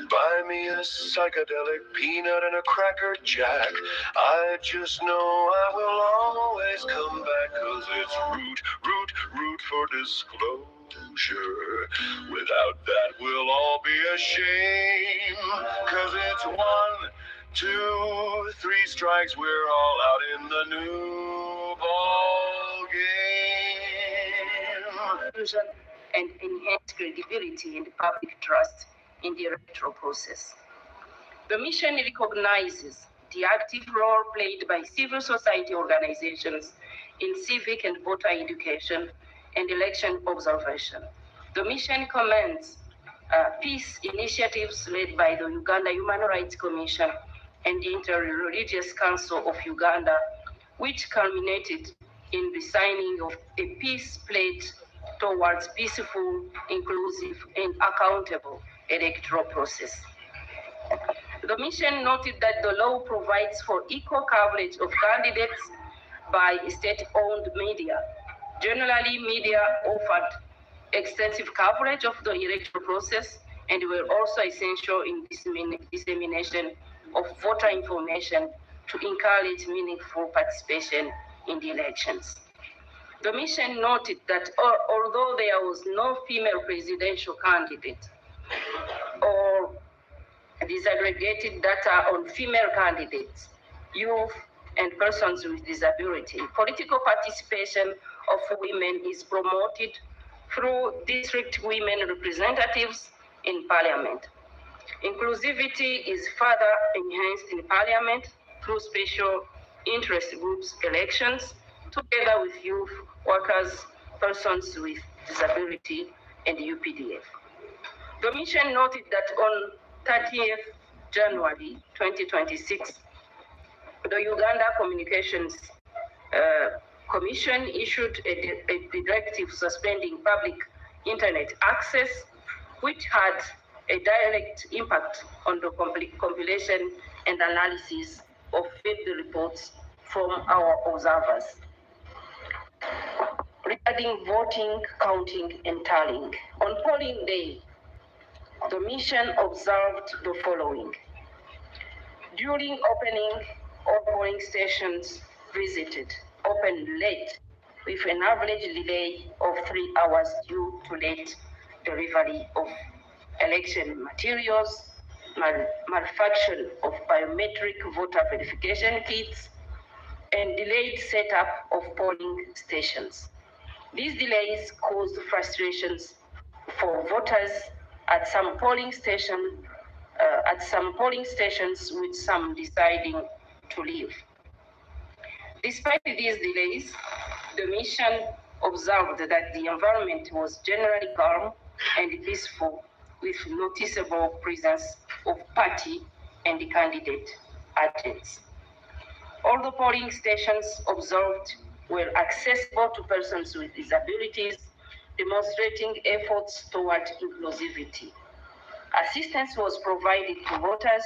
Buy me a psychedelic peanut and a cracker jack. I just know I will always come back, 'cause it's root for disclosure. Without that, we'll all be ashamed, 'cause it's 1, 2, 3 strikes, we're all out in the new ball game. And enhance credibility and public trust in the electoral process. The mission recognizes the active role played by civil society organizations in civic and voter education and election observation. The mission commends peace initiatives led by the Uganda Human Rights Commission and the Inter-Religious Council of Uganda, which culminated in the signing of a peace pledge towards peaceful, inclusive, and accountable electoral process. The mission noted that the law provides for equal coverage of candidates by state-owned media. Generally, media offered extensive coverage of the electoral process and were also essential in dissemination of voter information to encourage meaningful participation in the elections. The mission noted that although there was no female presidential candidate or disaggregated data on female candidates, youth, and persons with disability, political participation of women is promoted through district women representatives in parliament. Inclusivity is further enhanced in parliament through special interest groups elections, together with youth, workers, persons with disability, and UPDF. The mission noted that on 30th January 2026, the Uganda Communications Commission issued a directive suspending public internet access, which had a direct impact on the compilation and analysis of field reports from our observers. Regarding voting, counting, and tallying, on polling day, the mission observed the following. During opening, all polling stations visited opened late, with an average delay of 3 hours due to late delivery of election materials, manufacture of biometric voter verification kits, and delayed setup of polling stations. These delays caused frustrations for voters at some polling stations, with some deciding to leave. Despite these delays, the mission observed that the environment was generally calm and peaceful, with noticeable presence of party and candidate agents. All the polling stations observed were accessible to persons with disabilities, demonstrating efforts toward inclusivity. Assistance was provided to voters.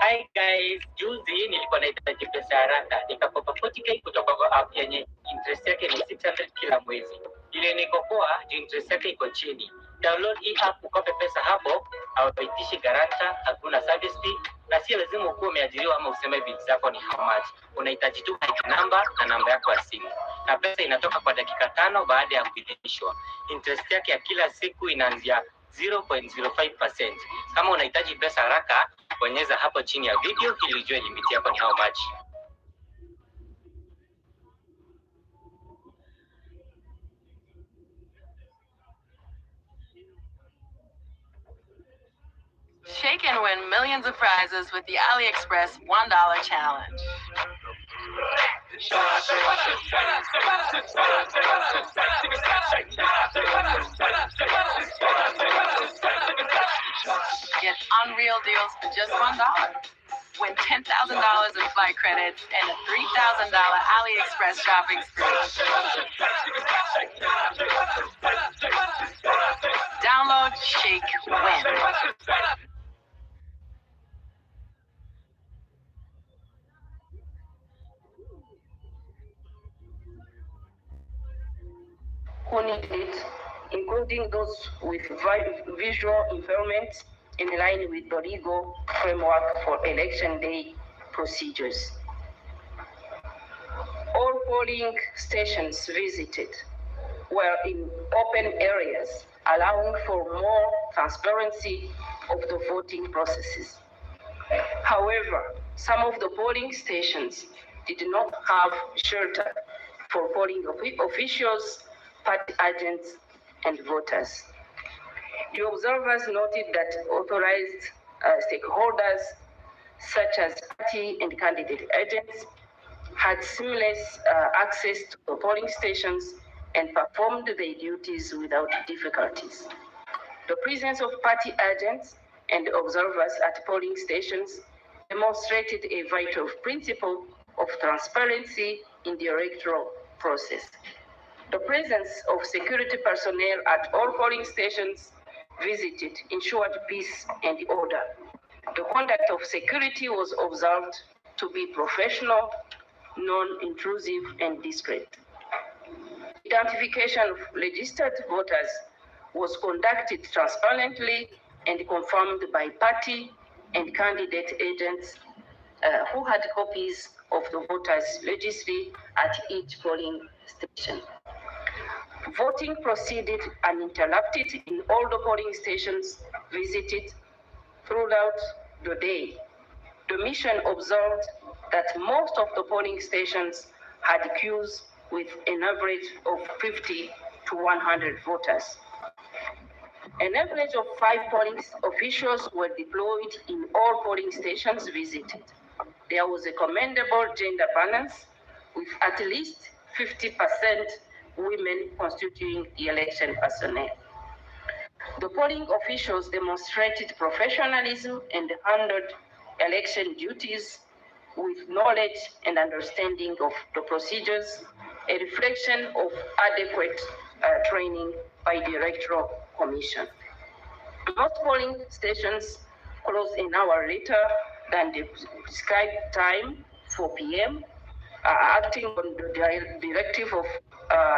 Hi guys, juzi nilikuwa nahitaji pesa haraka, nikakopa 40k kutoka kwa app yenye interest yake ni 600 kila mwezi. Ile nikopoa juu interest yake iko chini. Download hii app ukope pesa hapo, hawaitishi garanta, hakuna service fee, na si lazima ukuwe umeajiriwa ama useme bills zako ni how much. Unahitaji tu ID number na namba yako ya simu. Na pesa inatoka kwa dakika 5 baada ya kuidhinishwa. Interest yake ya kila siku inaanzia 0.05%. Kama unahitaji pesa haraka, bonyeza hapo chini ya video ili ujue limit yako ni how much. Shake and win millions of prizes with the AliExpress $1 challenge. Get unreal deals for just $1. Win $10,000 in flight credits and a $3,000 AliExpress shopping spree. Download, shake, win. Who need it, including those with visual impairments, in line with the legal framework for election day procedures. All polling stations visited were in open areas, allowing for more transparency of the voting processes. However, some of the polling stations did not have shelter for polling officials, party agents, and voters. The observers noted that authorized stakeholders, such as party and candidate agents, had seamless access to the polling stations and performed their duties without difficulties. The presence of party agents and observers at polling stations demonstrated a vital principle of transparency in the electoral process. The presence of security personnel at all polling stations visited ensured peace and order. The conduct of security was observed to be professional, non-intrusive, and discreet. Identification of registered voters was conducted transparently and confirmed by party and candidate agents who had copies of the voters' registry at each polling station. Voting proceeded uninterrupted in all the polling stations visited throughout the day. The mission observed that most of the polling stations had queues with an average of 50 to 100 voters. An average of 5 polling officials were deployed in all polling stations visited. There was a commendable gender balance, with at least 50% women constituting the election personnel. The polling officials demonstrated professionalism and handled election duties with knowledge and understanding of the procedures, a reflection of adequate training by the Electoral Commission. Most polling stations closed an hour later than the prescribed time, 4 p.m., acting on the directive of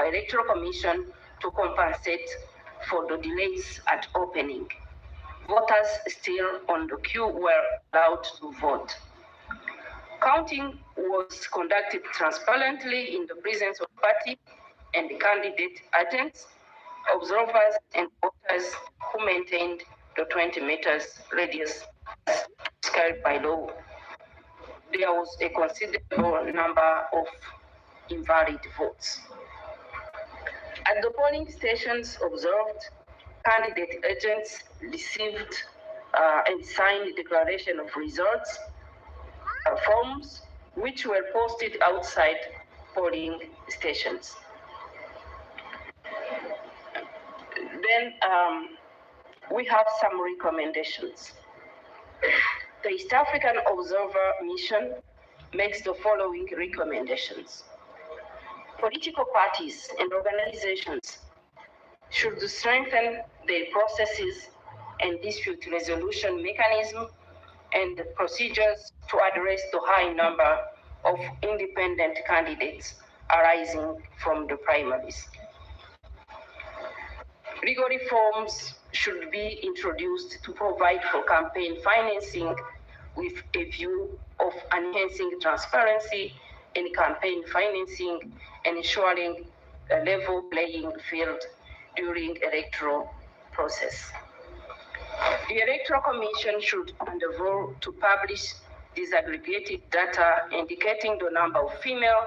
Electoral Commission to compensate for the delays at opening. Voters still on the queue were allowed to vote. Counting was conducted transparently in the presence of party and candidate agents, observers, and voters who maintained the 20 meters radius prescribed by law. There was a considerable number of invalid votes. At the polling stations observed, candidate agents received and signed declaration of results forms, which were posted outside polling stations. Then we have some recommendations. The East African Observer Mission makes the following recommendations. Political parties and organizations should strengthen their processes and dispute resolution mechanism and procedures to address the high number of independent candidates arising from the primaries. Legal reforms should be introduced to provide for campaign financing with a view of enhancing transparency in campaign financing and ensuring a level playing field during electoral process. The Electoral Commission should endeavor to publish disaggregated data indicating the number of female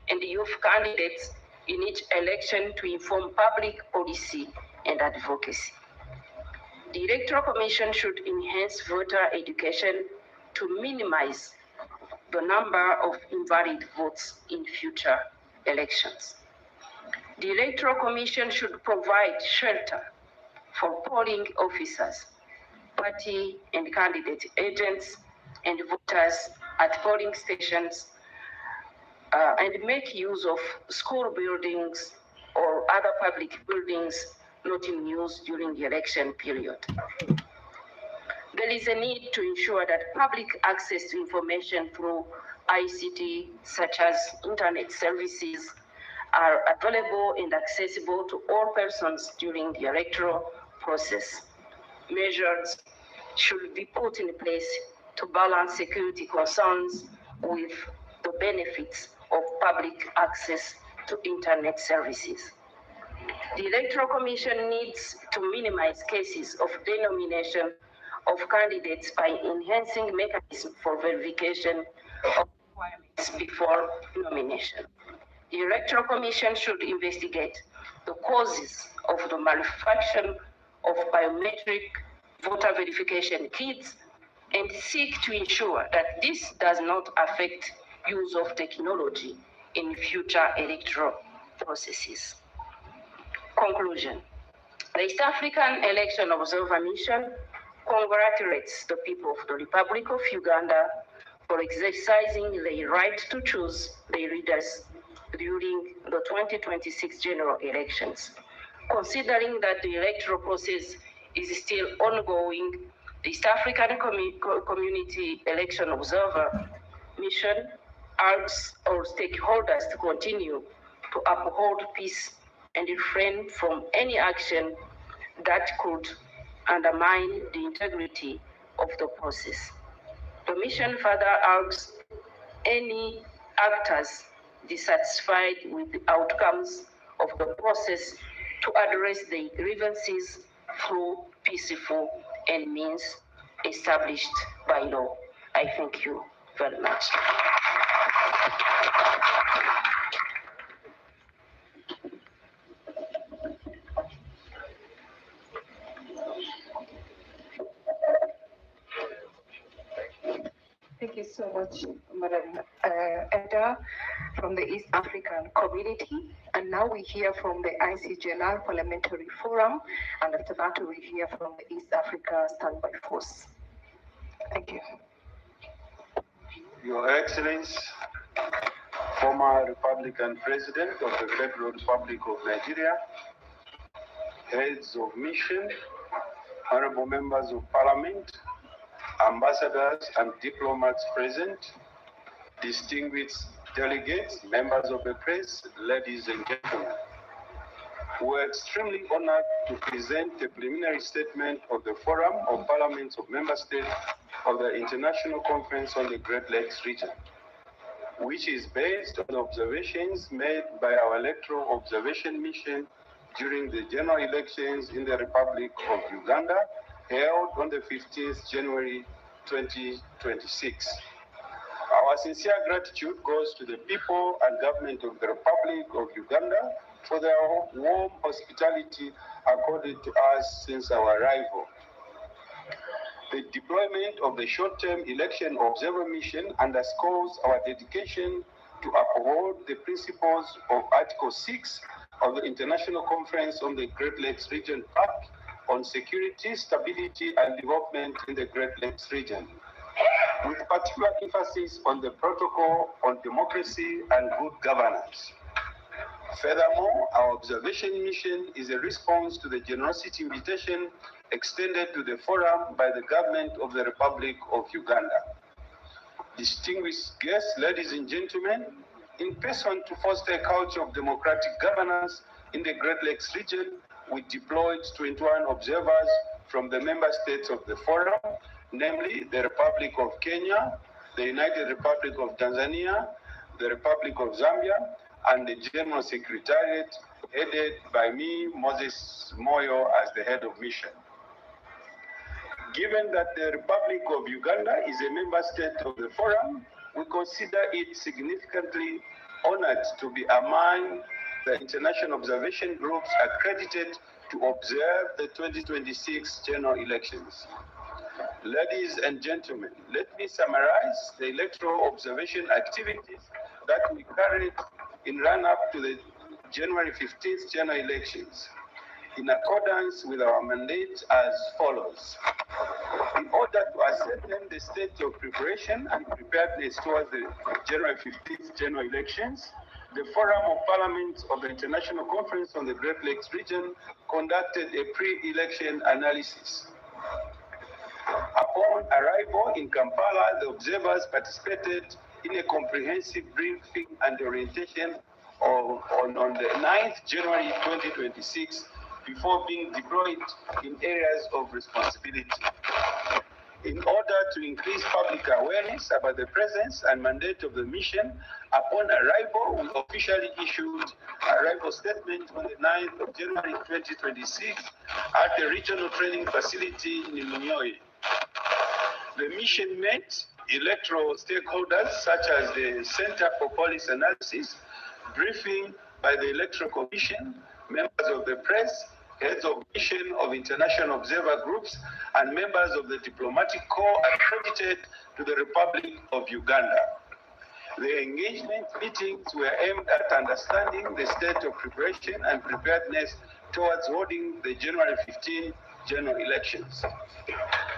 and youth candidates in each election to inform public policy and advocacy. The Electoral Commission should enhance voter education to minimize the number of invalid votes in future elections. The Electoral Commission should provide shelter for polling officers, party and candidate agents, and voters at polling stations, and make use of school buildings or other public buildings not in use during the election period. There is a need to ensure that public access to information through ICT, such as internet services, are available and accessible to all persons during the electoral process. Measures should be put in place to balance security concerns with the benefits of public access to internet services. The Electoral Commission needs to minimize cases of denomination of candidates by enhancing mechanisms for verification of requirements before nomination. The Electoral Commission should investigate the causes of the manufacture of biometric voter verification kits and seek to ensure that this does not affect use of technology in future electoral processes. Conclusion. The East African Election Observer Mission congratulates the people of the Republic of Uganda for exercising their right to choose their leaders during the 2026 general elections. Considering that the electoral process is still ongoing, the East African Community Election Observer Mission urges all stakeholders to continue to uphold peace and refrain from any action that could undermine the integrity of the process. The mission further urges any actors dissatisfied with the outcomes of the process to address the grievances through peaceful and means established by law. I thank you very much. Thank you so much, Madam Edda from the East African Community. And now we hear from the ICJLR Parliamentary Forum, and after that we hear from the East Africa Standby Force. Thank you. Your Excellency, former Republican President of the Federal Republic of Nigeria, heads of mission, honorable members of Parliament, ambassadors and diplomats present, distinguished delegates, members of the press, ladies and gentlemen. We're extremely honored to present the preliminary statement of the Forum of Parliaments of Member States of the International Conference on the Great Lakes region, which is based on the observations made by our electoral observation mission during the general elections in the Republic of Uganda, held on the 15th January 2026. Our sincere gratitude goes to the people and government of the Republic of Uganda for their warm hospitality accorded to us since our arrival. The deployment of the short-term election observer mission underscores our dedication to uphold the principles of Article 6 of the International Conference on the Great Lakes Region PAC on security, stability, and development in the Great Lakes region, with particular emphasis on the protocol on democracy and good governance. Furthermore, our observation mission is a response to the generosity invitation extended to the forum by the government of the Republic of Uganda. Distinguished guests, ladies and gentlemen, in person to foster a culture of democratic governance in the Great Lakes region, we deployed 21 observers from the member states of the forum, namely the Republic of Kenya, the United Republic of Tanzania, the Republic of Zambia, and the General Secretariat headed by me, Moses Moyo, as the head of mission. Given that the Republic of Uganda is a member state of the forum, we consider it significantly honored to be among the international observation groups accredited to observe the 2026 general elections. Ladies and gentlemen, let me summarize the electoral observation activities that we carried in run-up to the January 15th general elections, in accordance with our mandate as follows. In order to ascertain the state of preparation and preparedness towards the January 15th general elections, the Forum of Parliaments of the International Conference on the Great Lakes region conducted a pre-election analysis. Upon arrival in Kampala, the observers participated in a comprehensive briefing and orientation on the 9th January 2026 before being deployed in areas of responsibility. In order to increase public awareness about the presence and mandate of the mission, upon arrival, we officially issued a arrival statement on the 9th of January 2026 at the regional training facility in Munyoye. The mission met electoral stakeholders such as the Center for Policy Analysis, briefing by the Electoral Commission, members of the press, heads of mission of international observer groups, and members of the diplomatic corps accredited to the Republic of Uganda. The engagement meetings were aimed at understanding the state of preparation and preparedness towards holding the January 15 general elections.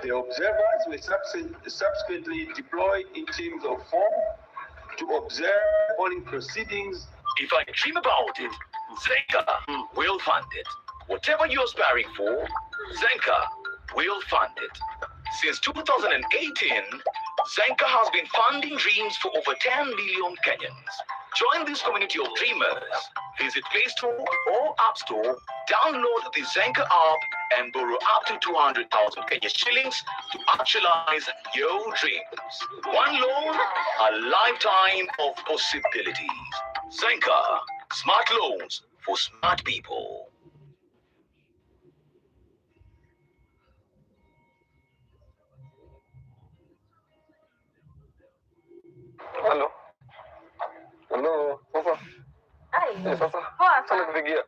The observers were subsequently deployed in teams of 4 to observe polling proceedings. If I dream about it, Zenka will fund it. Whatever you're aspiring for, Zenka will fund it. Since 2018, Zenka has been funding dreams for over 10 million Kenyans. Join this community of dreamers. Visit Play Store or App Store, download the Zenka app, and borrow up to 200,000 Kenya shillings to actualize your dreams. One loan, a lifetime of possibilities. Zenka, smart loans for smart people. Halo. Halo, sasa. Sasa. Poa Sasa nikupigia.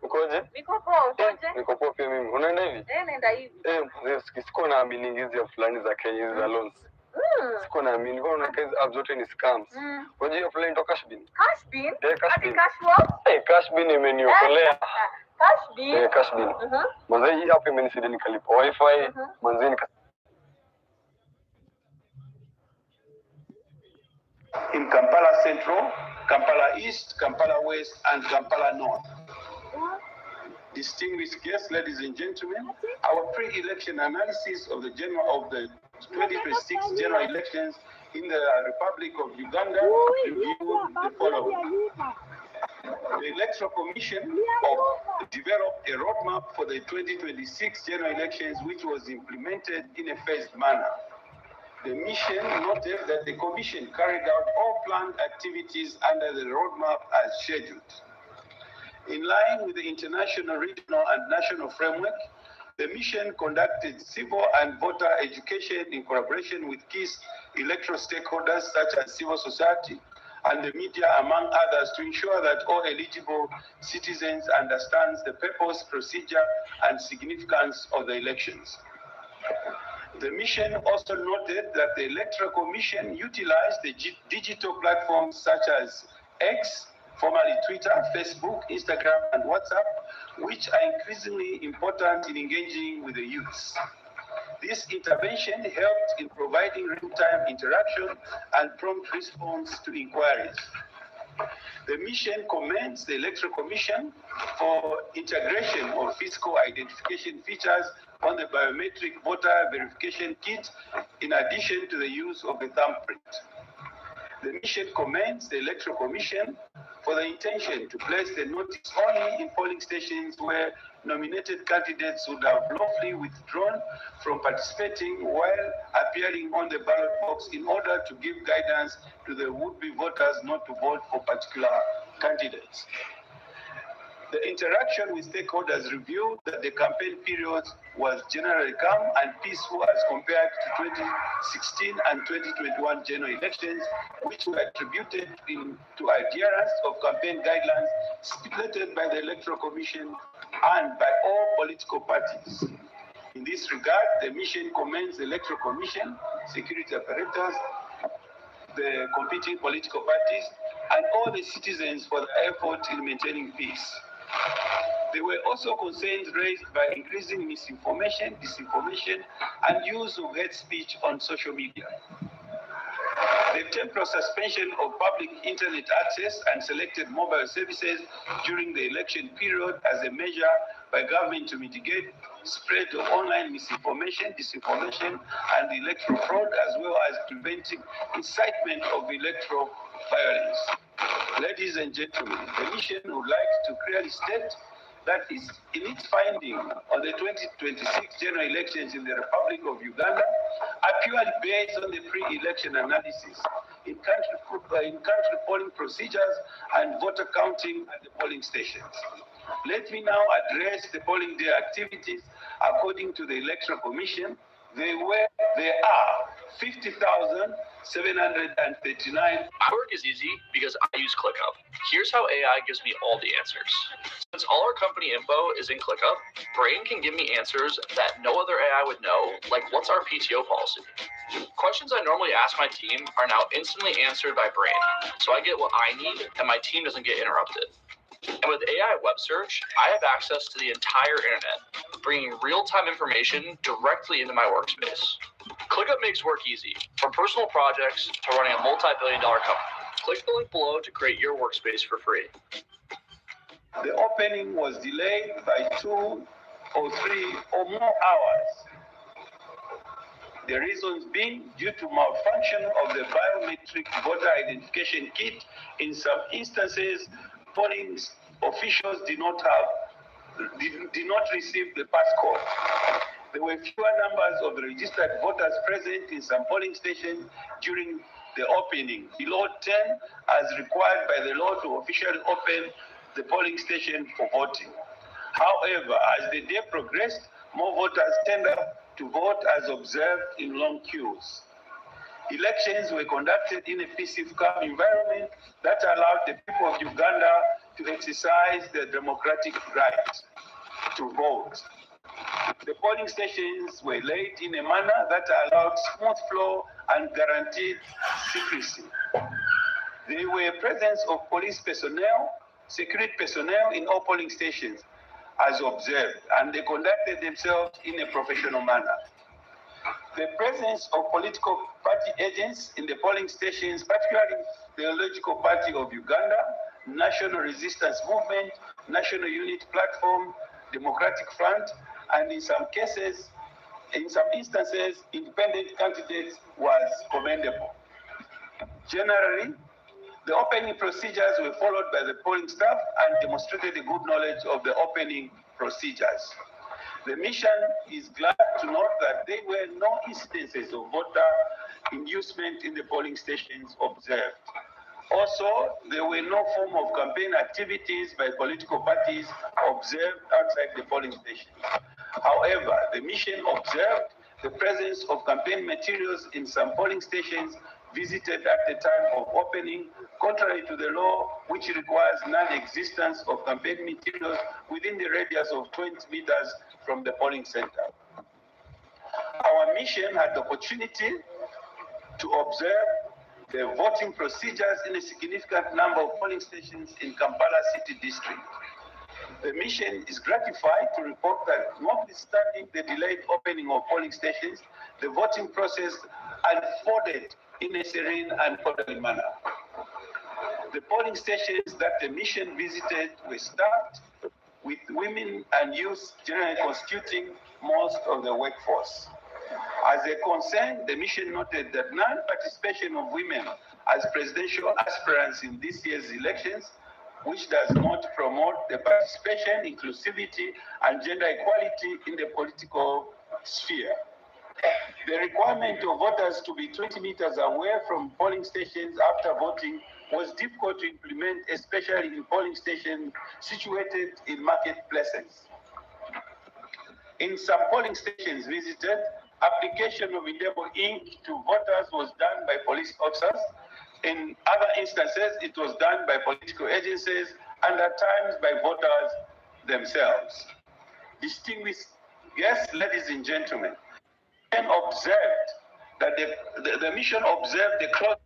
Ukoje? Niko poa, ukoje? Niko poa pia mimi. Unaenda hivi? Naenda hivi. Siko naamini hizi ya fulani za Kenya hizi za loans. Siko naamini. Kwa nini hizi apps zote ni scams? Unajua hiyo fulani toka Cashbin? Cashbin? Cashbin. Cash what? Cashbin imeniokolea. Cashbin? Cashbin. Manze hii app imenisaidia nikalipa wifi, manze in Kampala Central, Kampala East, Kampala West, and Kampala North. Distinguished guests, ladies and gentlemen, our pre-election analysis of the 2026 general elections in the Republic of Uganda reviewed the following. The Electoral Commission developed a roadmap for the 2026 general elections, which was implemented in a phased manner. The mission noted that the Commission carried out all planned activities under the roadmap as scheduled. In line with the international, regional, and national framework, the mission conducted civil and voter education in collaboration with key electoral stakeholders such as civil society and the media, among others, to ensure that all eligible citizens understand the purpose, procedure, and significance of the elections. The mission also noted that the Electoral Commission utilized the digital platforms such as X, formerly Twitter, Facebook, Instagram, and WhatsApp, which are increasingly important in engaging with the youths. This intervention helped in providing real-time interaction and prompt response to inquiries. The mission commends the Electoral Commission for integration of fiscal identification features on the biometric voter verification kit, in addition to the use of the thumbprint. The mission commends the Electoral Commission for the intention to place the notice only in polling stations where nominated candidates would have lawfully withdrawn from participating while appearing on the ballot box in order to give guidance to the would-be voters not to vote for particular candidates. The interaction with stakeholders revealed that the campaign period was generally calm and peaceful as compared to 2016 and 2021 general elections, which were attributed to adherence of campaign guidelines stipulated by the Electoral Commission and by all political parties. In this regard, the mission commends the Electoral Commission, security apparatus, the competing political parties, and all the citizens for their effort in maintaining peace. There were also concerns raised by increasing misinformation, disinformation, and use of hate speech on social media. The temporary suspension of public internet access and selected mobile services during the election period as a measure by government to mitigate spread of online misinformation, disinformation, and electoral fraud, as well as preventing incitement of electoral violence. Ladies and gentlemen, the mission would like to clearly state that in its finding on the 2026 general elections in the Republic of Uganda are purely based on the pre-election analysis in country polling procedures and voter counting at the polling stations. Let me now address the polling day activities according to the Electoral Commission. There are 50,739. My work is easy because I use ClickUp. Here's how AI gives me all the answers. Since all our company info is in ClickUp, Brain can give me answers that no other AI would know, like what's our PTO policy? Questions I normally ask my team are now instantly answered by Brain, so I get what I need and my team doesn't get interrupted. And with AI web search, I have access to the entire internet, bringing real-time information directly into my workspace. ClickUp makes work easy, from personal projects to running a multi-billion-dollar company. Click the link below to create your workspace for free. The opening was delayed by 2 or 3 or more hours. The reasons being due to malfunction of the biometric voter identification kit. In some instances, polling officials did not receive the passcode. There were fewer numbers of registered voters present in some polling stations during the opening, below 10 as required by the law to officially open the polling station for voting. However, as the day progressed, more voters turned up to vote as observed in long queues. Elections were conducted in a peaceful, calm environment that allowed the people of Uganda to exercise their democratic right to vote. The polling stations were laid in a manner that allowed smooth flow and guaranteed secrecy. There were presence of police personnel, security personnel in all polling stations as observed, and they conducted themselves in a professional manner. The presence of political party agents in the polling stations, particularly the Theological Party of Uganda, National Resistance Movement, National Unity Platform, Democratic Front, and in some instances, independent candidates was commendable. Generally, the opening procedures were followed by the polling staff and demonstrated a good knowledge of the opening procedures. The mission is glad to note that there were no incidences of voter inducement in the polling stations observed. Also, there were no form of campaign activities by political parties observed outside the polling stations. However, the mission observed the presence of campaign materials in some polling stations visited at the time of opening, contrary to the law, which requires non-existence of campaign materials within the radius of 20 meters from the polling center. Our mission had the opportunity to observe the voting procedures in a significant number of polling stations in Kampala City District. The mission is gratified to report that notwithstanding the delayed opening of polling stations, the voting process unfolded in a serene and orderly manner. The polling stations that the mission visited were staffed with women and youth generally constituting most of the workforce. As a concern, the mission noted that non-participation of women as presidential aspirants in this year's elections, which does not promote the participation, inclusivity, and gender equality in the political sphere. The requirement of voters to be 20 meters away from polling stations after voting was difficult to implement, especially in polling stations situated in marketplaces. In some polling stations visited, application of indelible ink to voters was done by police officers. In other instances, it was done by political agencies and at times by voters themselves. Distinguished guests, ladies and gentlemen, the mission observed the close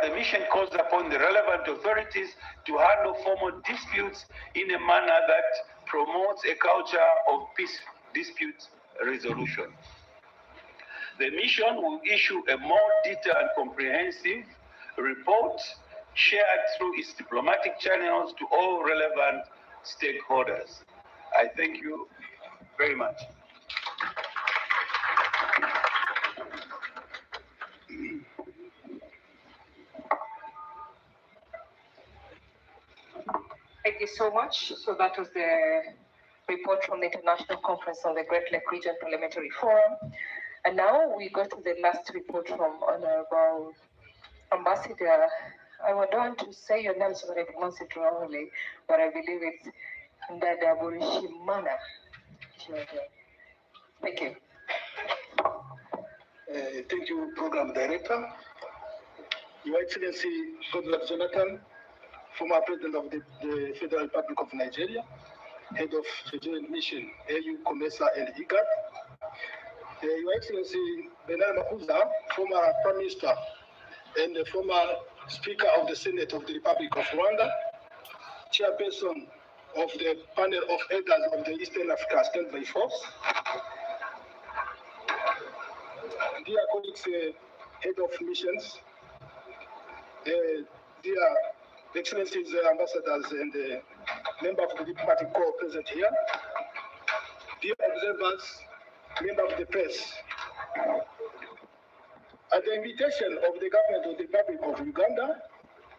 the mission calls upon the relevant authorities to handle formal disputes in a manner that promotes a culture of peace dispute resolution. The mission will issue a more detailed and comprehensive report shared through its diplomatic channels to all relevant stakeholders. I thank you very much. Thank you so much. So that was the report from the International Conference on the Great Lake Region Parliamentary Forum. And now we go to the last report from Honorable Ambassador. I would want to say your name so that I pronounce it wrongly, but I believe it's Ndadaburishimana. Thank you. Thank you, Program Director. Your Excellency, Goodluck Jonathan, former President of the Federal Republic of Nigeria, Head of the Joint Mission, AU, COMESA, and IGAD. Your Excellency, Bernard Makuza, former Prime Minister and the former Speaker of the Senate of the Republic of Rwanda, Chairperson of the panel of elders of the Eastern Africa Standby Force, dear colleagues, Head of Missions, dear Excellencies, Ambassadors, and members of the diplomatic corps present here, dear observers, members of the press. At the invitation of the government of the Republic of Uganda,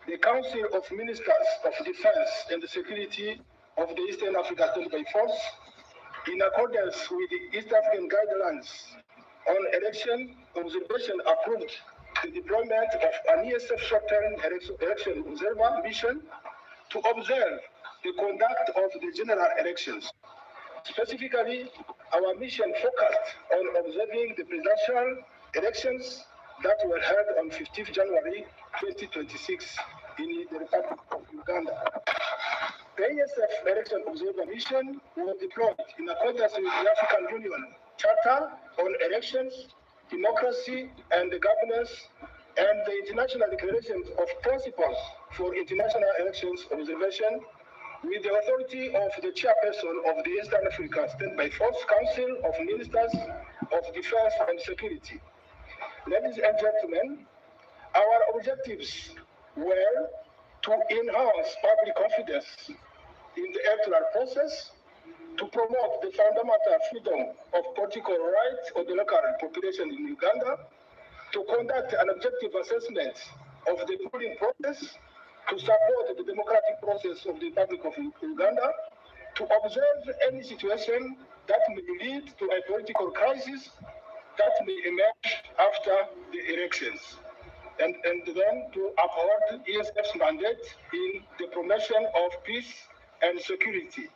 the Council of Ministers of Defense and Security of the Eastern Africa Standby Force, in accordance with the East African guidelines on election observation, approved the deployment of an ESF short-term election observer mission to observe the conduct of the general elections. Specifically, our mission focused on observing the presidential elections that were held on 15th January 2026 in the Republic of Uganda. The ASF Election Observer Mission was deployed in accordance with the African Union Charter on Elections, Democracy and Governance, and the International Declaration of Principles for International Elections Observation, with the authority of the chairperson of the Eastern Africa Standby Force Council of Ministers of Defense and Security. Ladies and gentlemen, our objectives were to enhance public confidence in the electoral process, to promote the fundamental freedom of political rights of the local population in Uganda, to conduct an objective assessment of the polling process, to support the democratic process of the Republic of Uganda, to observe any situation that may lead to a political crisis that may emerge after the elections, and then to uphold ESF's mandate in the promotion of peace and security.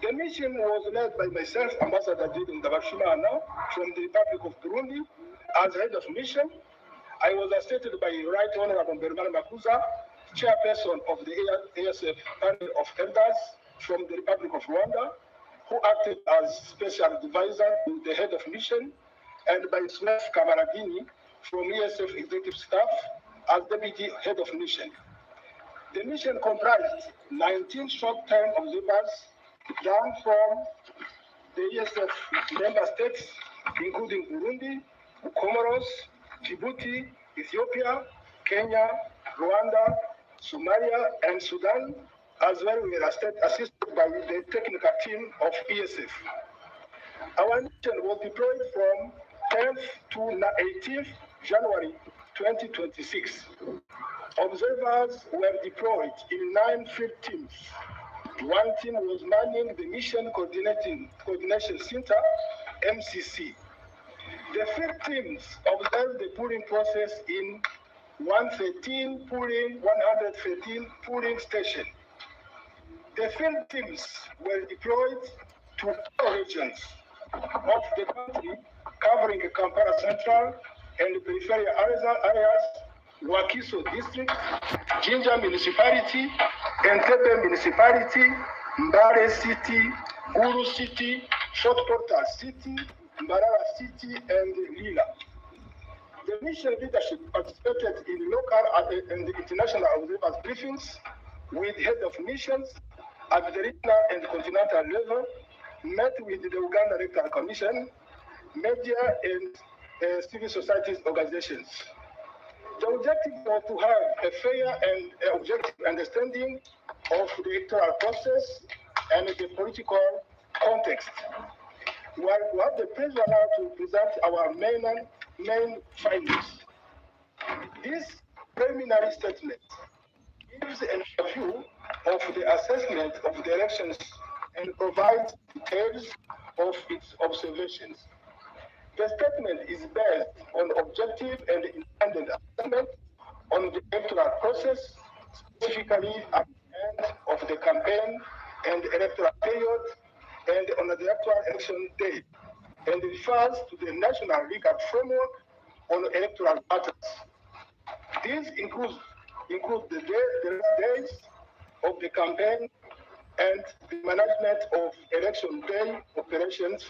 The mission was led by myself, Ambassador Didi Ndabashimana, from the Republic of Burundi, as head of mission. I was assisted by Right Honorable Berman Makuza, chairperson of the ASF panel of elders from the Republic of Rwanda, who acted as special advisor to the head of mission, and by Smith Kamaragini from ESF executive staff as deputy head of mission. The mission comprised 19 short-term observers drawn from the ESF member states, including Burundi, Comoros, Djibouti, Ethiopia, Kenya, Rwanda, Somalia, and Sudan, as well we were assisted by the technical team of ESF. Our mission was deployed from 10th to 18th January 2026. Observers were deployed in 9 field teams. One team was manning the Mission Coordination Center, MCC. The field teams observed the polling process in 113 polling stations. The field teams were deployed to 4 regions of the country, covering Kampala Central and peripheral areas, Wakiso District, Jinja Municipality, Entebbe Municipality, Mbale City, Gulu City, Fort Portal City, Mbarara City, and Lila. The mission leadership participated in local and international observers briefings with head of missions at the regional and continental level, met with the Uganda Electoral Commission, media, and civil society organizations. The objective was to have a fair and objective understanding of the electoral process and the political context. We have the pleasure now to present our main findings. This preliminary statement gives an overview of the assessment of the elections and provides details of its observations. The statement is based on objective and independent assessment on the electoral process, specifically at the end of the campaign and electoral period, and on the actual election day, and refers to the national legal framework on electoral matters. These include the days of the campaign and the management of election day operations,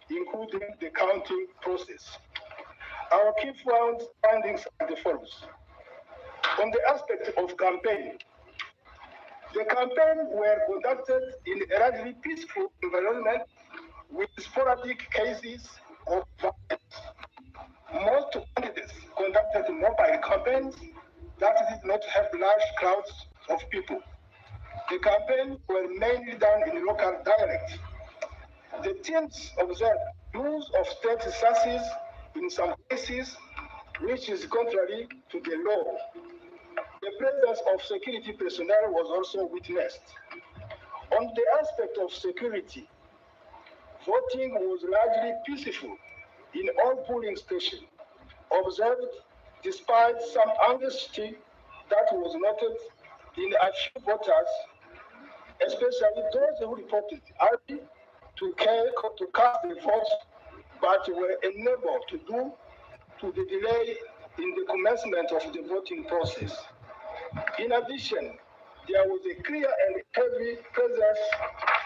including the counting process. Our key findings are the following. On the aspect of campaign, the campaign were conducted in a largely peaceful environment with sporadic cases of violence. Most candidates conducted mobile campaigns that did not have large crowds of people. The campaigns were mainly done in local dialect. The teams observed use of state resources in some cases, which is contrary to the law. The presence of security personnel was also witnessed. On the aspect of security, voting was largely peaceful in all polling stations, observed despite some anxiety that was noted in a few voters, especially those who reported early to cast their votes, but were unable to do to the delay in the commencement of the voting process. In addition, there was a clear and heavy presence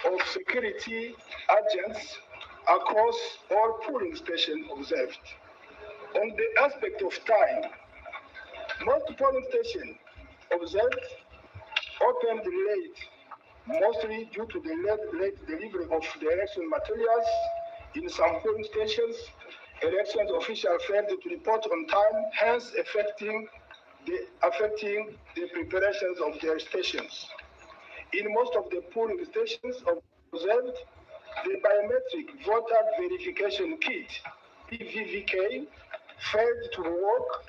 of security agents across all polling stations observed. On the aspect of time, most polling stations observed opened late, mostly due to the late delivery of the election materials. In some polling stations, elections officials failed to report on time, hence affecting the preparations of their stations. In most of the polling stations observed, the biometric voter verification kit, PVVK, failed to work,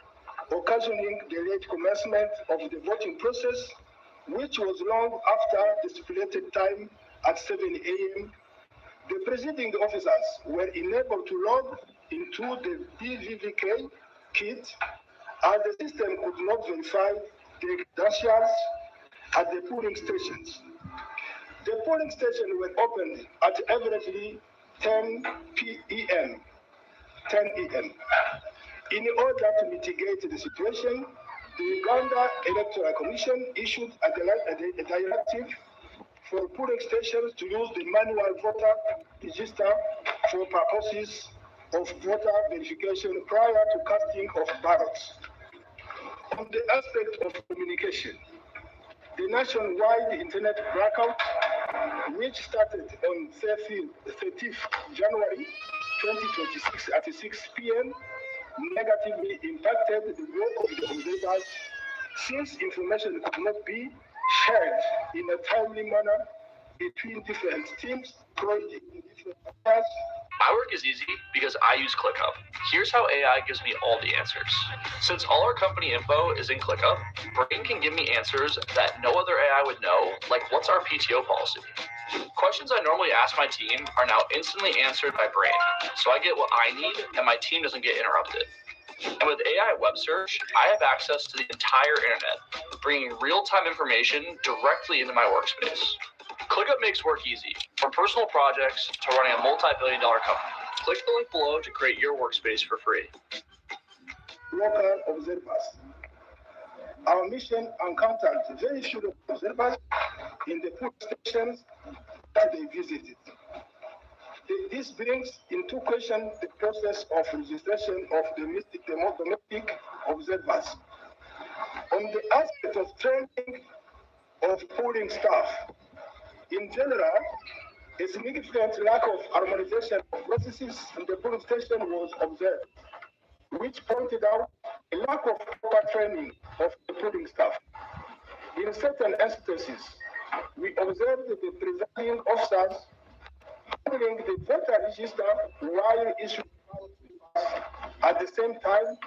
occasioning the late commencement of the voting process, which was long after the stipulated time at 7 a.m. The presiding officers were unable to log into the PVVK kit as the system could not verify the credentials at the polling stations. The polling stations were opened at averagely 10 p.m. In order to mitigate the situation, the Uganda Electoral Commission issued a directive for polling stations to use the manual voter register for purposes of voter verification prior to casting of ballots. On the aspect of communication, the nationwide internet blackout, which started on 30th January 2026 at 6 p.m., negatively impacted the work of the observers since information could not be shared in a timely manner between different teams in different areas. My work is easy because I use ClickUp. Here's how AI gives me all the answers. Since all our company info is in ClickUp, Brain can give me answers that no other AI would know, like what's our PTO policy? Questions I normally ask my team are now instantly answered by Brain, so I get what I need and my team doesn't get interrupted. And with AI web search, I have access to the entire internet, bringing real-time information directly into my workspace. ClickUp makes work easy, from personal projects to running a multi-billion-dollar company. Click the link below to create your workspace for free. Local observers. Our mission encountered very few local observers in the polling stations that they visited. This brings into question the process of registration of the domestic observers. On the aspect of training of polling staff, in general, a significant lack of harmonization of processes in the polling station was observed, which pointed out a lack of proper training of the polling staff. In certain instances, we observed the presiding officers handling the voter register while issuing ballots at the same time,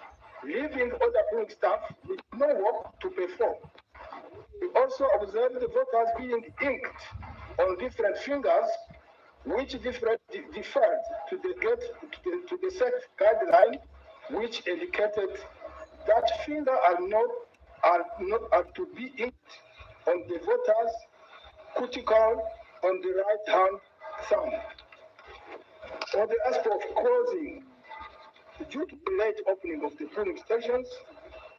leaving other polling staff with no work to perform. We also observed the voters being inked on different fingers, which differed to the set guideline, which indicated that fingers are to be inked on the voters' cuticle on the right hand thumb. On the aspect of closing, due to the late opening of the polling stations,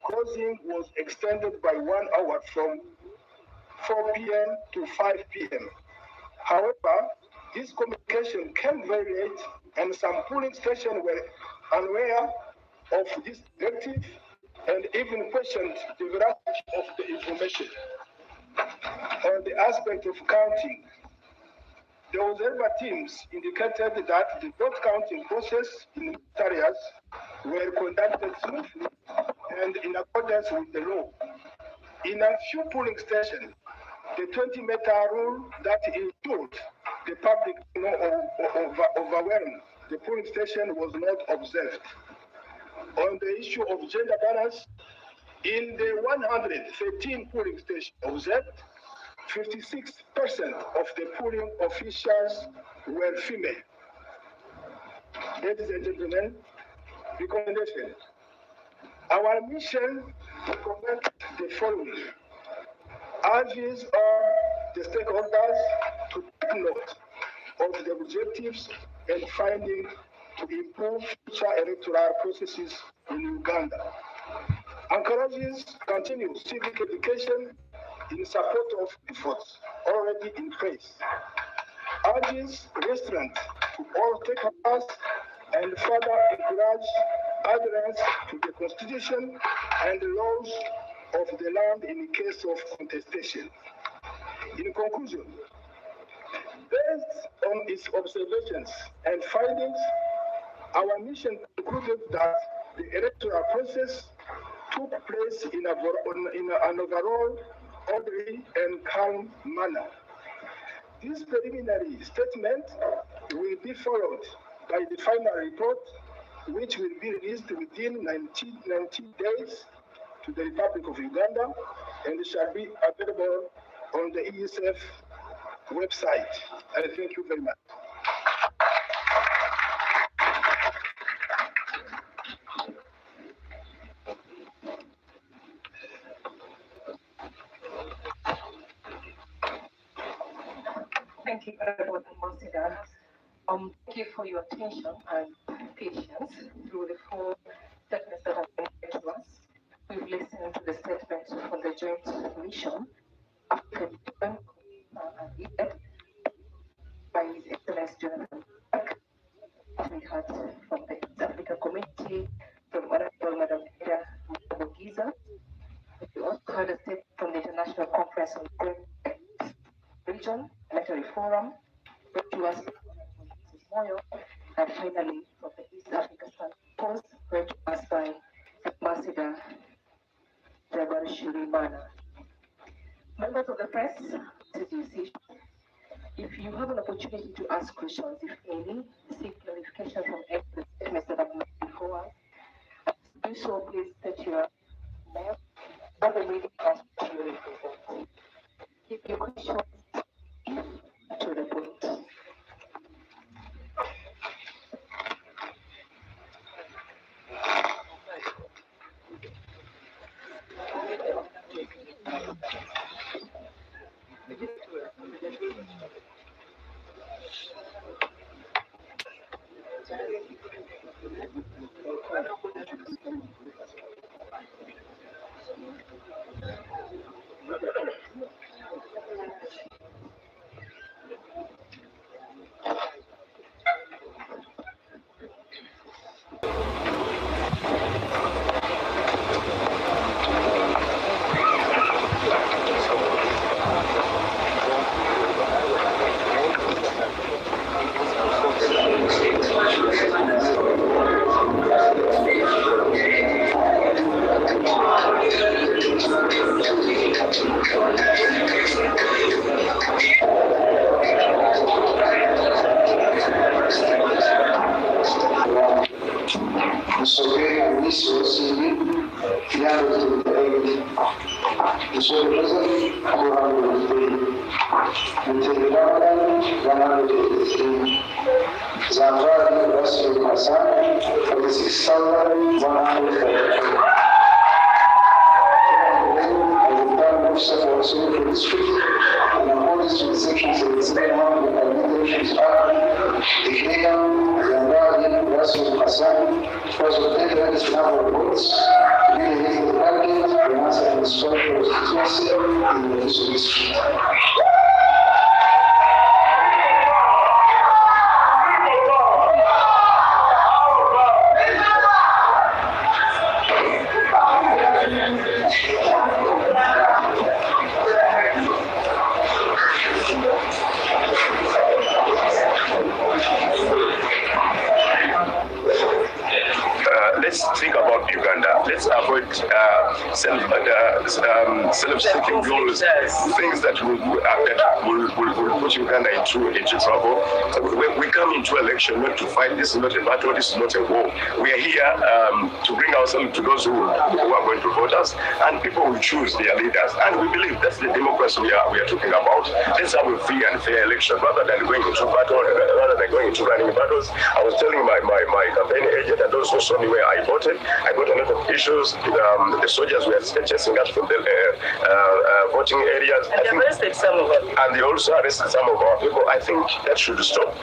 closing was extended by 1 hour from 4 p.m. to 5 p.m. However, this communication came very late, and some polling stations were unaware of this directive and even questioned the veracity of the information. On the aspect of counting, the observer teams indicated that the vote counting process in areas were conducted smoothly and in accordance with the law. In a few polling stations, the 20-meter rule that ensured the public overwhelmed the polling station was not observed. On the issue of gender balance, in the 113 polling stations observed, 56% of the polling officials were female. Ladies and gentlemen, recommendation. Our mission recommends the following. Urges all the stakeholders to take note of the objectives and findings to improve future electoral processes in Uganda. Encourages continued civic education in support of efforts already in place. Urges restraint to all stakeholders and further encourage adherence to the Constitution and the laws of the land in case of contestation. In conclusion, based on its observations and findings, our mission concluded that the electoral process took place in an overall orderly and calm manner. This preliminary statement will be followed by the final report, which will be released within 90 days to the Republic of Uganda and shall be available on the ESF website. And thank you very much. Thank you, Honorable Ambassador. Thank you for your attention and patience through the 4 statements that have been made to us. We've listened to the statements from the Joint Commission African Union by His Excellency Jonathan. We heard from the East Africa Committee, from Honorable Madam Giza. We also heard a statement from the International Conference on Great Region, Electoral Forum, brought to us by Moyo, and finally from the East Africa Standing Post, brought to us by Ambassador Jabarishirimana. Members of the press, if you have an opportunity to ask questions, if any, seek clarification from any of the statements that have been made before us, do so please state your name and the meeting as you represent. Keep your questions to the point. Let's think about Uganda. Let's avoid self-seeking goals, things that will put Uganda into trouble. We come into election not to fight. This is not a battle. This is not a war. We are here to bring ourselves to those who are going to vote us, and people will choose their leaders. And we believe that's the democracy we are talking about. Let's have a free and fair election rather than going into battle, rather than going into running battles. I was telling my campaign agent and those who saw me where I voted. I got a lot of issues. The soldiers were chasing us from the voting areas. And they arrested some of us. And they also arrested some of our people. I think that should stop.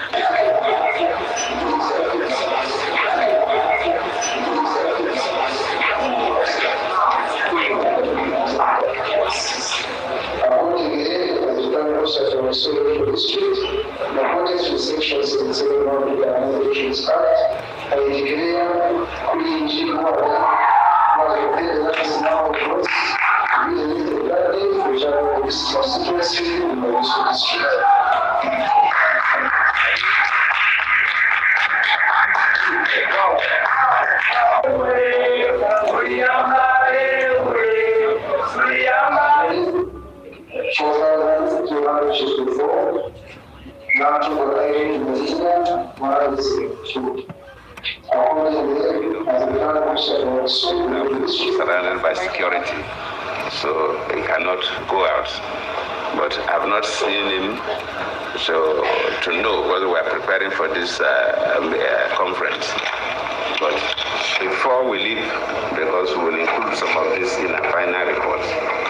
Sections in the Civil Organizations Act, I declare PURPLE-DIVACOZANTA which are this constituency in the district. Surrounded by security, so he cannot go out. But I've not seen him, so to know whether we are preparing for this conference. But before we leave, because we will include some of this in our final report,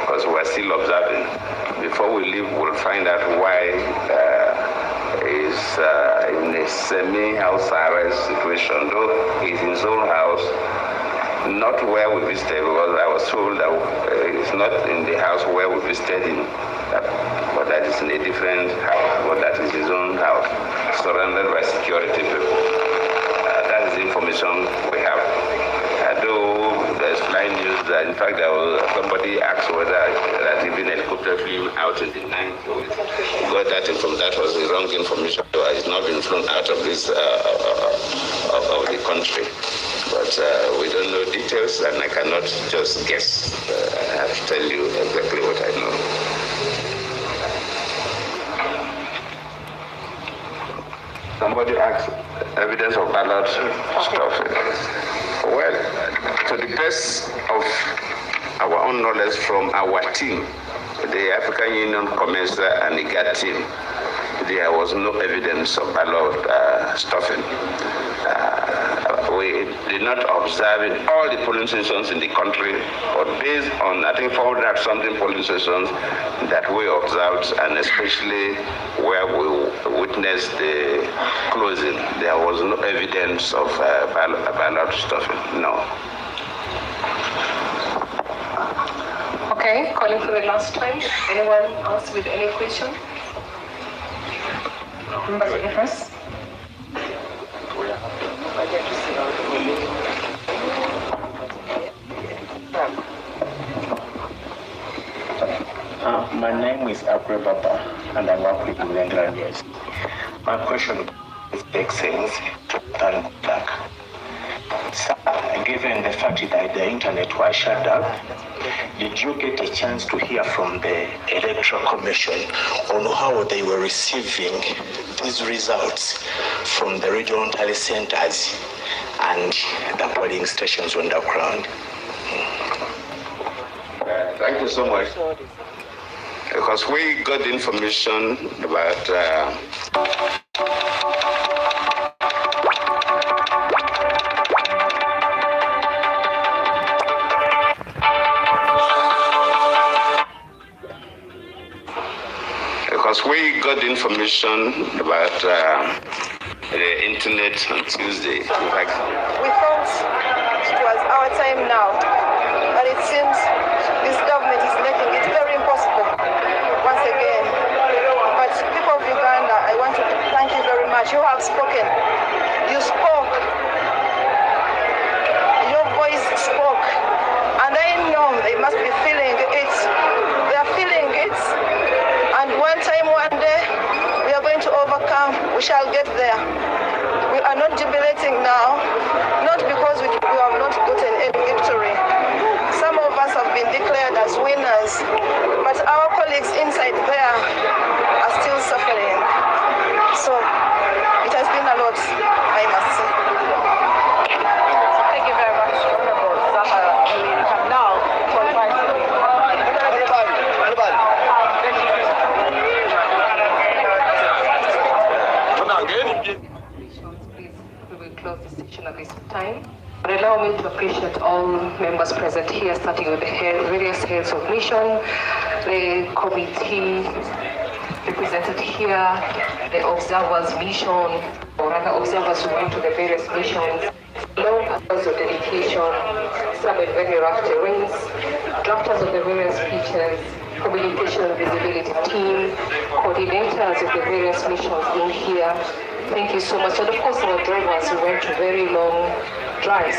because we are still observing. Before we leave, we'll find out why is in a semi-house arrest situation, though he's in his own house, not where we visited, because I was told that it's not in the house where we visited him, but that is in a different house, but that is his own house, surrounded by security people. That is the information we have. Though there's flying news that, in fact, somebody asked whether that even helicopter flew out in the night. So we got that from that was the wrong information. So it's not been flown out of this of the country. But we don't know details, and I cannot just guess. I have to tell you exactly what I know. Somebody asked evidence of ballot stuffing. Well, to the best of our own knowledge from our team, the African Union Commencer and the GATT team, there was no evidence of ballot stuffing. We did not observe in all the polling stations in the country, but based on, I think, 400-something polling stations that we observed, and especially where we witnessed the closing, there was no evidence of ballot stuffing, no. Okay, calling for the last time. Anyone else with any question? Number first. My name is Abra Baba, and I work with England. My question is Excellency to turn back. Sir, given the fact that the internet was shut down, did you get a chance to hear from the Electoral Commission on how they were receiving these results from the regional tally centers and the polling stations on the ground? Thank you so much. Because we got information about the internet on Tuesday. In fact, we thought it was our time now, but it seems this government is making it very impossible once again. But people of Uganda, I want to thank you very much. You have spoken. You spoke. Your voice spoke. And I know they must be feeling it. They are feeling it. And one time, one day, we are going to overcome. We shall get there. We are not jubilating now, not because we have not gotten any victory. Some of us have been declared as winners, but our colleagues inside there are still suffering. close the session at this time. But allow me to appreciate all members present here, starting with the various heads of mission, the committee represented here, the observers mission, or rather observers who went to the various missions, long hours of dedication, some in very rough terrains, drafters of the various features, communication and visibility team, coordinators of the various missions in here. Thank you so much. And of course our drivers who went to very long drives.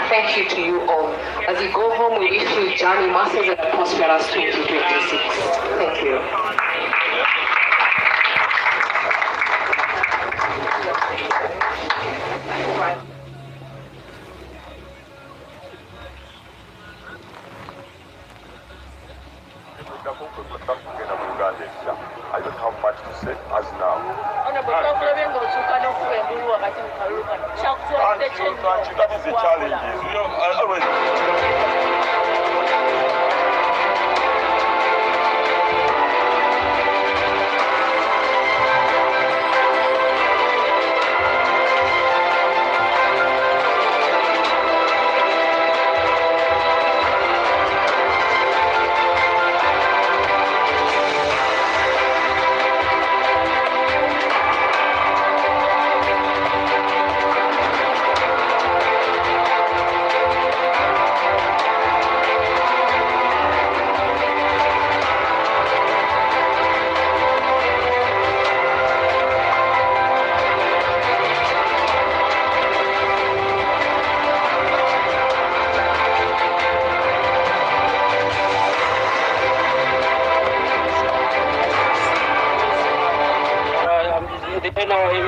Thank you to you all. As you go home, we wish you journey masses and prosperous 2026. Thank you. I don't have much to say as now. That is a challenge.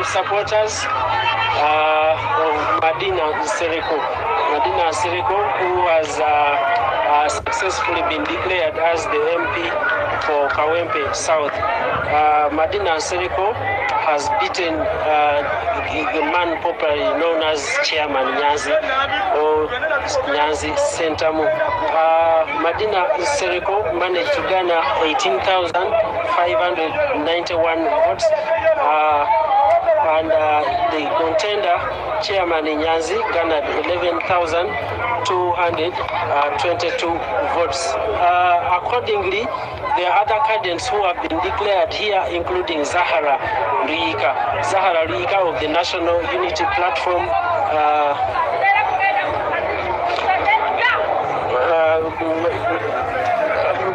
Supporters of Madina Sereko, who has successfully been declared as the MP for Kawempe South. Madina Sereko has beaten the man popularly known as Chairman Nyanzi or Nyanzi Sentamu. Madina Sereko managed to garner 18,591 votes. And the contender, Chairman Nyanzi, garnered 11,222 votes. Accordingly, there are other candidates who have been declared here, including Zahara Ruhika of the National Unity Platform,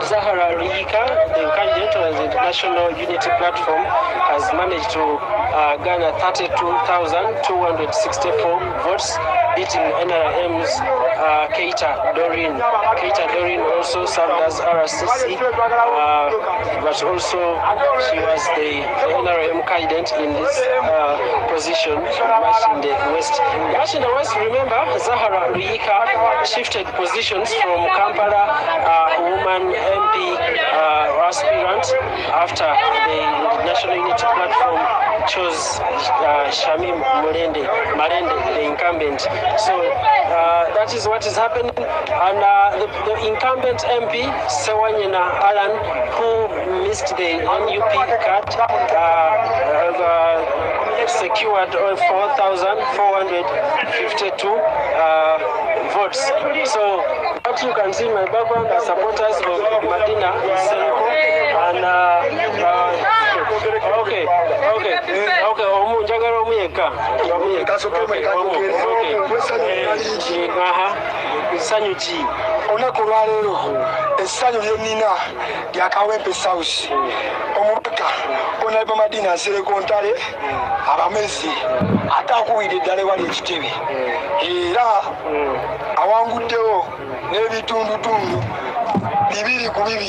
Zahara Ruhika, the candidate of the National Unity Platform, has managed to garner 32,264 votes, beating NRM's Keita Doreen. Keita Doreen also served as RCC, but also she was the NRM candidate in this position, much in the West. Much in the West, remember, Zahara Ruhika shifted positions from Kampala woman MP aspirant after the National Unity Platform chose Shamim Marende, the incumbent. So that is what is happening. And the incumbent MP, Sewanyina Alan, who missed the NUP card, secured 4,452 votes. So what you can see in my background are supporters of Madina Sereko, and okay. Omunjagala omuyeka. Essanyu ki? Olunaku olwaleero essanyu lye nnina lya Kawempe South. Omubaka Honorable Madina Sereko Ntale abamezi ate akuwidde eddala ewali ekitebe era awanguddewo n'ebitundutundu 2-2.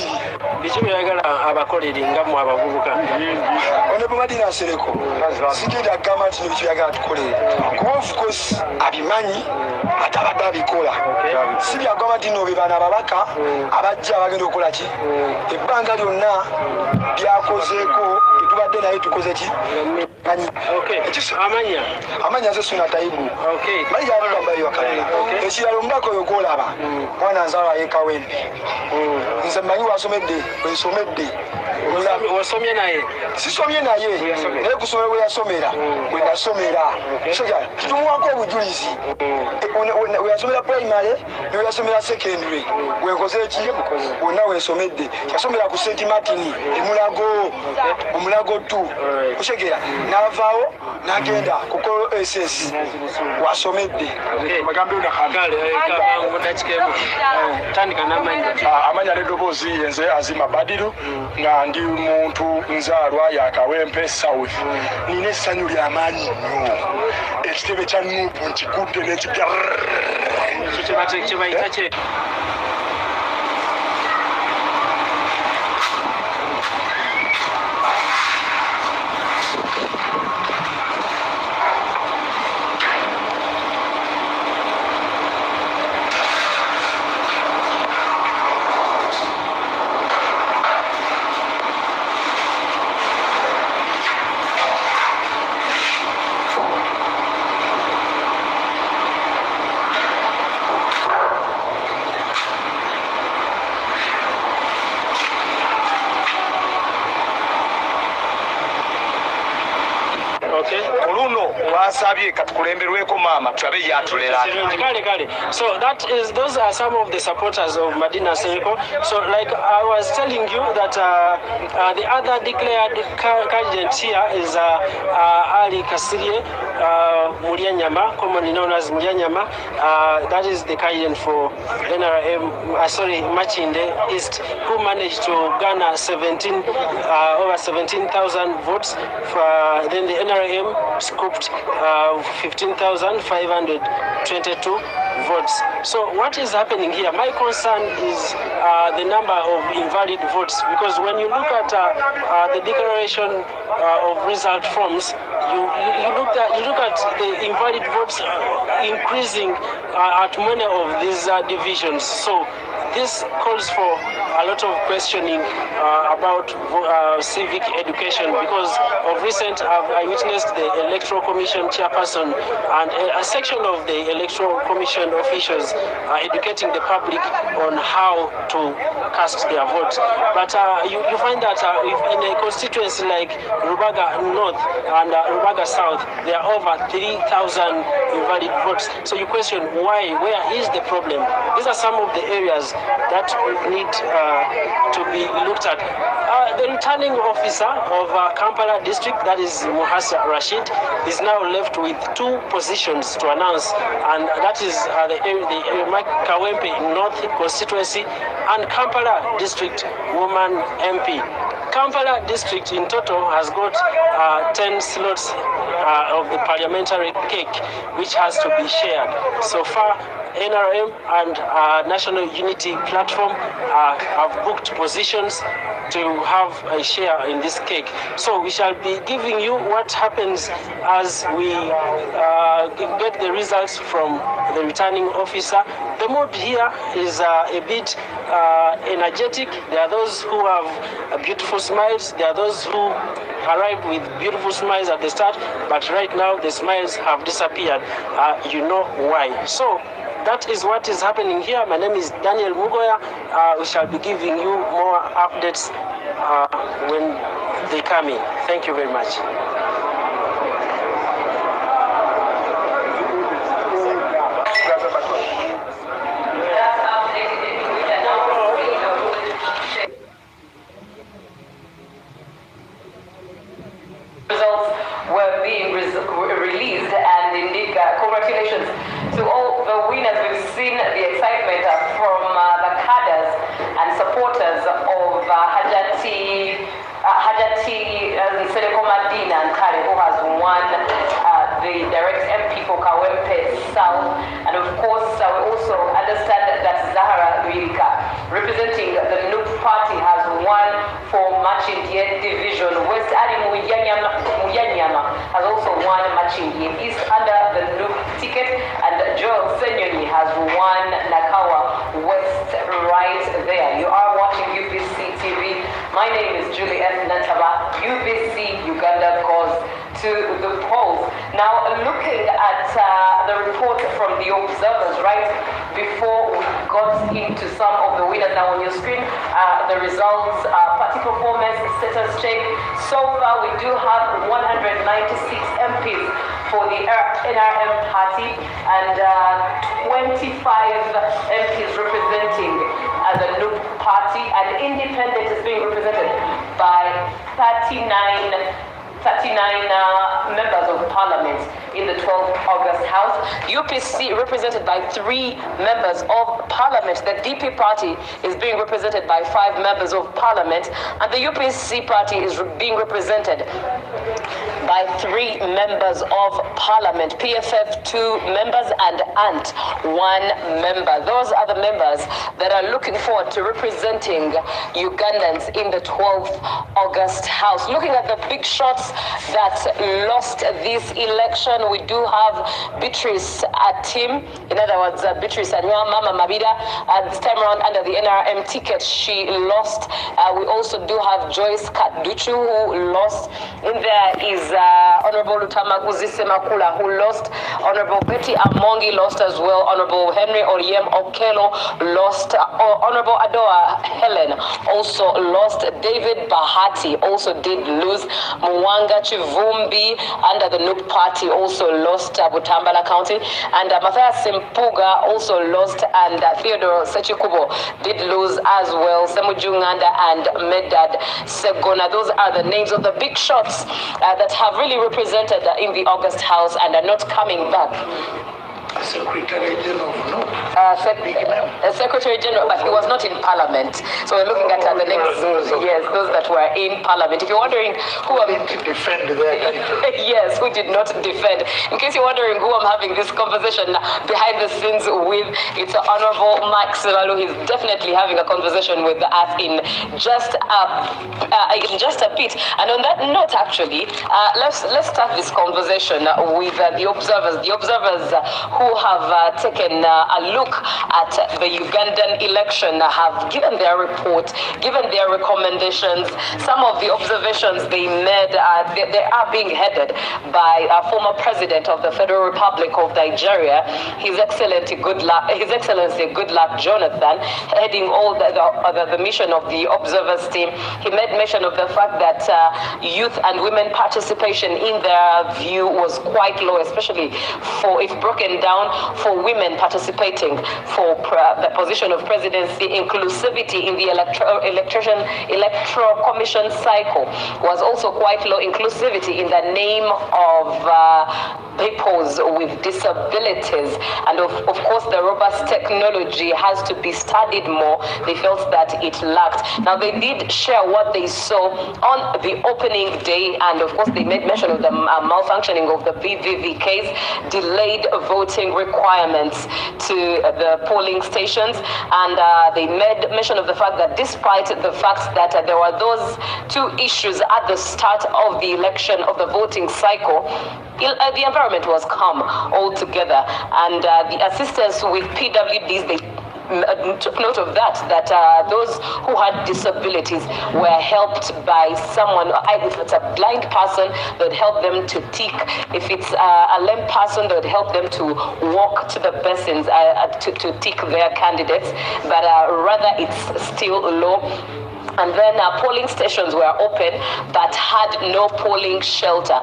Biki byayagala abakolere nga mu abavubuka? Honorable Madina Sereko sigenda agamba nti nebyo byagala tukolere kuba of course abimanyi ate abadde abikola. Si byagamba nti no be bana ababaka abajja abagenda okukola ki ebbanga lyonna byakozeeko tubadde naye tukoze ki amanya nze sina tayibu mali yagamba yokalala ekirala omubaka oyo gwolaba mwana nzalwa yekawempe nze mmanyi wasomedde wesomedde wasomye naye sisomye naye naye kusomera we yasomera we nasomera soja kitumuwako obujulizi we yasomera primary ne yasomera secondary we nkoze ki wonna wensomedde yasomera ku St. Martin omulago 2 kushegera n'avaawo n'agenda kukola SS wasomedde amanya n'eddoboozi yenze Azima Badiru nga ndi muntu nzaalwa ya Kawempe South. Nina essanyu ly'amaanyi nnyo ekitebe kya Nuupu nkigudde n'ekigya So those are some of the supporters of Madina Seriko. So like I was telling you that the other declared candidate here is Ali Kasirie Mulianyama, commonly known as Mulianyama. That is the candidate for NRM, Machinde East, who managed to garner over 17,000 votes. Then the NRM scooped 15,522 votes. So what is happening here? My concern is the number of invalid votes, because when you look at the declaration of result forms, you look at the invalid votes increasing at many of these divisions. So this calls for a lot of questioning about civic education, because of recent I witnessed the Electoral Commission chairperson and a section of the Electoral Commission officials educating the public on how to cast their votes. But you find that in a constituency like Rubaga North and Rubaga South, there are over 3,000 invalid votes. So you question why, where is the problem? These are some of the areas that need to be looked at. The returning officer of Kampala district, that is Muhasa Rashid, is now left with 2 positions to announce, and that is the Kawempe North constituency and Kampala district woman MP. Kampala district in total has got 10 slots of the parliamentary cake, which has to be shared. So far, NRM and National Unity Platform have booked positions to have a share in this cake. So we shall be giving you what happens as we get the results from the returning officer. The mood here is a bit energetic. There are those who have beautiful smiles. There are those who arrived with beautiful smiles at the start, but right now the smiles have disappeared. You know why. So that is what is happening here. My name is Daniel Mugoya. We shall be giving you more updates when they come in. Thank you very much. Results were being released, and indeed, congratulations to all the winners. We've seen the excitement from the cadres and supporters of Hajati Sedekomadina and Kare, who has won the direct MP for Kawempe South. And of course, we also understand that Zahara Rilika, representing the NUP party, has won for Machindie Division West. Ali Muyanyama has also won Machindie East under the NUP ticket, and Joel Senyoni has won Nakawa West right there. You are watching UBC TV. My name is Julie F. Nantaba. UBC Uganda goes to the polls. Now, looking at the report from the observers, right before we got into some of the winners. Now on your screen, the results, party performance, status check. So far, we do have 196 MPs for the NRM party and 25 MPs representing the NUP party, and independent is being represented by 39 members of parliament in the 12th August House. UPC represented by 3 members of parliament. The DP party is being represented by 5 members of parliament, and the UPC party is being represented by 3 members of parliament. PFF 2 members and ANT 1 member. Those are the members that are looking forward to representing Ugandans in the 12th August House. Looking at the big shots that lost this election, we do have Beatrice Atim, in other words, Beatrice Anywa Mama Mabida, this time around under the NRM ticket, she lost. We also do have Joyce Kaduchu, who lost. In there is Honorable Lutamaguzise Makula, who lost. Honorable Betty Amongi lost as well. Honorable Henry Oriem Okelo lost. Honorable Adoa Helen also lost. David Bahati also did lose. Mwanga Chivumbi under the NUP party also lost Butambala County, and Matthias Simpuga also lost, and Theodore Sechikubo did lose as well. Semujunganda and Medad Segona. Those are the names of the big shots that have really represented in the August House and are not coming back. Secretary General, no. Secretary General, but he was not in Parliament. So we're looking at the next. Yes, those that were in Parliament. If you're wondering who I'm to defend their yes, who did not defend. In case you're wondering who I'm having this conversation behind the scenes with, it's Honorable Mike Sivalu. He's definitely having a conversation with us in just a bit. And on that note, actually, let's start this conversation with the observers. The observers who have taken a look at the Ugandan election have given their report, given their recommendations. Some of the observations they made, they are being headed by former president of the Federal Republic of Nigeria, His Excellency Goodluck Jonathan, heading all the mission of the observers team. He made mention of the fact that youth and women participation in their view was quite low, especially for, if broken down, for women participating for the position of presidency. Inclusivity in the electoral commission cycle was also quite low. Inclusivity in the name of peoples with disabilities, and of course the robust technology has to be studied more. They felt that it lacked. Now they did share what they saw on the opening day, and of course they made mention of the malfunctioning of the BVVKs, delayed voting requirements to the polling stations, and they made mention of the fact that despite the fact that there were those 2 issues at the start of the election, of the voting cycle, the environment was calm altogether, and the assistants with PWDs, they took note of that those who had disabilities were helped by someone. If it's a blind person, they would help them to tick. If it's a lame person, they would help them to walk to the basins to tick their candidates, but rather it's still low. And then polling stations were open but had no polling shelter.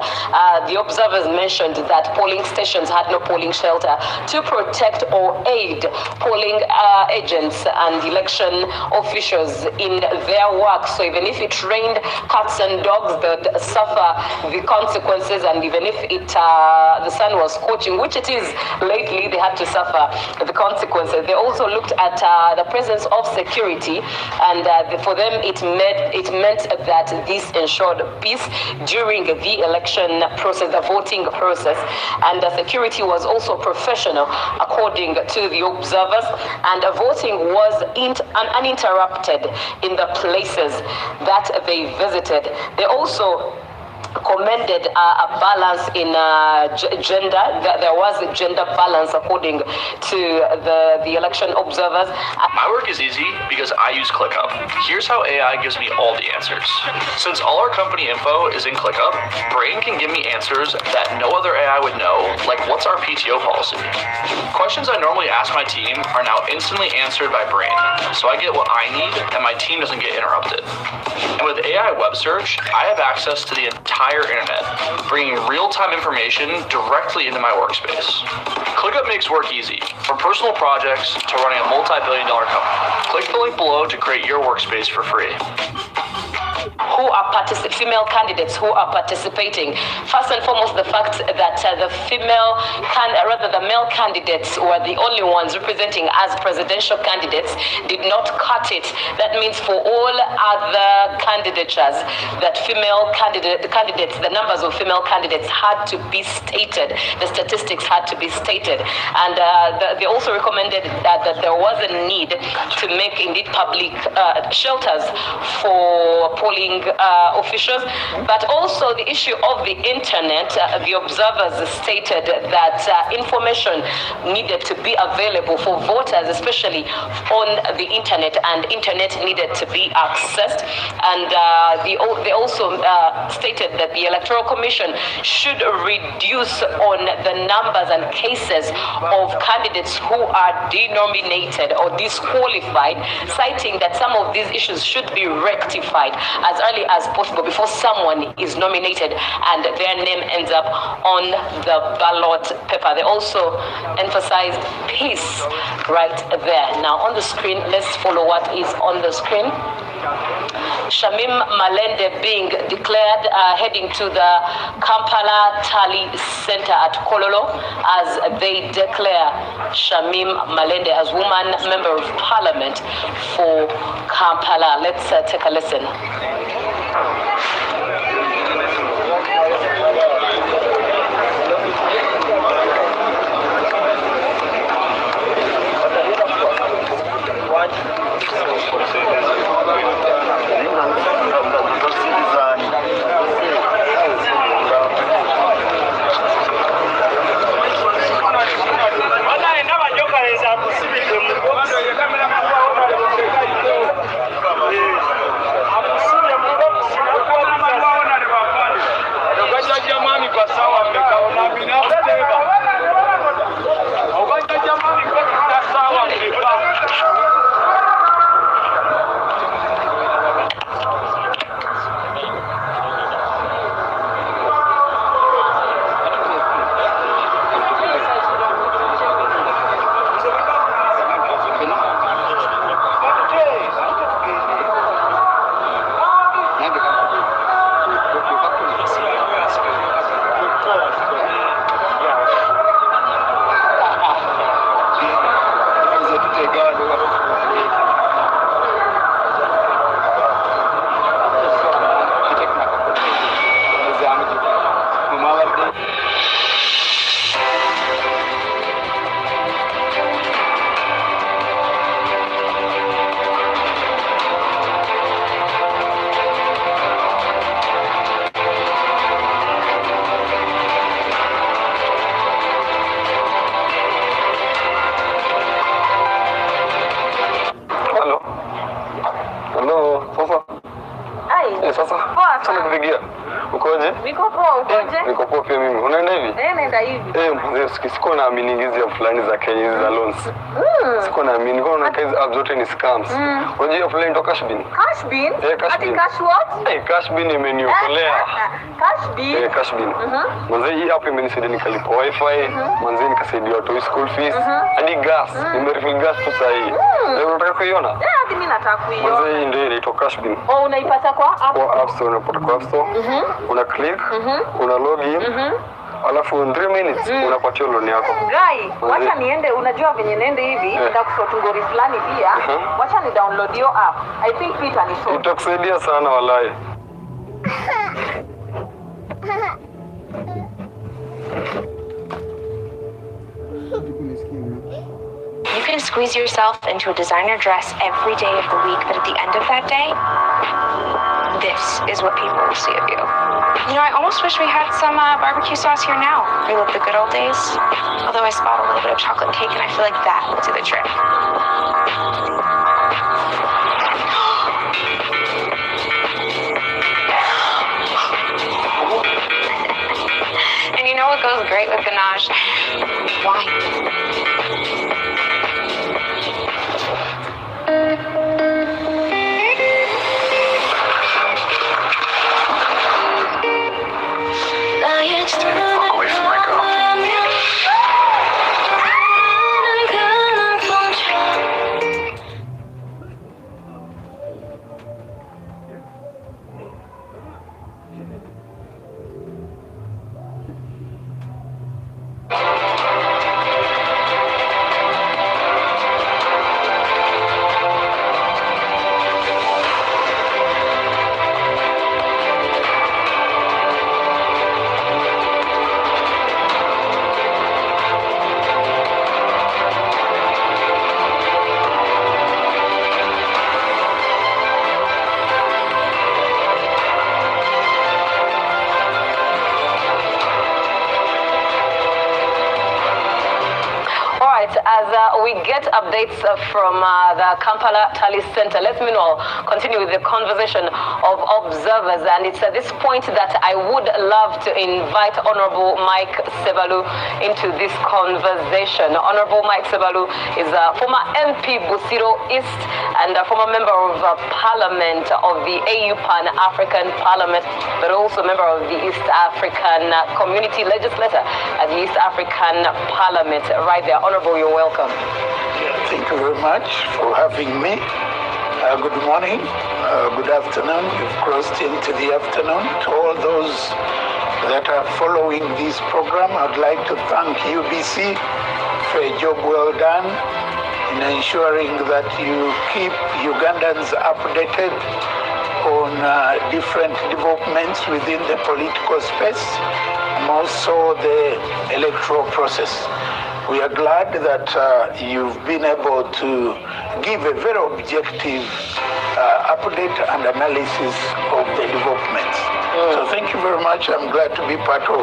The observers mentioned that polling stations had no polling shelter to protect or aid polling agents and election officials in their work. So even if it rained cats and dogs, they'd suffer the consequences, and even if the sun was scorching, which it is lately, they had to suffer the consequences. They also looked at the presence of security, and for them it meant that this ensured peace during the election process, the voting process, and the security was also professional according to the observers, and voting was uninterrupted in the places that they visited. They also recommended a balance in gender. There was a gender balance according to the election observers. My work is easy because I use ClickUp. Here's how AI gives me all the answers. Since all our company info is in ClickUp, Brain can give me answers that no other AI would know, like what's our PTO policy? Questions I normally ask my team are now instantly answered by Brain, so I get what I need and my team doesn't get interrupted. And with AI web search, I have access to the entire internet, bringing real-time information directly into my workspace. ClickUp makes work easy, from personal projects to running a multi-billion-dollar company. Click the link below to create your workspace for free. Who are female candidates who are participating. First and foremost, the fact that the male candidates were the only ones representing as presidential candidates did not cut it. That means for all other candidatures, that the numbers of female candidates had to be stated. The statistics had to be stated. And they also recommended that there was a need to make indeed public shelters for polling officials, but also the issue of the internet. The observers stated that information needed to be available for voters, especially on the internet, and internet needed to be accessed. And they also stated that the Electoral Commission should reduce on the numbers and cases of candidates who are denominated or disqualified, citing that some of these issues should be rectified as early as possible before someone is nominated and their name ends up on the ballot paper. They also emphasized peace right there. Now on the screen, let's follow what is on the screen. Shamim Malende being declared heading to the Kampala Tally Center at Kololo as they declare Shamim Malende as woman member of parliament for Kampala. Let's take a listen. Niko poa, ukoje? Niko poa pia mimi. Unaenda hivi? Naenda hivi. Mzee siko naamini hizi ya fulani za Kenya hizi za loans. Siko naamini niko na hizi apps zote ni scams. Unajua fulani to Cashbin. Cashbin? Cashbin. Cash what? Cashbin imeniokolea. Cashbin? Cashbin. Mzee hii app imenisaidia nikalipa wifi, mzee nikasaidia watu school fees, hadi gas. Nimerefill gas tu sasa hii. Unataka kuiona? Hadi mimi nataka kuiona. Mzee ndio inaitwa Cashbin. Oh, unaipata kwa app? Kwa App Store, unapata kwa App Store. Una click, una login, alafu in 3 minutes unapatia loan yako. Guy, wacha niende, unajua venye nende hivi, nitakushow ngori fulani pia. Wacha ni download your app. I think Peter ni show. Itakusaidia sana wallahi. You can squeeze yourself into a designer dress every day of the week, but at the end of that day, this is what people will see of you. You know, I almost wish we had some barbecue sauce here now. Relive the good old days. Although I spot a little bit of chocolate cake, and I feel like that will do the trick. And you know what goes great with ganache? Wine. Walk away from my girl. As we get updates from the Kampala Tally Center, let me know, continue with the conversation of observers. And it's at this point that I would love to invite Honorable Mike Sebalu into this conversation. Honorable Mike Sebalu is a former MP Busiro East and a former member of Parliament of the AU Pan-African Parliament, but also member of the East African Community Legislator at the East African Parliament. Right there, Honorable, you're welcome. Thank you very much for having me. Good morning, good afternoon. You've crossed into the afternoon. To all those that are following this program, I'd like to thank UBC for a job well done in ensuring that you keep Ugandans updated on different developments within the political space and also the electoral process. We are glad that you've been able to give a very objective update and analysis of the developments. So thank you very much. I'm glad to be part of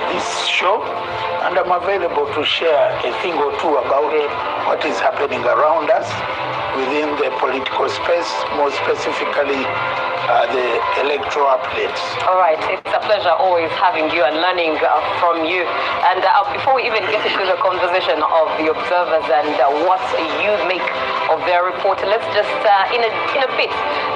this show, and I'm available to share a thing or two about what is happening around us within the political space, more specifically the electoral updates. All right, it's a pleasure always having you and learning from you. And before we even get into the conversation of the observers and what you make of their report, let's just in a bit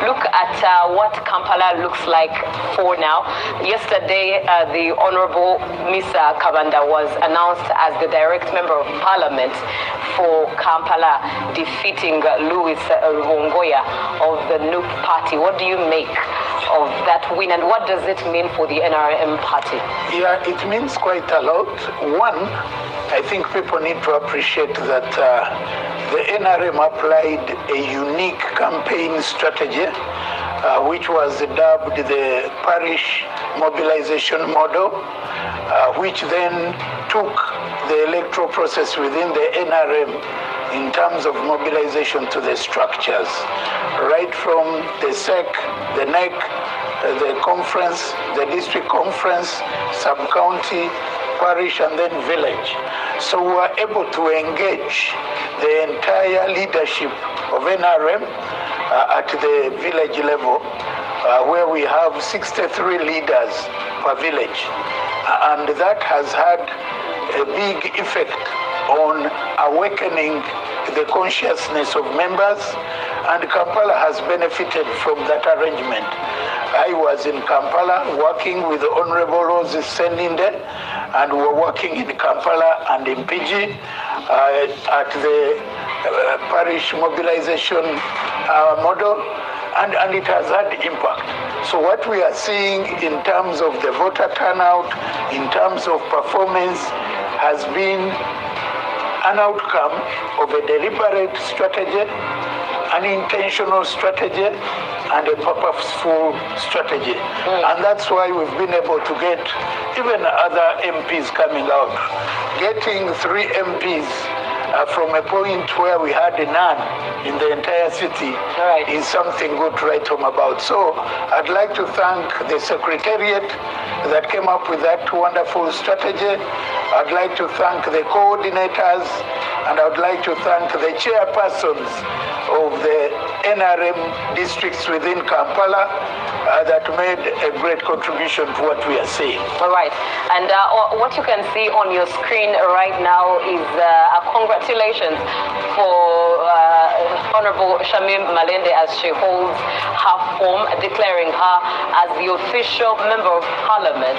look at what Kampala looks like for now. Yesterday, the Honorable Misa Kabanda was announced as the direct member of Parliament for Kampala, defeating Louis Rubongoya of the NUP party. What do you make of that win, and what does it mean for the NRM party? Yeah, it means quite a lot. One, I think people need to appreciate that the NRM applied a unique campaign strategy, which was dubbed the parish mobilization model, which then took the electoral process within the NRM in terms of mobilization to the structures, right from the SEC, the NEC, the conference, the district conference, sub-county, parish, and then village. So we were able to engage the entire leadership of NRM at the village level, where we have 63 leaders per village. And that has had a big effect on awakening the consciousness of members, and Kampala has benefited from that arrangement. I was in Kampala working with Honorable Rose Seninde, and we were working in Kampala and in PG at the parish mobilization model, and it has had impact. So what we are seeing in terms of the voter turnout, in terms of performance, has been an outcome of a deliberate strategy, an intentional strategy, and a purposeful strategy. And that's why we've been able to get even other MPs coming out. Getting 3 MPs from a point where we had none in the entire city is something good to write home about. So I'd like to thank the Secretariat that came up with that wonderful strategy. I'd like to thank the coordinators, and I'd like to thank the chairpersons of the NRM districts within Kampala that made a great contribution to what we are saying. All right. And what you can see on your screen right now is a congratulations for Honorable Shamim Malende as she holds her form, declaring her as the official Member of Parliament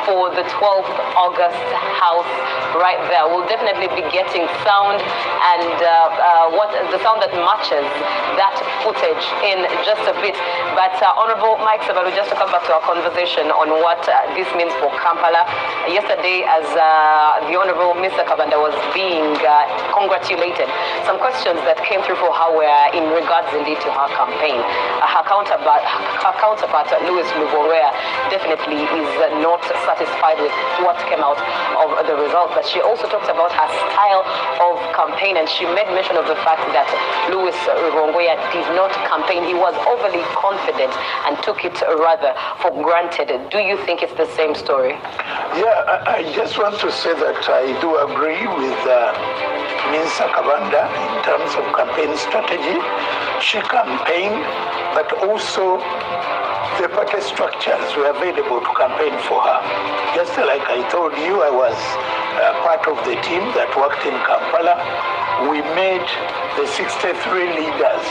for the 12th August House right there. We'll definitely be getting sound and what the sound that matches that footage in just a bit. But Honorable Mike Sebalu, just to come back to our conversation on what this means for Kampala. Yesterday, as the Honorable Mr. Kabanda was being congratulated, some questions that came through for her were in regards indeed to her campaign. Her counterpart Louis Luborea, definitely is not satisfied with what came out of the results. But she also talked about her style of campaign, and she made mention of the fact that Louis Luborea did not campaign. He was overly confident and took it rather for granted. Do you think it's the same story? Yeah, I just want to say that I do agree with Mr. Kabanda in terms of campaign strategy. She campaigned, but also the party structures were available to campaign for her. Just like I told you, I was part of the team that worked in Kampala. We made the 63 leaders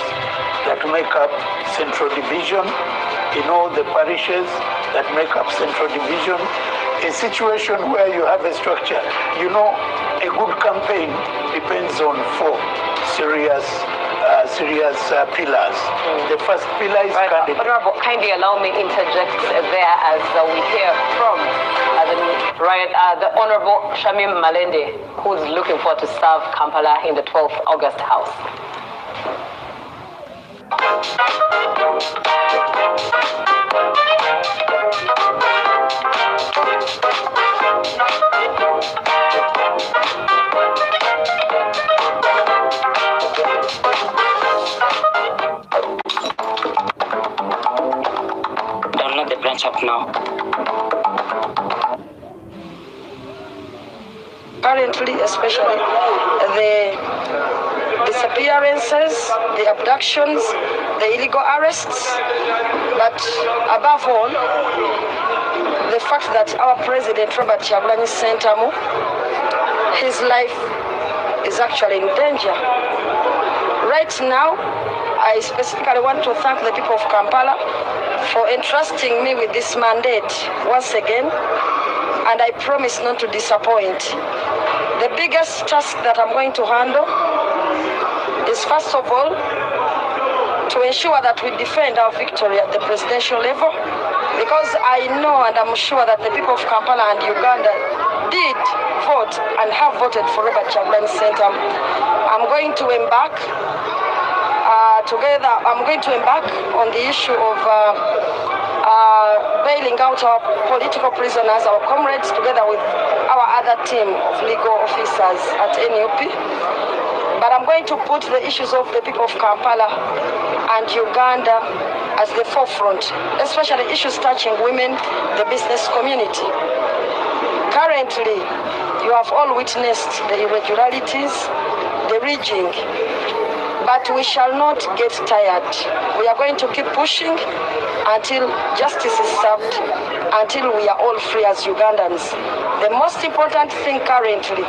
that make up Central Division in all the parishes that make up Central Division. A situation where you have a structure, you know, a good campaign depends on four serious pillars. The first pillar is candidate. Honorable, kindly allow me interject there as we hear from the Honorable Shamim Malende, who's looking forward to serve Kampala in the 12th August House. Download the branch app now. Currently, especially the disappearances, the abductions, the illegal arrests, but above all, the fact that our President Robert Kyagulanyi Ssentamu, his life is actually in danger. Right now, I specifically want to thank the people of Kampala for entrusting me with this mandate once again, and I promise not to disappoint. The biggest task that I'm going to handle is, first of all, to ensure that we defend our victory at the presidential level, because I know and I'm sure that the people of Kampala and Uganda did vote and have voted for Robert Kyagulanyi Ssentamu. I'm going to embark on the issue of bailing out our political prisoners, our comrades, together with our other team of legal officers at NUP. But I'm going to put the issues of the people of Kampala and Uganda as the forefront, especially issues touching women, the business community. Currently, you have all witnessed the irregularities, the rigging, but we shall not get tired. We are going to keep pushing until justice is served, until we are all free as Ugandans. The most important thing currently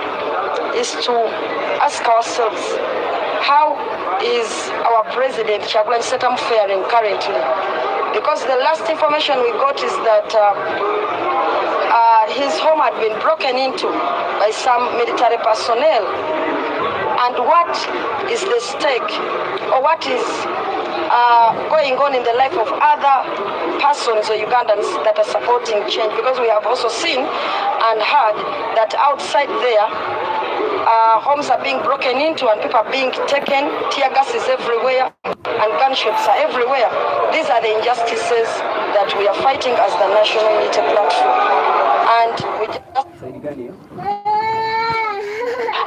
is to ask ourselves, how is our President Kyagulanyi Ssentamu faring currently? Because the last information we got is that his home had been broken into by some military personnel. And what is the stake, or what is going on in the life of other persons or Ugandans that are supporting change? Because we have also seen and heard that outside there, homes are being broken into and people are being taken, tear gas is everywhere, and gunshots are everywhere. These are the injustices that we are fighting as the National Unity Platform. And we just...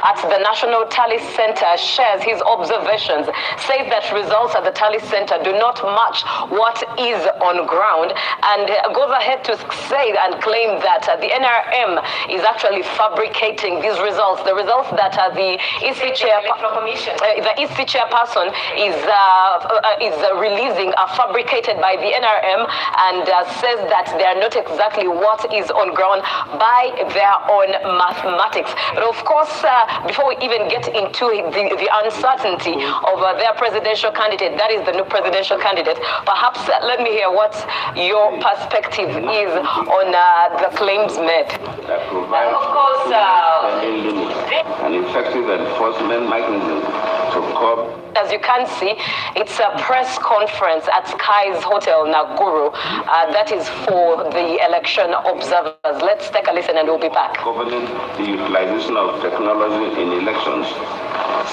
at the National Tally Center shares his observations, says that results at the Tally Center do not match what is on ground, and goes ahead to say and claim that the NRM is actually fabricating these results, the results that the EC chairperson is releasing are fabricated by the NRM, and says that they are not exactly what is on ground by their own mathematics. But of course, before we even get into the uncertainty of their presidential candidate, that is the new presidential candidate, perhaps let me hear what your perspective is on the claims made. Of course, an effective enforcement mechanism to curb. As you can see, it's a press conference at Sky's Hotel, Nakuru. That is for the election observers. Let's take a listen and we'll be back. Governing the utilization of technology in elections.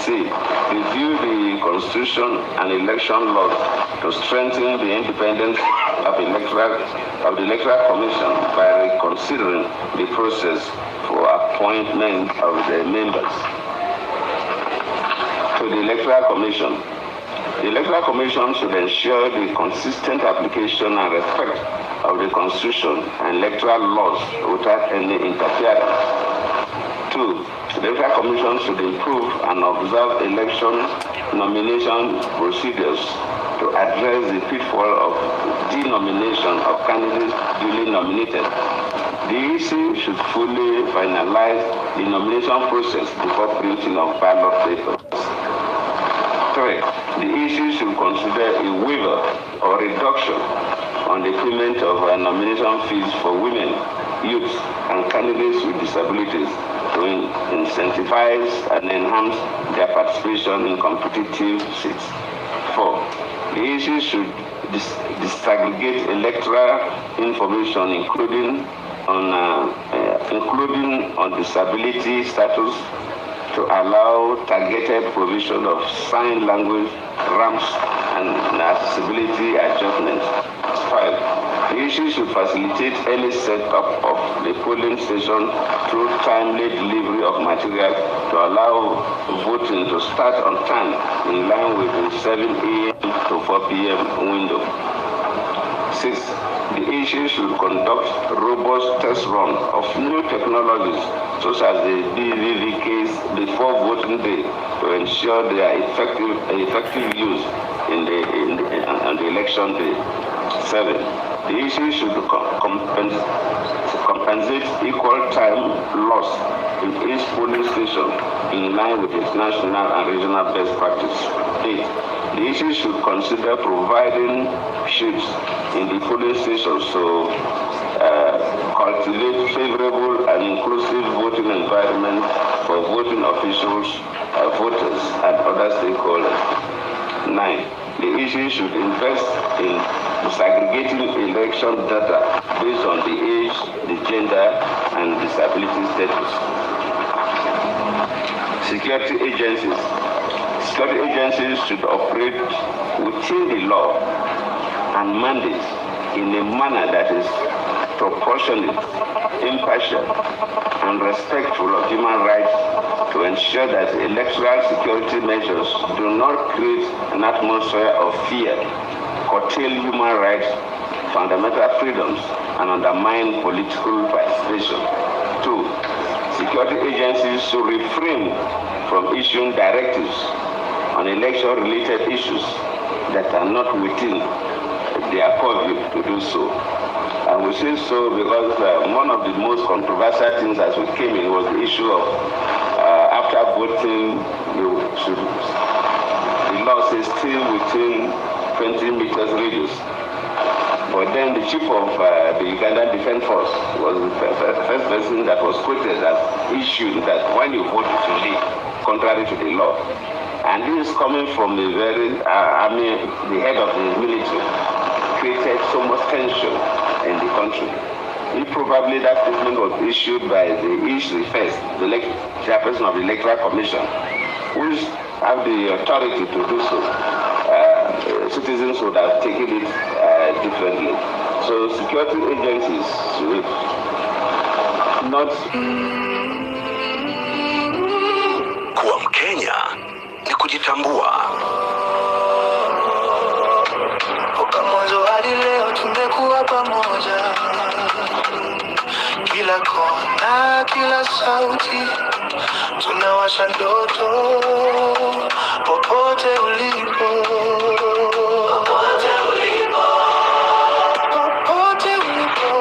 C. Review the Constitution and election laws to strengthen the independence of the Electoral Commission by reconsidering the process for appointment of the members. To the Electoral Commission. The Electoral Commission should ensure the consistent application and respect of the Constitution and electoral laws without any interference. 2. The Electoral Commission should improve and observe election nomination procedures to address the pitfall of denomination of candidates duly nominated. The EC should fully finalize the nomination process before printing of ballot papers. 3. The EC should consider a waiver or reduction on the payment of nomination fees for women, youths, and candidates with disabilities to incentivize and enhance their participation in competitive seats. 4. The EC should disaggregate electoral information, including on disability status, to allow targeted provision of sign language, ramps, and accessibility adjustments. 5. The EC should facilitate any setup of the polling station through timely delivery of material to allow voting to start on time in line with the 7 a.m. to 4 p.m. window. 6. The EC should conduct robust test run of new technologies such as the BVVKs before voting day to ensure their effective use on the election day. 7. The EC should compensate equal time loss in each polling station in line with international and regional best practice. 8. The EC should consider providing shifts in the polling stations to cultivate favorable and inclusive voting environment for voting officials, voters, and other stakeholders. 9. The EC should invest in disaggregating election data based on the age, the gender, and disability status. Security agencies. Security agencies should operate within the law and mandate in a manner that is proportionate, impartial, and respectful of human rights to ensure that electoral security measures do not create an atmosphere of fear, curtail human rights, fundamental freedoms, and undermine political participation. 2. Security agencies should refrain from issuing directives on election-related issues that are not within their purview to do so. And we say so because one of the most controversial things as we came in was the issue of after voting, the law says still within 20 meters radius. But then the chief of the Uganda Defense Force was the first person that was quoted as issued that when you vote, you should leave, contrary to the law. And this is coming from the very, the head of the military, created so much tension in the country. Probably that statement was issued by the the chairperson of the Electoral Commission, which have the authority to do so. Citizens would have taken it differently. So security agencies should not Kuwa Mkenya ni kujitambua. Toka mwanzo hadi leo tumekuwa pamoja, kila kona, kila sauti, tunawasha ndoto popote ulipo, popote ulipo, popote ulipo,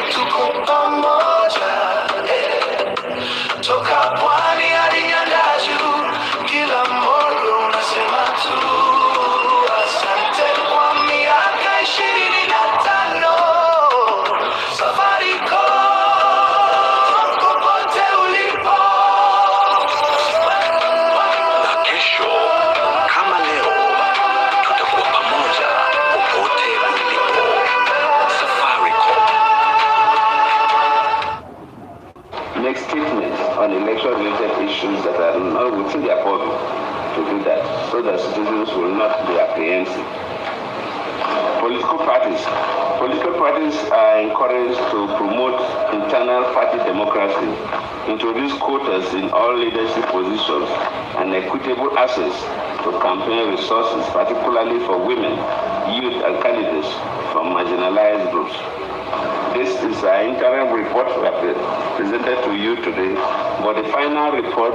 tuko pamoja, toka pwani hadi nyanda juu, kila mmoja unasema tu asante kwa miaka 25, Safaricom, popote ulipo. Na kesho kama leo tutakuwa pamoja popote ulipo. Safaricom. Make statements on election-related issues that are not within their purview to do that, so that citizens will not be apprehensive. Political parties are encouraged to promote internal party democracy, introduce quotas in all leadership positions, and equitable access to campaign resources, particularly for women, youth, and candidates from marginalized groups. This is our interim report presented to you today, but the final report,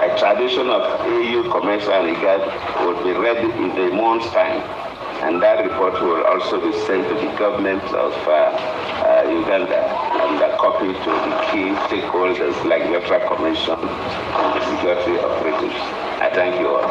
a tradition of AU Commercial and IGAD, will be ready in a month's time, and that report will also be sent to the government of Uganda and a copy to the key stakeholders like the Electoral Commission and the security operatives. I thank you all.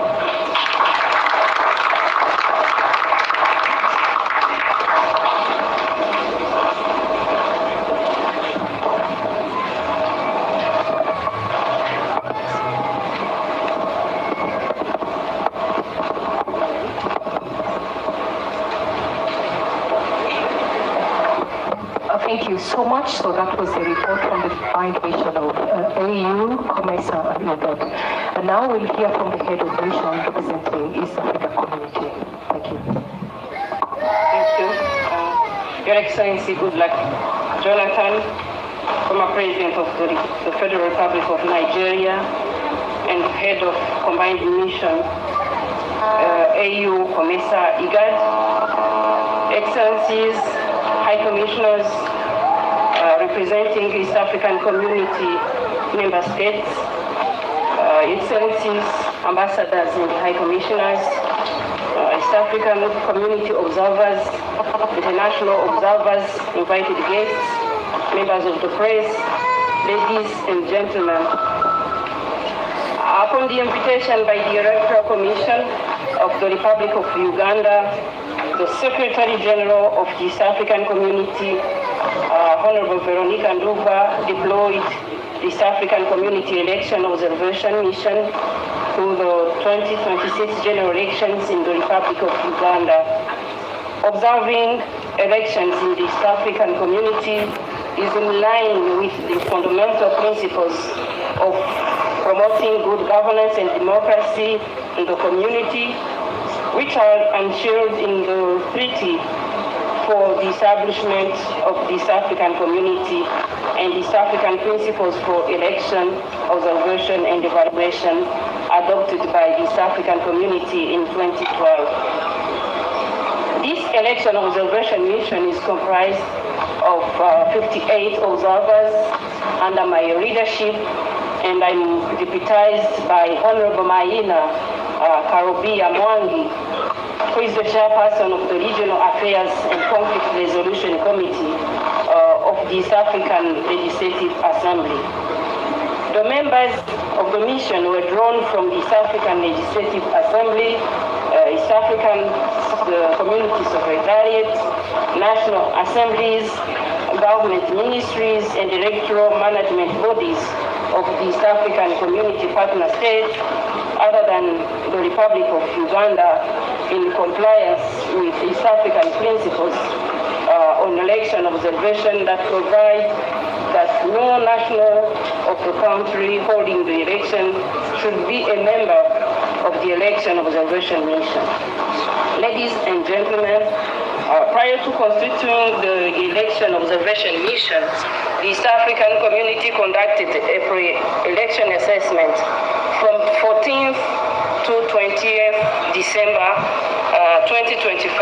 Thank you so much. So that was the report from the Joint Mission of AU, COMESA, and IGAD. And now we'll hear from the head of mission representing East Africa community. Thank you. Thank you. Your Excellency, good luck. Jonathan, former President of the Federal Republic of Nigeria and head of Combined Mission, AU, COMESA, IGAD. Excellencies, High Commissioners, representing East African community member states, Excellencies, Ambassadors and High Commissioners, East African community observers, international observers, invited guests, members of the press, ladies and gentlemen. Upon the invitation by the Electoral Commission of the Republic of Uganda, the Secretary General of the East African Community, Honorable Veronica Nduva, deployed the East African Community Election Observation Mission to the 2026 general elections in the Republic of Uganda. Observing elections in the East African Community is in line with the fundamental principles of promoting good governance and democracy in the community, which are enshrined in the Treaty for the establishment of the East African Community and East African Principles for Election, Observation and Evaluation adopted by the East African Community in 2012. This election observation mission is comprised of 58 observers under my leadership, and I'm deputized by Honorable Maina Karobia Mwangi, who is the chairperson of the Regional Affairs and Conflict Resolution Committee of the East African Legislative Assembly. The members of the mission were drawn from the East African Legislative Assembly, East African Community Secretariat, National Assemblies, government ministries, and electoral management bodies of the East African Community Partner States, other than the Republic of Uganda, in compliance with East African principles on election observation that provide that no national of the country holding the election should be a member of the election observation mission. Ladies and gentlemen, prior to constituting the election observation mission, the East African community conducted a pre-election assessment from 14th to 20th December 2025,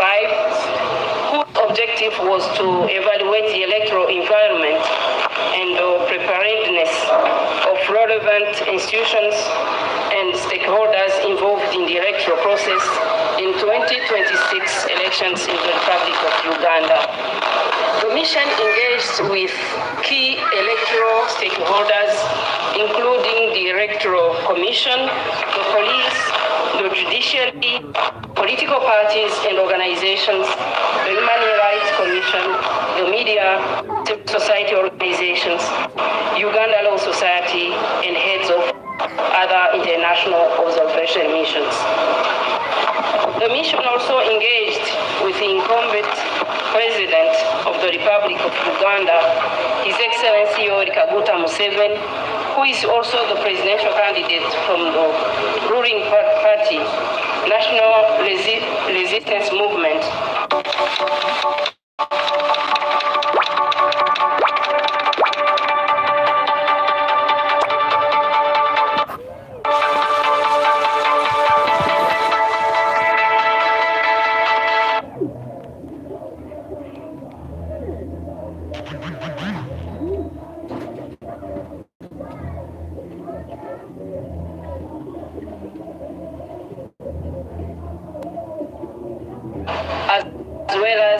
whose objective was to evaluate the electoral environment and the preparedness of relevant institutions and stakeholders involved in the electoral process in 2026 elections in the Republic of Uganda. The mission engaged with key electoral stakeholders, including the Electoral Commission, the police, the judiciary, political parties and organizations, the Human Rights Commission, the media, civil society organizations, Uganda Law Society, and heads of other international observation missions. The mission also engaged with the incumbent President of the Republic of Uganda, His Excellency Yoweri Kaguta Museveni, who is also the presidential candidate from the ruling party, National Resistance Movement